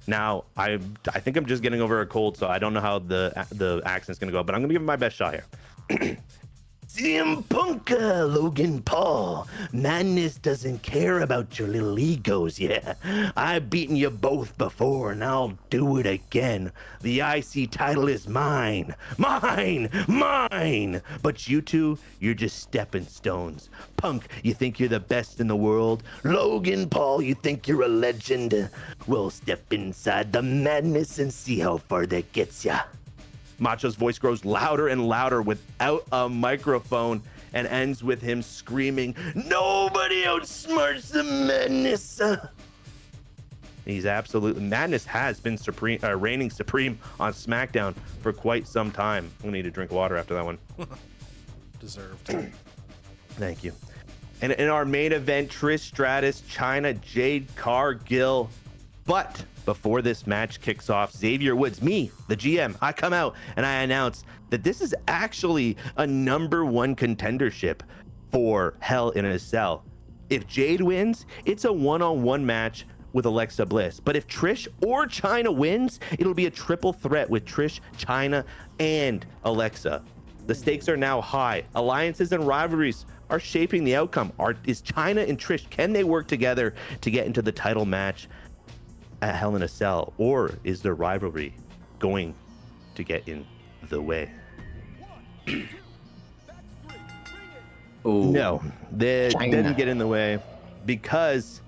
Now, I think I'm just getting over a cold, so I don't know how the accent's gonna go, but I'm gonna give it my best shot here. CM Punk, Logan Paul. Madness doesn't care about your little egos, yeah. I've beaten you both before, and I'll do it again. The IC title is mine. Mine! But you two, you're just stepping stones. Punk, you think you're the best in the world? Logan Paul, you think you're a legend? Well, step inside the madness and see how far that gets ya. Macho's voice grows louder and louder without a microphone and ends with him screaming, "Nobody outsmarts the madness!" He's absolutely... Madness has been reigning supreme on Smackdown for quite some time. I'm going to need a drink of water after that one. Deserved. Thank you. And in our main event, Trish Stratus, China, Jade Cargill. But before this match kicks off, Xavier Woods, me, the GM, I come out and I announce that this is actually a #1 contendership for Hell in a Cell. If Jade wins, it's a one-on-one match with Alexa Bliss. But if Trish or China wins, it'll be a triple threat with Trish, China, and Alexa. The stakes are now high. Alliances and rivalries are shaping the outcome. Is China and Trish, can they work together to get into the title match at Hell in a Cell, or is their rivalry going to get in the way? No, they didn't get in the way because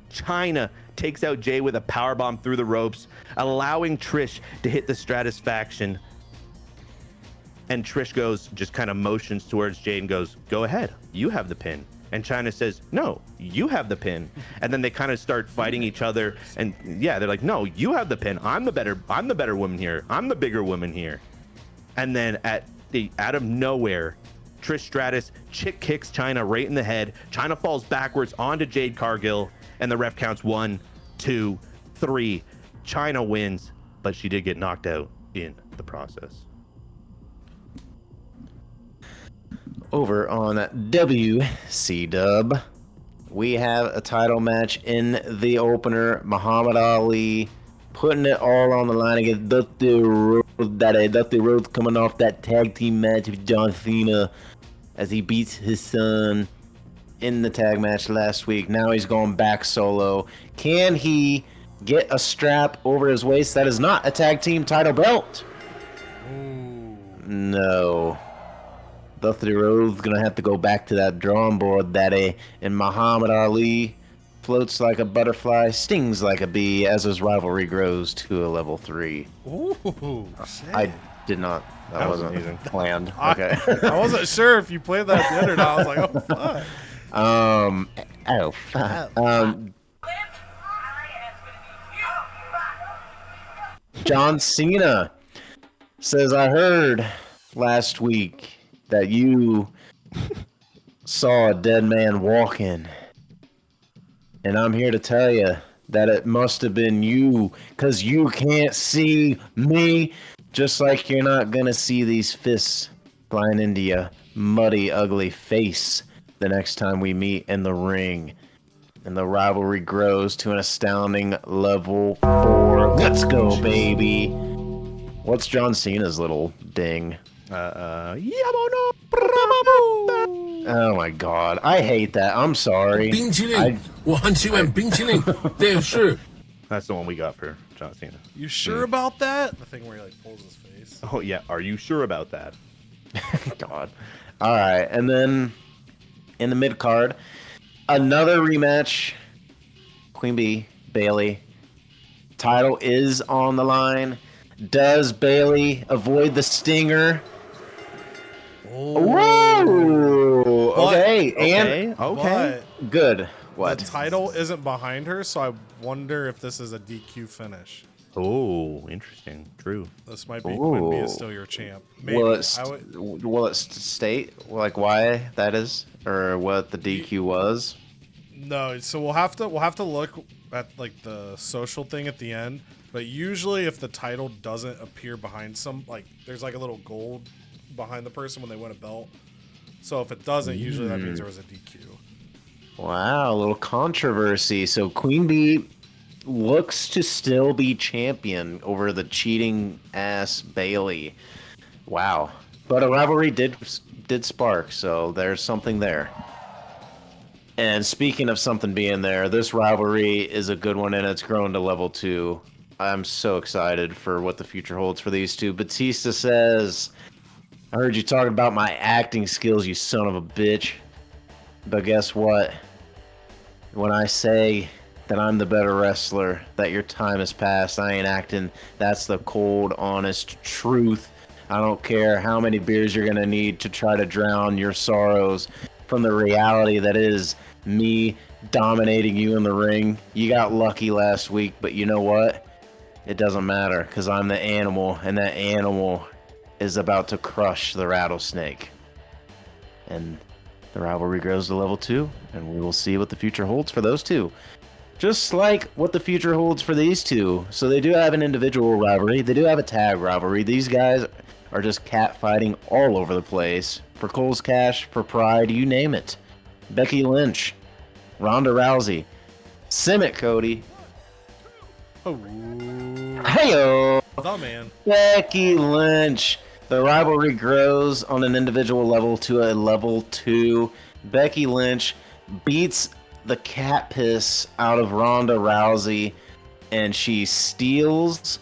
China takes out Jay with a powerbomb through the ropes, allowing Trish to hit the Stratusfaction. And Trish goes, just kind of motions towards Jade and goes, "Go ahead, you have the pin." And China says, "No, you have the pin." And then they kind of start fighting each other. And yeah, they're like, "No, you have the pin. I'm the better woman here. I'm the bigger woman here." And then out of nowhere, Trish Stratus chick kicks China right in the head. China falls backwards onto Jade Cargill, and the ref counts 1, 2, 3. China wins, but she did get knocked out in the process. Over on WC Dub, we have a title match in the opener. Muhammad Ali putting it all on the line against Dusty Rhodes. Dusty Rhodes coming off that tag team match with John Cena as he beats his son in the tag match last week. Now he's going back solo. Can he get a strap over his waist? That is not a tag team title belt. Ooh. No. Dusty Rhodes gonna have to go back to that drawing board, Daddy. And Muhammad Ali floats like a butterfly, stings like a bee as his rivalry grows to a level 3. Ooh, shit. I did not. That wasn't amazing. Planned. Okay. I wasn't sure if you played that at the end or not. I was like, oh fuck. John Cena says, "I heard last week that you saw a dead man walking, and I'm here to tell you that it must have been you, because you can't see me, just like you're not gonna see these fists flying into your muddy, ugly face the next time we meet in the ring." And the rivalry grows to an astounding level 4. Let's go, baby. What's John Cena's little ding? Oh my god, I hate that. I'm sorry. 冰淇淋，我很喜欢冰淇淋，电视。 That's the one we got for John Cena. You sure about that? The thing where he like pulls his face. Oh yeah, are you sure about that? God. All right, and then in the mid card, another rematch. Queen Bee, Bailey. Title is on the line. Does Bailey avoid the stinger? Whoa! Okay, and Okay. But good. What? the title isn't behind her, so I wonder if this is a DQ finish. Oh, interesting. True. This might be Queen Bee is still your champ. Maybe. Will it state like why that is, or what the DQ was? No, so we'll have to look at like the social thing at the end. But usually, if the title doesn't appear behind there's like a little gold behind the person when they win a belt. So if it doesn't, usually that means there was a DQ. Wow, a little controversy. So Queen Bee looks to still be champion over the cheating ass Bailey. Wow, but a rivalry did spark, so there's something there. And speaking of something being there, this rivalry is a good one, and it's grown to level 2. I'm so excited for what the future holds for these two. Batista says, I heard you talking about my acting skills, you son of a bitch. But guess what? When I say that I'm the better wrestler, that your time has passed, I ain't acting. That's the cold, honest truth. I don't care how many beers you're going to need to try to drown your sorrows from the reality that is me dominating you in the ring. You got lucky last week, but you know what? It doesn't matter, because I'm the animal, and that animal is about to crush the rattlesnake. And the rivalry grows to level 2, and we will see what the future holds for those two. Just like what the future holds for these two. So they do have an individual rivalry. They do have a tag rivalry. These guys are just cat fighting all over the place. For Cole's Cash, for Pride, you name it. Becky Lynch, Ronda Rousey, Simic Cody. Oh, Heyo! the man. Becky Lynch. The rivalry grows on an individual level to a level 2. Becky Lynch beats the cat piss out of Ronda Rousey, and she steals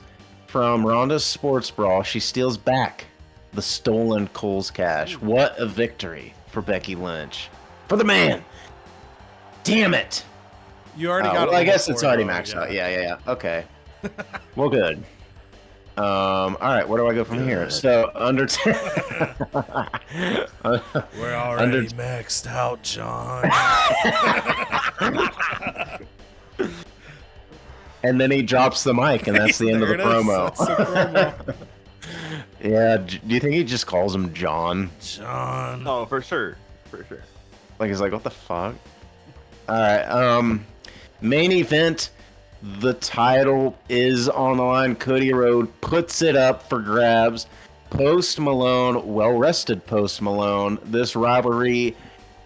from Ronda's sports bra. She steals back the stolen Cole's Cash. What a victory for Becky Lynch. For the man. Damn it. You already got it. Well, I guess it's already maxed out. Yeah. Okay. Well, good. All right, where do I go from here? So, Undertaker. We're already maxed out, John. And then he drops the mic, and that's the end of the promo. That's the promo. Yeah, do you think he just calls him John? John. Oh, for sure. For sure. Like, he's like, what the fuck? All right, main event. The title is on the line. Cody Rhodes puts it up for grabs. Post Malone, well-rested Post Malone. This rivalry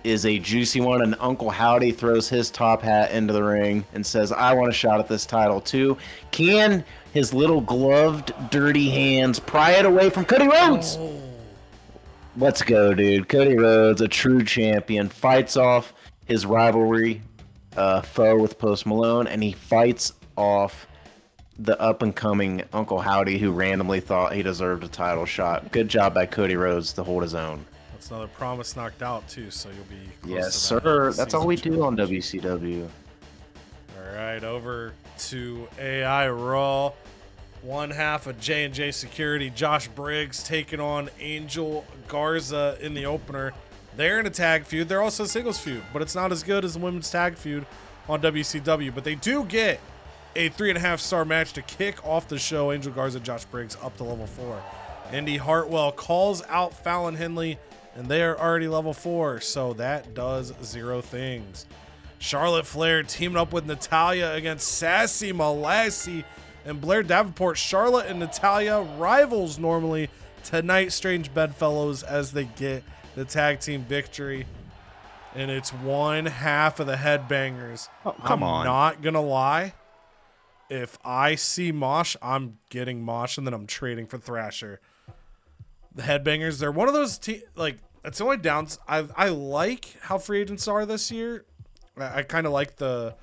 is a juicy one, and Uncle Howdy throws his top hat into the ring and says, I want a shot at this title too. Can his little gloved, dirty hands pry it away from Cody Rhodes? Oh. Let's go, dude. Cody Rhodes, a true champion, fights off his rivalry foe with Post Malone, and he fights off the up-and-coming Uncle Howdy, who randomly thought he deserved a title shot. Good job by Cody Rhodes to hold his own. That's another promise knocked out, too, so you'll be close Yes, to sir. That's all we do on WCW. All right, over to AI Raw. One half of J&J Security, Josh Briggs, taking on Angel Garza in the opener. They're in a tag feud. They're also a singles feud, but it's not as good as the women's tag feud on WCW. But they do get a 3.5-star match to kick off the show. Angel Garza, Josh Briggs up to level 4. Indy Hartwell calls out Fallon Henley, and they are already level 4, so that does 0 things. Charlotte Flair teaming up with Natalya against Sassy Molassie and Blair Davenport. Charlotte and Natalya, rivals normally. Tonight, strange bedfellows as they get the tag team victory. And it's one half of the Headbangers. Oh, come on. I'm not going to lie. If I see Mosh, I'm getting Mosh, and then I'm trading for Thrasher. The Headbangers, they're one of those It's the only downs. I like how free agents are this year. I kind of like the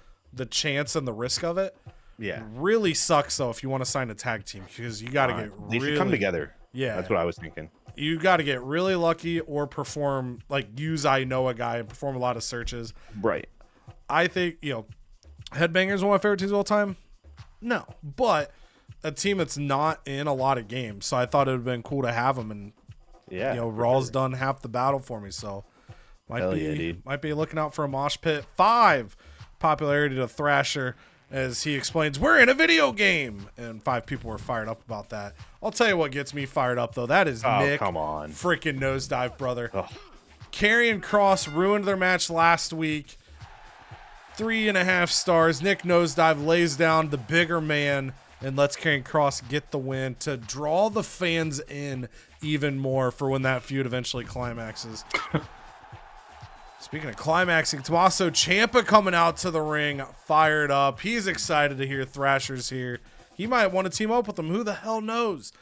chance and the risk of it. Yeah. Really sucks though if you want to sign a tag team because you got to get They really should come together. Yeah, That's what I was thinking. You got to get really lucky or perform like use I know a guy and perform a lot of searches. Right. I think Headbangers one of my favorite teams of all time. No, but a team that's not in a lot of games, so I thought it would have been cool to have them. And Raw's done half the battle for me, so might be looking out for a mosh pit. 5 popularity to Thrasher as he explains we're in a video game, and 5 people were fired up about that. I'll tell you what gets me fired up though. That is Nick. Come on, freaking Nosedive, brother. Ugh. Karrion Kross ruined their match last week. 3.5 stars. Nick Nosedive lays down the bigger man and lets Karrion Kross get the win to draw the fans in even more for when that feud eventually climaxes. Speaking of climaxing, Tommaso Ciampa coming out to the ring, fired up. He's excited to hear Thrasher's here. He might want to team up with him. Who the hell knows?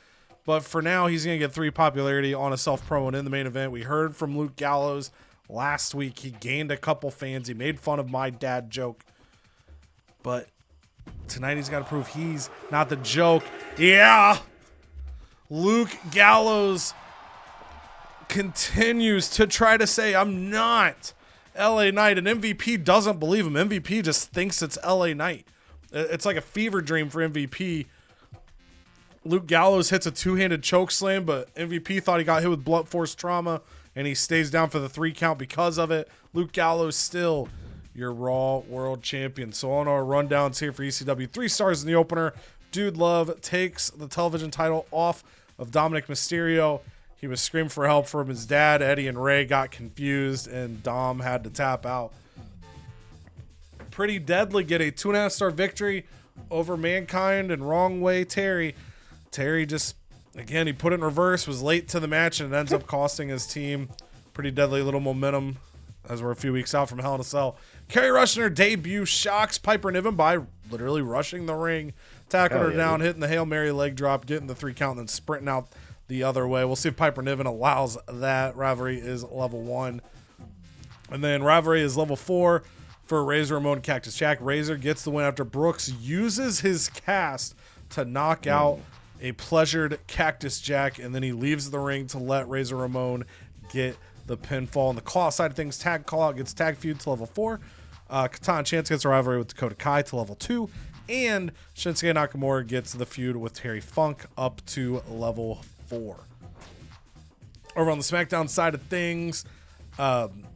But for now, he's going to get 3 popularity on a self-promo and in the main event. We heard from Luke Gallows last week. He gained a couple fans. He made fun of my dad joke. But tonight he's got to prove he's not the joke. Yeah. Luke Gallows continues to try to say, I'm not LA Knight. And MVP doesn't believe him. MVP just thinks it's LA Knight. It's like a fever dream for MVP. Luke Gallows hits a 2-handed choke slam, but MVP thought he got hit with blunt force trauma, and he stays down for the 3 count because of it. Luke Gallows still your Raw World Champion. So on our rundowns here for ECW, 3 stars in the opener. Dude Love takes the television title off of Dominic Mysterio. He was screaming for help from his dad. Eddie and Ray got confused, and Dom had to tap out. Pretty Deadly get a 2.5-star victory over Mankind and Wrong Way Terry. Terry just, again, he put it in reverse, was late to the match, and it ends up costing his team. Pretty Deadly little momentum as we're a few weeks out from Hell in a Cell. Kerry Rush in her debut shocks Piper Niven by literally rushing the ring, tackling her down, hitting the Hail Mary leg drop, getting the 3 count, and then sprinting out the other way. We'll see if Piper Niven allows that. Rivalry is level 1. And then Rivalry is level 4 for Razor Ramon and Cactus Jack. Razor gets the win after Brooks uses his cast to knock out a pleasured Cactus Jack, and then he leaves the ring to let Razor Ramon get the pinfall. On the claw side of things, Tag Call gets Tag Feud to level 4. Katana Chance gets a rivalry with Dakota Kai to level 2. And Shinsuke Nakamura gets the feud with Terry Funk up to level 4. Over on the SmackDown side of things,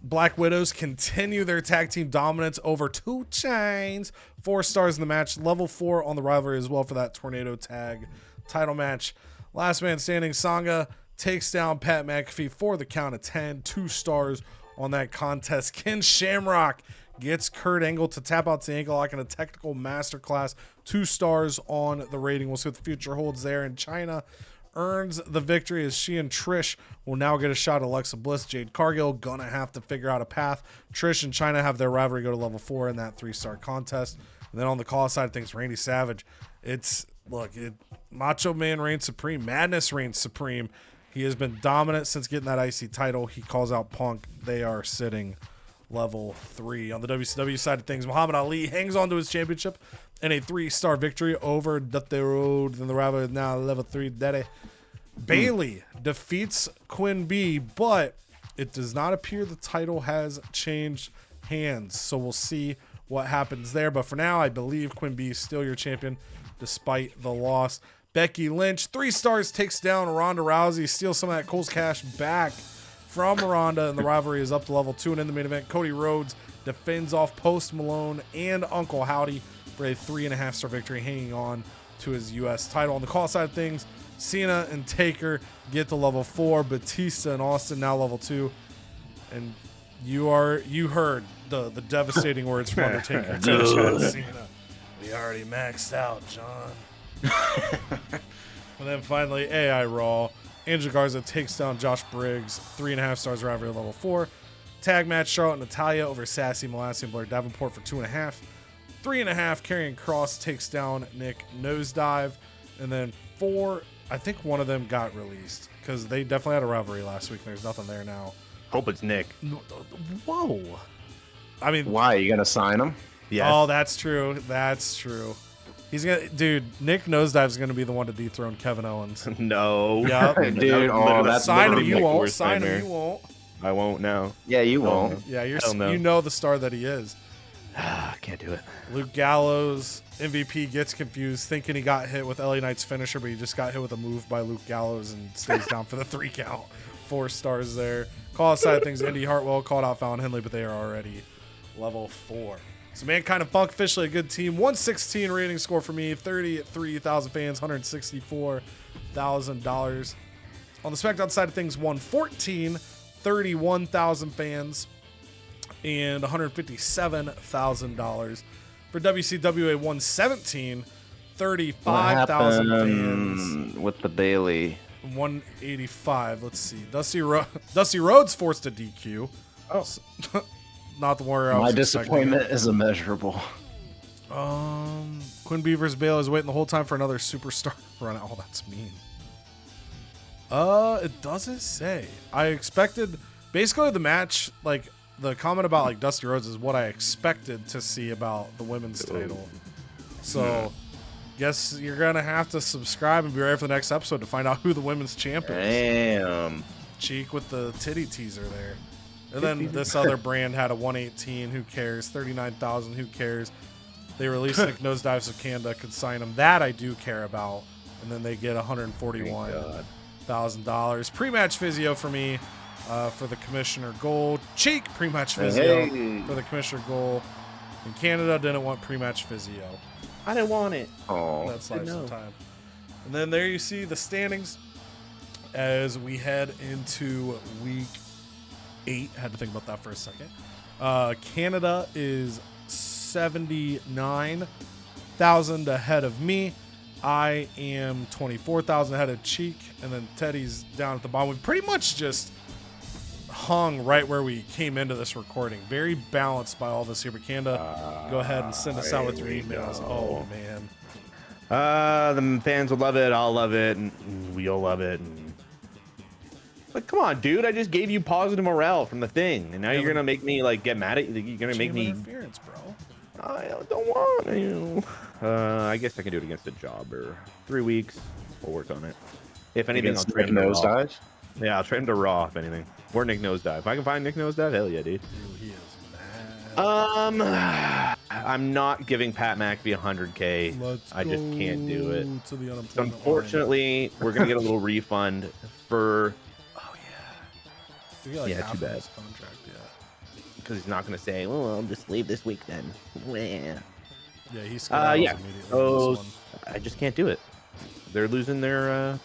Black Widows continue their tag team dominance over 2 Chainz. 4 stars in the match. Level 4 on the rivalry as well for that Tornado Tag title match. Last man standing, Sangha takes down Pat McAfee for the count of 10. 2 stars on that contest. Ken Shamrock gets Kurt Angle to tap out to the ankle lock in a technical masterclass. 2 stars on the rating. We'll see what the future holds there. In China earns the victory as she and Trish will now get a shot at Alexa Bliss. Jade Cargill gonna have to figure out a path. Trish and China have their rivalry go to level 4 in that 3-star contest. And then on the call side of things, Randy Savage, Macho Man reigns supreme. Madness reigns supreme. He has been dominant since getting that IC title. He calls out Punk. They are sitting level 3. On the WCW side of things, Muhammad Ali hangs on to his championship in a 3-star victory over Dusty Rhodes, and the rivalry is now level 3. Daddy. Bailey defeats Quinn B, but it does not appear the title has changed hands. So we'll see what happens there. But for now, I believe Quinn B is still your champion despite the loss. Becky Lynch, 3 stars, takes down Ronda Rousey, steals some of that Cole's cash back from Ronda, and the rivalry is up to level 2. And in the main event, Cody Rhodes defends off Post Malone and Uncle Howdy for a 3.5-star victory, hanging on to his U.S. title. On the call side of things, Cena and Taker get to level 4. Batista and Austin now level 2. And you heard the devastating words from Undertaker. Cena, we already maxed out, John. And then finally, AI Raw. Angel Garza takes down Josh Briggs. 3.5 stars rivalry level 4. Tag match, Charlotte and Natalya over Sassy, Molassie, and Blair Davenport for 2.5. 3.5, Karrion Kross takes down Nick Nosedive. And then 4, I think one of them got released because they definitely had a rivalry last week. There's nothing there now. Hope it's Nick. Whoa. I mean, Why? You gonna sign him? Yes. Oh, that's true. That's true. He's gonna, dude. Nick Nosedive's gonna be the one to dethrone Kevin Owens. No. Yep. Dude, oh, that's Sign him, literally you my won't. worst Sign him, nightmare. you won't. I won't now. Yeah, you won't. Yeah, Hell no. you know the star that he is. I can't do it. Luke Gallows, MVP, gets confused, thinking he got hit with LA Knight's finisher, but he just got hit with a move by Luke Gallows and stays down for the 3 count. 4 stars there. Call outside things, Indy Hartwell called out Fallon Henley, but they are already level 4. So Mankind and Funk, officially a good team. 116 rating score for me, 33,000 fans, $164,000. On the Smackdown side of things, 114, 31,000 fans, and $157,000. For WCWA 117, 35,000 fans. With the Bailey? 185. Let's see. Dusty Rhodes forced a DQ. Oh. Not the warrior. My disappointment is immeasurable. Quinn Beavers Baylor is waiting the whole time for another superstar run. Oh, that's mean. It doesn't say. I expected basically the match, like the comment about like Dusty Rhodes is what I expected to see about the women's title. So guess you're gonna have to subscribe and be ready for the next episode to find out who the women's champ is. Damn. Cheek with the titty teaser there. And then this other brand had a 118. Who cares? 39,000. Who cares? They released Nick Nosedive so Canada could sign him. That I do care about. And then they get $141,000. Pre-match physio for me for the Commissioner Gold. Cheek pre-match physio for the Commissioner Gold. And Canada didn't want pre-match physio. I didn't want it. Oh. That's life sometime. And then there you see the standings as we head into week 8. Had to think about that for a second. Canada is 79,000 ahead of me. I am 24,000 ahead of Cheek, and then Teddy's down at the bottom. We pretty much just hung right where we came into this recording. Very balanced by all of us here. But Canada, go ahead and send us out with your emails. Oh man. The fans will love it. I'll love it, and we'll love it. And like, come on, dude! I just gave you positive morale from the thing, and now you're gonna make me like get mad at you. You're gonna make me interference, bro. I don't want to. I guess I can do it against a job or 3 weeks. We'll work on it. If anything, I'll trade him to Raw. Nosedive? Yeah, I'll trade him to Raw. If anything, or Nick Nosedive. If I can find Nick Nosedive, hell yeah, dude. He is mad. I'm not giving Pat McAfee 100K. I just can't do it. To the unemployment Unfortunately, we're gonna get a little refund for. line. Yeah, too bad. Contract, Because he's not going to say, well, I'll just leave this week then. yeah, he's Yeah. immediately. Those, This I just can't do it. They're losing their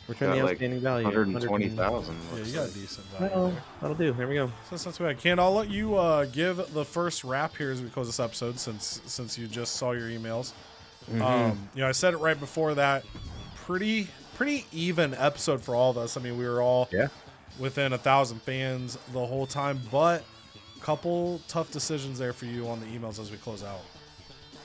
return the Got, like, outstanding value. 120,000. one. Yeah, you got a decent value. Well, there. that'll do. There we go. So that's not too bad. Ken, I'll let you give the first wrap here as we close this episode, since you just saw your emails. I said it right before that. Pretty even episode for all of us. I mean, we were all within 1,000 fans the whole time, but couple tough decisions there for you on the emails as we close out.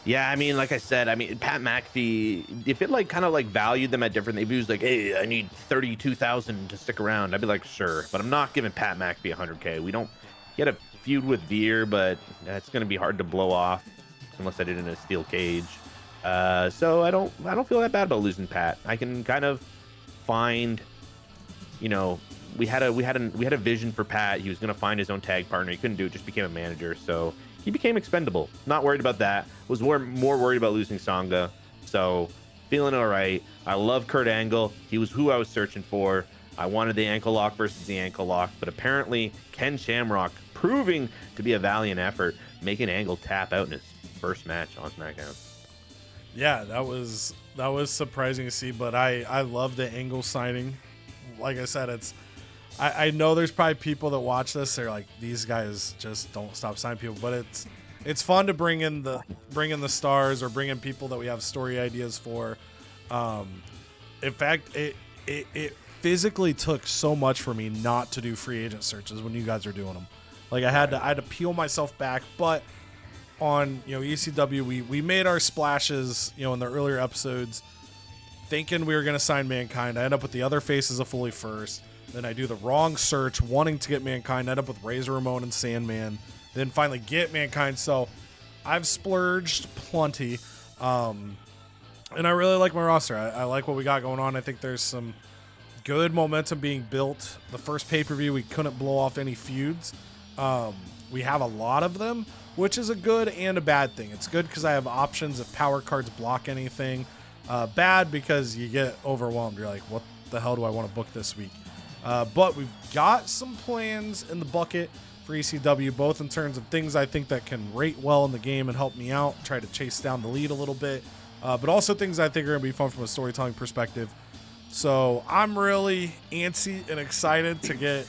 Yeah, I mean, like I said, Pat McAfee, if it like kind of like valued them at different, if he was like, hey, I need 32,000 to stick around, I'd be like, sure, but I'm not giving Pat McAfee 100K. We don't get a feud with Veer, but that's going to be hard to blow off unless I did it in a steel cage. So I don't feel that bad about losing Pat. I can kind of find, we had a vision for Pat. He was going to find his own tag partner. He couldn't do it, just became a manager. So he became expendable. Not worried about that. Was more worried about losing Sangha. So feeling all right. I love Kurt Angle. He was who I was searching for. I wanted the ankle lock versus the ankle lock, but apparently Ken Shamrock proving to be a valiant effort, making Angle tap out in his first match on SmackDown. Yeah, that was surprising to see, but I love the Angle signing. Like I said, I know there's probably people that watch this, they're like, these guys just don't stop signing people, but it's fun to bring in the stars or bring in people that we have story ideas for. In fact, it physically took so much for me not to do free agent searches when you guys are doing them. Like I had to peel myself back, but on ECW, we made our splashes in the earlier episodes, thinking we were going to sign Mankind. I ended up with the other faces of Fully first. Then I do the wrong search, wanting to get Mankind, end up with Razor Ramon and Sandman, then finally get Mankind. So I've splurged plenty. And I really like my roster. I like what we got going on. I think there's some good momentum being built. The first pay-per-view, we couldn't blow off any feuds. We have a lot of them, which is a good and a bad thing. It's good because I have options if power cards block anything. Bad because you get overwhelmed. You're like, what the hell do I want to book this week? But we've got some plans in the bucket for ECW, both in terms of things I think that can rate well in the game and help me out, try to chase down the lead a little bit, but also things I think are going to be fun from a storytelling perspective. So I'm really antsy and excited to get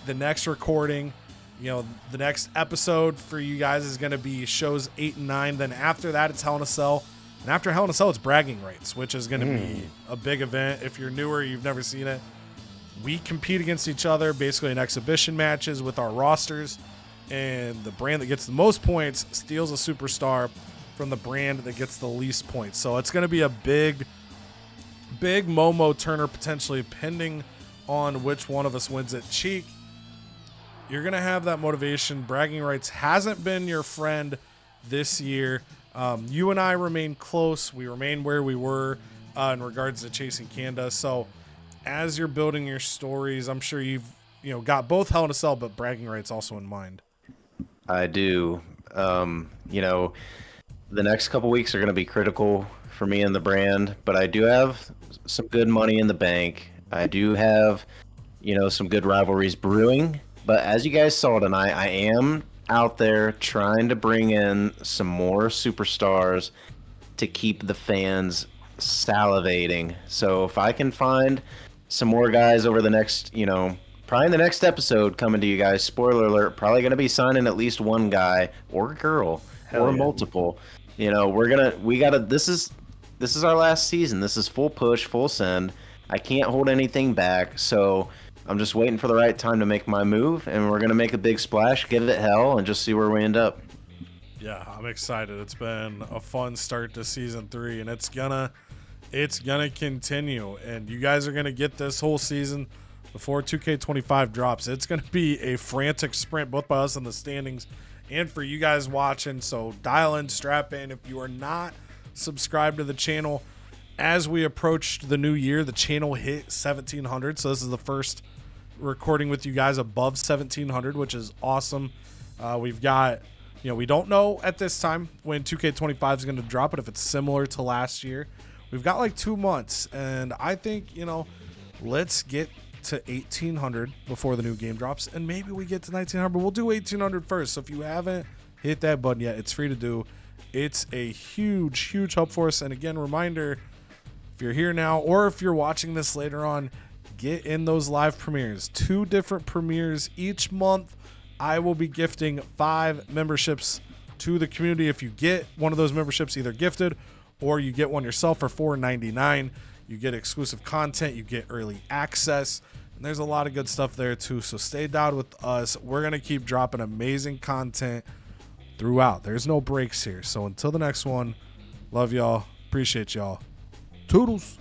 the next recording. The next episode for you guys is going to be shows 8 and 9. Then after that, it's Hell in a Cell. And after Hell in a Cell, it's Bragging Rights, which is going to be a big event. If you're newer, you've never seen it. We compete against each other basically in exhibition matches with our rosters, and the brand that gets the most points steals a superstar from the brand that gets the least points. So it's going to be a big Momo Turner potentially, depending on which one of us wins it. Cheek, you're going to have that motivation. Bragging Rights hasn't been your friend this year. You and I remain close. We remain where we were in regards to chasing Canada. So as you're building your stories, I'm sure you've got both Hell in a Cell, but Bragging Rights also in mind. I do. The next couple weeks are going to be critical for me and the brand, but I do have some good money in the bank. I do have, some good rivalries brewing. But as you guys saw tonight, I am out there trying to bring in some more superstars to keep the fans salivating. So if I can find some more guys over the next, probably in the next episode coming to you guys, spoiler alert, probably going to be signing at least one guy or girl or multiple. This is our last season. This is full push, full send. I can't hold anything back. So I'm just waiting for the right time to make my move, and we're going to make a big splash, give it hell, and just see where we end up. Yeah, I'm excited. It's been a fun start to season 3, and it's gonna continue. And you guys are gonna get this whole season before 2K25 drops. It's gonna be a frantic sprint, both by us in the standings and for you guys watching. So dial in, strap in. If you are not subscribed to the channel, as we approached the new year, the channel hit 1,700. So this is the first recording with you guys above 1,700, which is awesome. We've got, we don't know at this time when 2K25 is going to drop, but if it's similar to last year, we've got like 2 months. And I think, let's get to 1,800 before the new game drops. And maybe we get to 1,900, but we'll do 1,800 first. So if you haven't hit that button yet, it's free to do. It's a huge help for us. And again, reminder, if you're here now or if you're watching this later on, get in those live premieres. 2 different premieres each month. I will be gifting 5 memberships to the community. If you get one of those memberships either gifted or you get one yourself for $4.99, you get exclusive content, you get early access, and there's a lot of good stuff there too. So stay down with us. We're going to keep dropping amazing content throughout. There's no breaks here. So until the next one, love y'all. Appreciate y'all. Toodles.